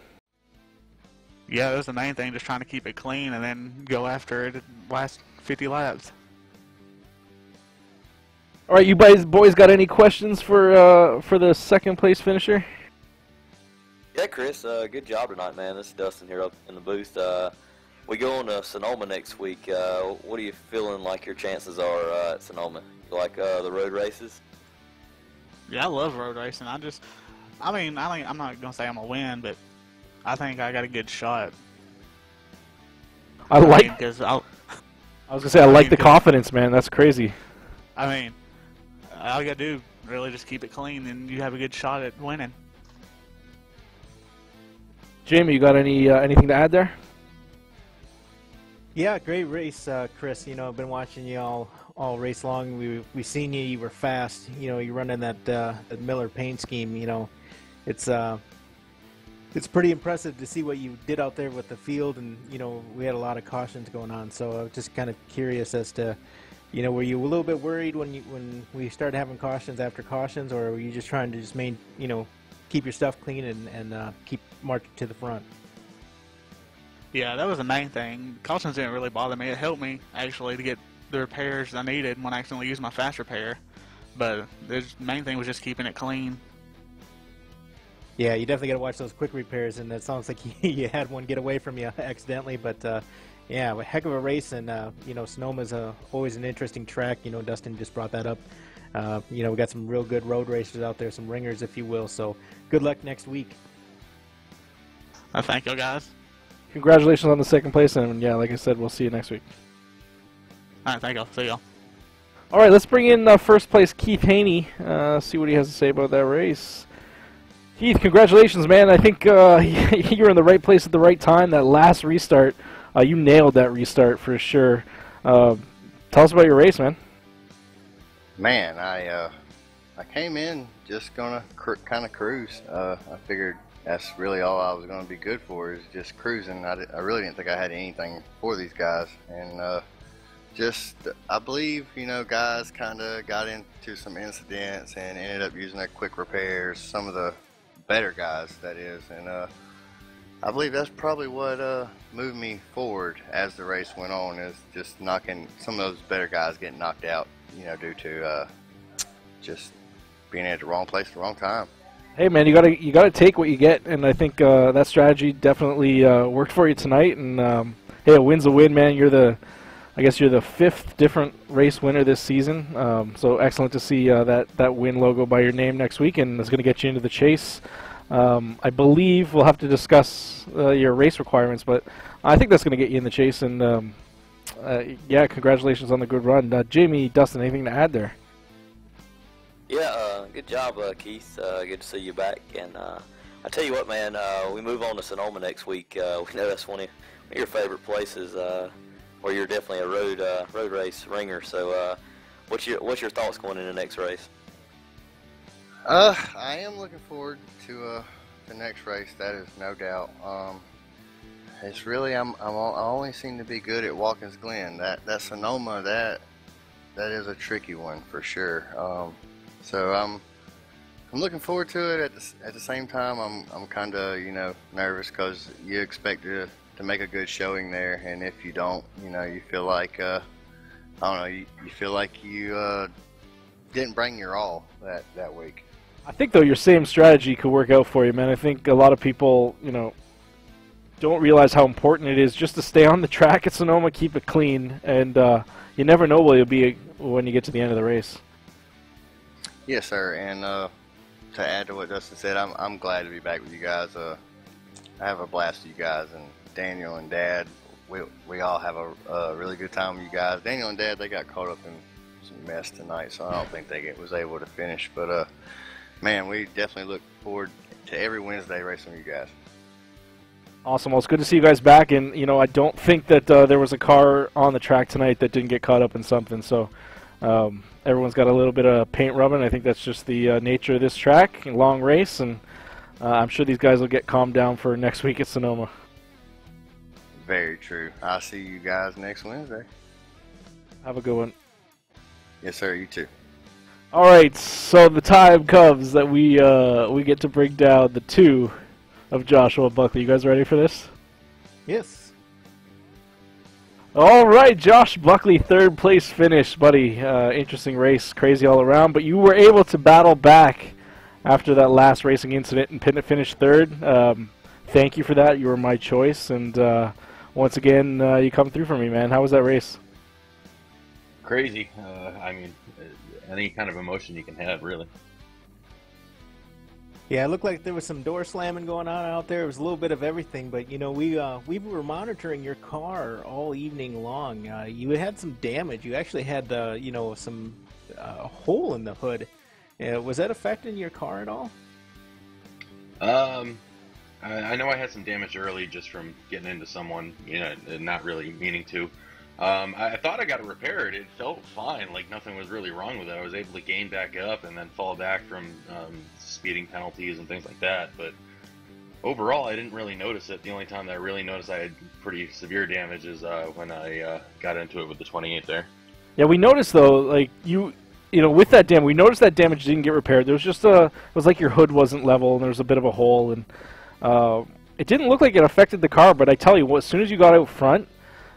Yeah, that was the main thing, just trying to keep it clean and then go after it last 50 laps. All right, you boys got any questions for the second place finisher? Yeah, Chris, good job tonight, man. This is Dustin here up in the booth. We go on to Sonoma next week. What are you feeling like your chances are at Sonoma? You like the road races? Yeah, I love road racing. I'm not gonna say I'm gonna win, but I think I got a good shot. I was gonna say I like the confidence, man. That's crazy. I mean, all you gotta do really just keep it clean, and you have a good shot at winning. Jamie, you got anything to add there? Yeah, great race, Chris. You know, I've been watching you all race long. We seen you. You were fast. You know, you running that Miller paint scheme. You know, it's pretty impressive to see what you did out there with the field, and you know, we had a lot of cautions going on. So I was just kind of curious as to, you know, were you a little bit worried when we started having cautions after cautions, or were you just trying to just keep your stuff clean and keep marching to the front? Yeah, that was the main thing. Cautions didn't really bother me. It helped me, actually, to get the repairs I needed when I accidentally used my fast repair. But the main thing was just keeping it clean. Yeah, you definitely got to watch those quick repairs, and it sounds like you had one get away from you accidentally. But, yeah, a heck of a race, and, you know, Sonoma's always an interesting track. You know, Dustin just brought that up. You know, we got some real good road racers out there, some ringers, if you will. So good luck next week. Thank you, guys. Congratulations on the second place, and yeah, like I said, we'll see you next week. All right, thank you. See y'all. All right, let's bring in first place Keith Haney. See what he has to say about that race. Keith, congratulations, man. I think you were in the right place at the right time. That last restart, you nailed that restart for sure. Tell us about your race, man. Man, I I came in just gonna kind of cruise. I figured that's really all I was gonna be good for, is just cruising. I really didn't think I had anything for these guys, and I believe, guys kind of got into some incidents and ended up using their quick repairs. Some of the better guys, that is, and I believe that's probably what moved me forward as the race went on, is just knocking some of those better guys getting knocked out, due to just being at the wrong place at the wrong time. Hey man, you gotta take what you get, and I think that strategy definitely worked for you tonight. And hey, a win's a win, man. I guess you're the 5th different race winner this season. So excellent to see that win logo by your name next week, and it's going to get you into the chase. I believe we'll have to discuss your race requirements, but I think that's going to get you in the chase. And yeah, congratulations on the good run. Jamie, Dustin, anything to add there? Yeah, good job, Keith. Good to see you back. And I tell you what, man, we move on to Sonoma next week. We know that's one of your favorite places, where you're definitely a road race ringer. So, what's your thoughts going into the next race? I am looking forward to the next race. That is no doubt. It's really I only seem to be good at Watkins Glen. That Sonoma, that is a tricky one for sure. So I'm looking forward to it. At the same time, I'm kind of nervous, because you expect to make a good showing there, and if you don't, you feel like I don't know, you feel like you didn't bring your all that week. I think though your same strategy could work out for you, man. I think a lot of people, don't realize how important it is just to stay on the track at Sonoma, keep it clean, and you never know where you'll be when you get to the end of the race. Yes, sir. And to add to what Dustin said, I'm glad to be back with you guys. I have a blast with you guys, and Daniel and Dad, we all have a really good time with you guys. Daniel and Dad, they got caught up in some mess tonight, so I don't think they was able to finish. But man, we definitely look forward to every Wednesday racing with you guys. Awesome. Well, it's good to see you guys back, and I don't think that there was a car on the track tonight that didn't get caught up in something. So everyone's got a little bit of paint rubbing. I think that's just the nature of this track, long race, and I'm sure these guys will get calmed down for next week at Sonoma. Very true. I'll see you guys next Wednesday. Have a good one. Yes, sir. You too. All right, so the time comes that we get to bring down the 2 of Joshua Buckley. You guys ready for this? Yes. All right, Josh Buckley, 3rd place finish, buddy. Interesting race, crazy all around, but you were able to battle back after that last racing incident and finish 3rd. Thank you for that. You were my choice, and once again, you come through for me, man. How was that race? Crazy. I mean, any kind of emotion you can have, really. Yeah, it looked like there was some door slamming going on out there. It was a little bit of everything, but we were monitoring your car all evening long. You had some damage. You actually had some hole in the hood. Was that affecting your car at all? I know I had some damage early just from getting into someone, not really meaning to. I thought I got it repaired. It felt fine, like nothing was really wrong with it. I was able to gain back up and then fall back from speeding penalties and things like that. But overall, I didn't really notice it. The only time that I really noticed I had pretty severe damage is when I got into it with the 28 there. Yeah, we noticed though, like with that damage, we noticed that damage didn't get repaired. There was just it was like your hood wasn't level and there was a bit of a hole, and it didn't look like it affected the car. But I tell you what, as soon as you got out front,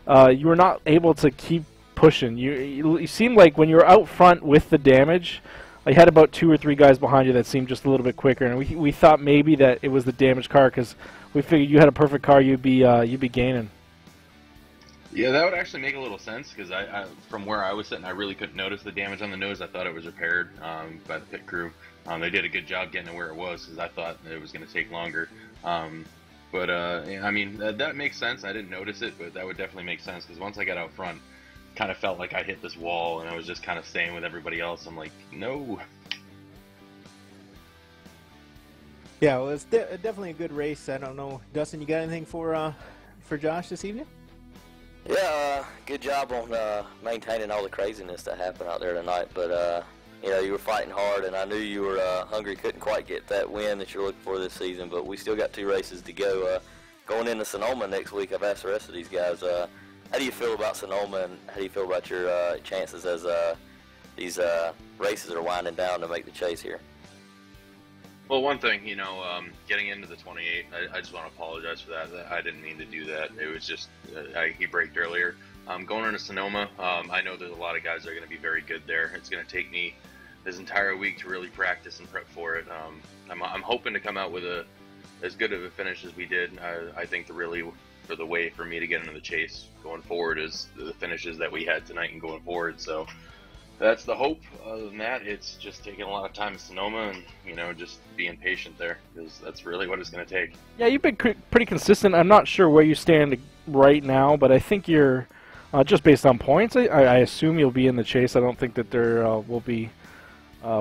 you were not able to keep pushing. You seemed like when you were out front with the damage, you had about 2 or 3 guys behind you that seemed just a little bit quicker, and we thought maybe that it was the damaged car, because we figured you had a perfect car, you'd be gaining. Yeah, that would actually make a little sense, because I from where I was sitting, I really couldn't notice the damage on the nose. I thought it was repaired by the pit crew. They did a good job getting to where it was, because I thought it was going to take longer. But I mean, that makes sense. I didn't notice it, but that would definitely make sense, because once I got out front, kind of felt like I hit this wall, and I was just kind of staying with everybody else. I'm like, no. Yeah, well, it's definitely a good race. I don't know, Dustin, you got anything for Josh this evening? Yeah, good job on maintaining all the craziness that happened out there tonight. But you you were fighting hard, and I knew you were hungry. Couldn't quite get that win that you're looking for this season, but we still got 2 races to go. Going into Sonoma next week, I've asked the rest of these guys, how do you feel about Sonoma, and how do you feel about your chances as these races are winding down to make the chase here? Well, one thing, you know, getting into the 28, I just want to apologize for that. I didn't mean to do that. It was just, he braked earlier. Going into Sonoma, I know there's a lot of guys that are going to be very good there. It's going to take me this entire week to really practice and prep for it. I'm hoping to come out with as good of a finish as we did. I think the way for me to get into the chase going forward is the finishes that we had tonight and going forward. So that's the hope. Other than that, it's just taking a lot of time in Sonoma and, you know, just being patient there, because that's really what it's going to take. Yeah, you've been pretty consistent. I'm not sure where you stand right now, but I think you're, just based on points, I assume you'll be in the chase. I don't think that there will be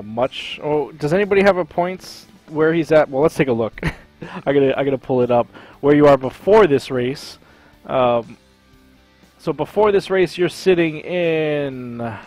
much. Oh, does anybody have a points where he's at? Well, let's take a look. I gotta pull it up. Where you are before this race. So before this race, you're sitting in... I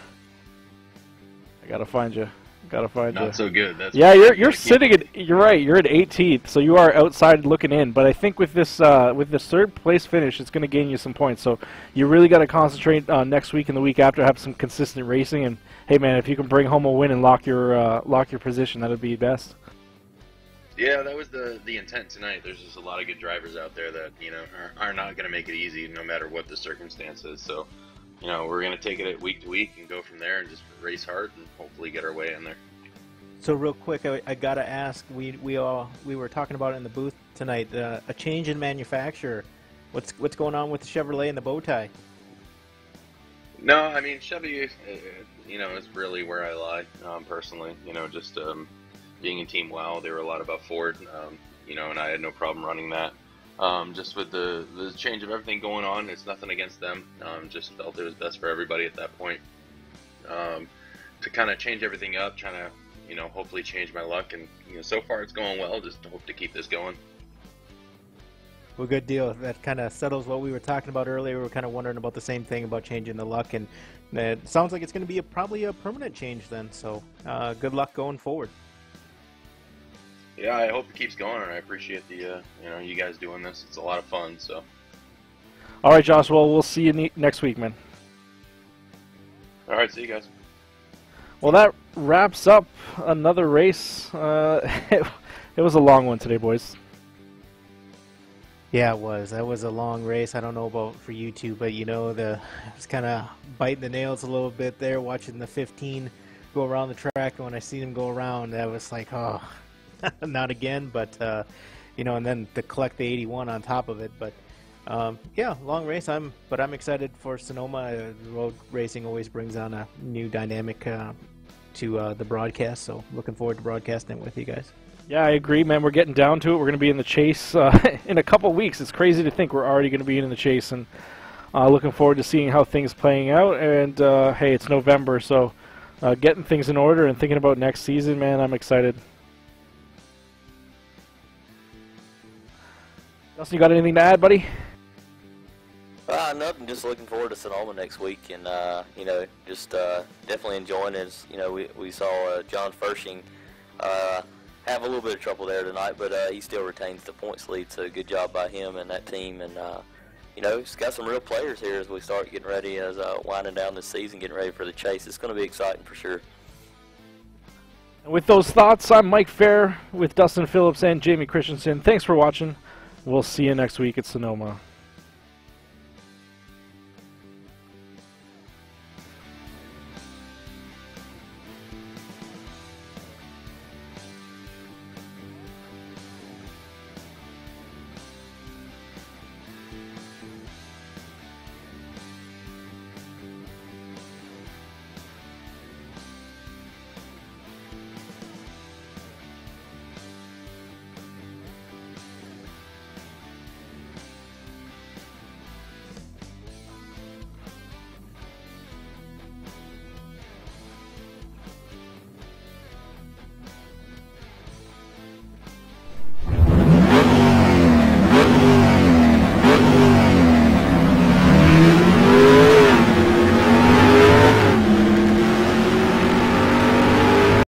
gotta find you. Not so good. That's yeah, you're sitting at. You're right. You're at 18th, so you are outside looking in. But I think with this 3rd place finish, it's going to gain you some points. So you really got to concentrate next week and the week after, have some consistent racing. And hey, man, if you can bring home a win and lock your position, that'd be best. Yeah, that was the intent tonight. There's just a lot of good drivers out there that, you know, are not going to make it easy no matter what the circumstances. So, you know, we're going to take it week to week and go from there and just race hard and hopefully get our way in there. So real quick, I gotta ask. We were talking about it in the booth tonight. A change in manufacturer. What's going on with the Chevrolet and the bow tie? No, I mean Chevy, you know, is really where I lie personally. You know, just being in Team Wow, they were a lot about Ford. You know, and I had no problem running that. Just with the change of everything going on, it's nothing against them. Just felt it was best for everybody at that point. To kind of change everything up, trying to, you know, hopefully change my luck, and, you know, so far it's going well. Just hope to keep this going. Well, good deal. That kind of settles what we were talking about earlier. We were kind of wondering about the same thing about changing the luck, and it sounds like it's going to be probably a permanent change then. So good luck going forward. Yeah, I hope it keeps going, and I appreciate the you know, you guys doing this. It's a lot of fun. So. All right, Josh. Well, we'll see you next week, man. All right, see you guys. Well, that wraps up another race. It was a long one today, boys. Yeah, it was. That was a long race. I don't know about for you two, but, you know, I was kind of biting the nails a little bit there, watching the 15 go around the track. And when I seen him go around, I was like, oh, not again. But, you know, and then to collect the 81 on top of it. But, yeah, long race. I'm excited for Sonoma. Road racing always brings on a new dynamic to the broadcast. So looking forward to broadcasting it with you guys. Yeah, I agree, man. We're getting down to it. We're going to be in the chase in a couple weeks. It's crazy to think we're already going to be in the chase, and looking forward to seeing how things playing out. And hey, it's November, so getting things in order and thinking about next season, man. I'm excited. Dustin, you got anything to add, buddy? Nothing. Just looking forward to Sonoma next week, and you know, just definitely enjoying it. You know, we saw John Fershing have a little bit of trouble there tonight, but he still retains the points lead. So good job by him and that team, and you know, he's got some real players here as we start getting ready, as winding down this season, getting ready for the chase. It's going to be exciting for sure. And with those thoughts, I'm Mike Fair with Dustin Phillips and Jamie Christensen. Thanks for watching. We'll see you next week at Sonoma.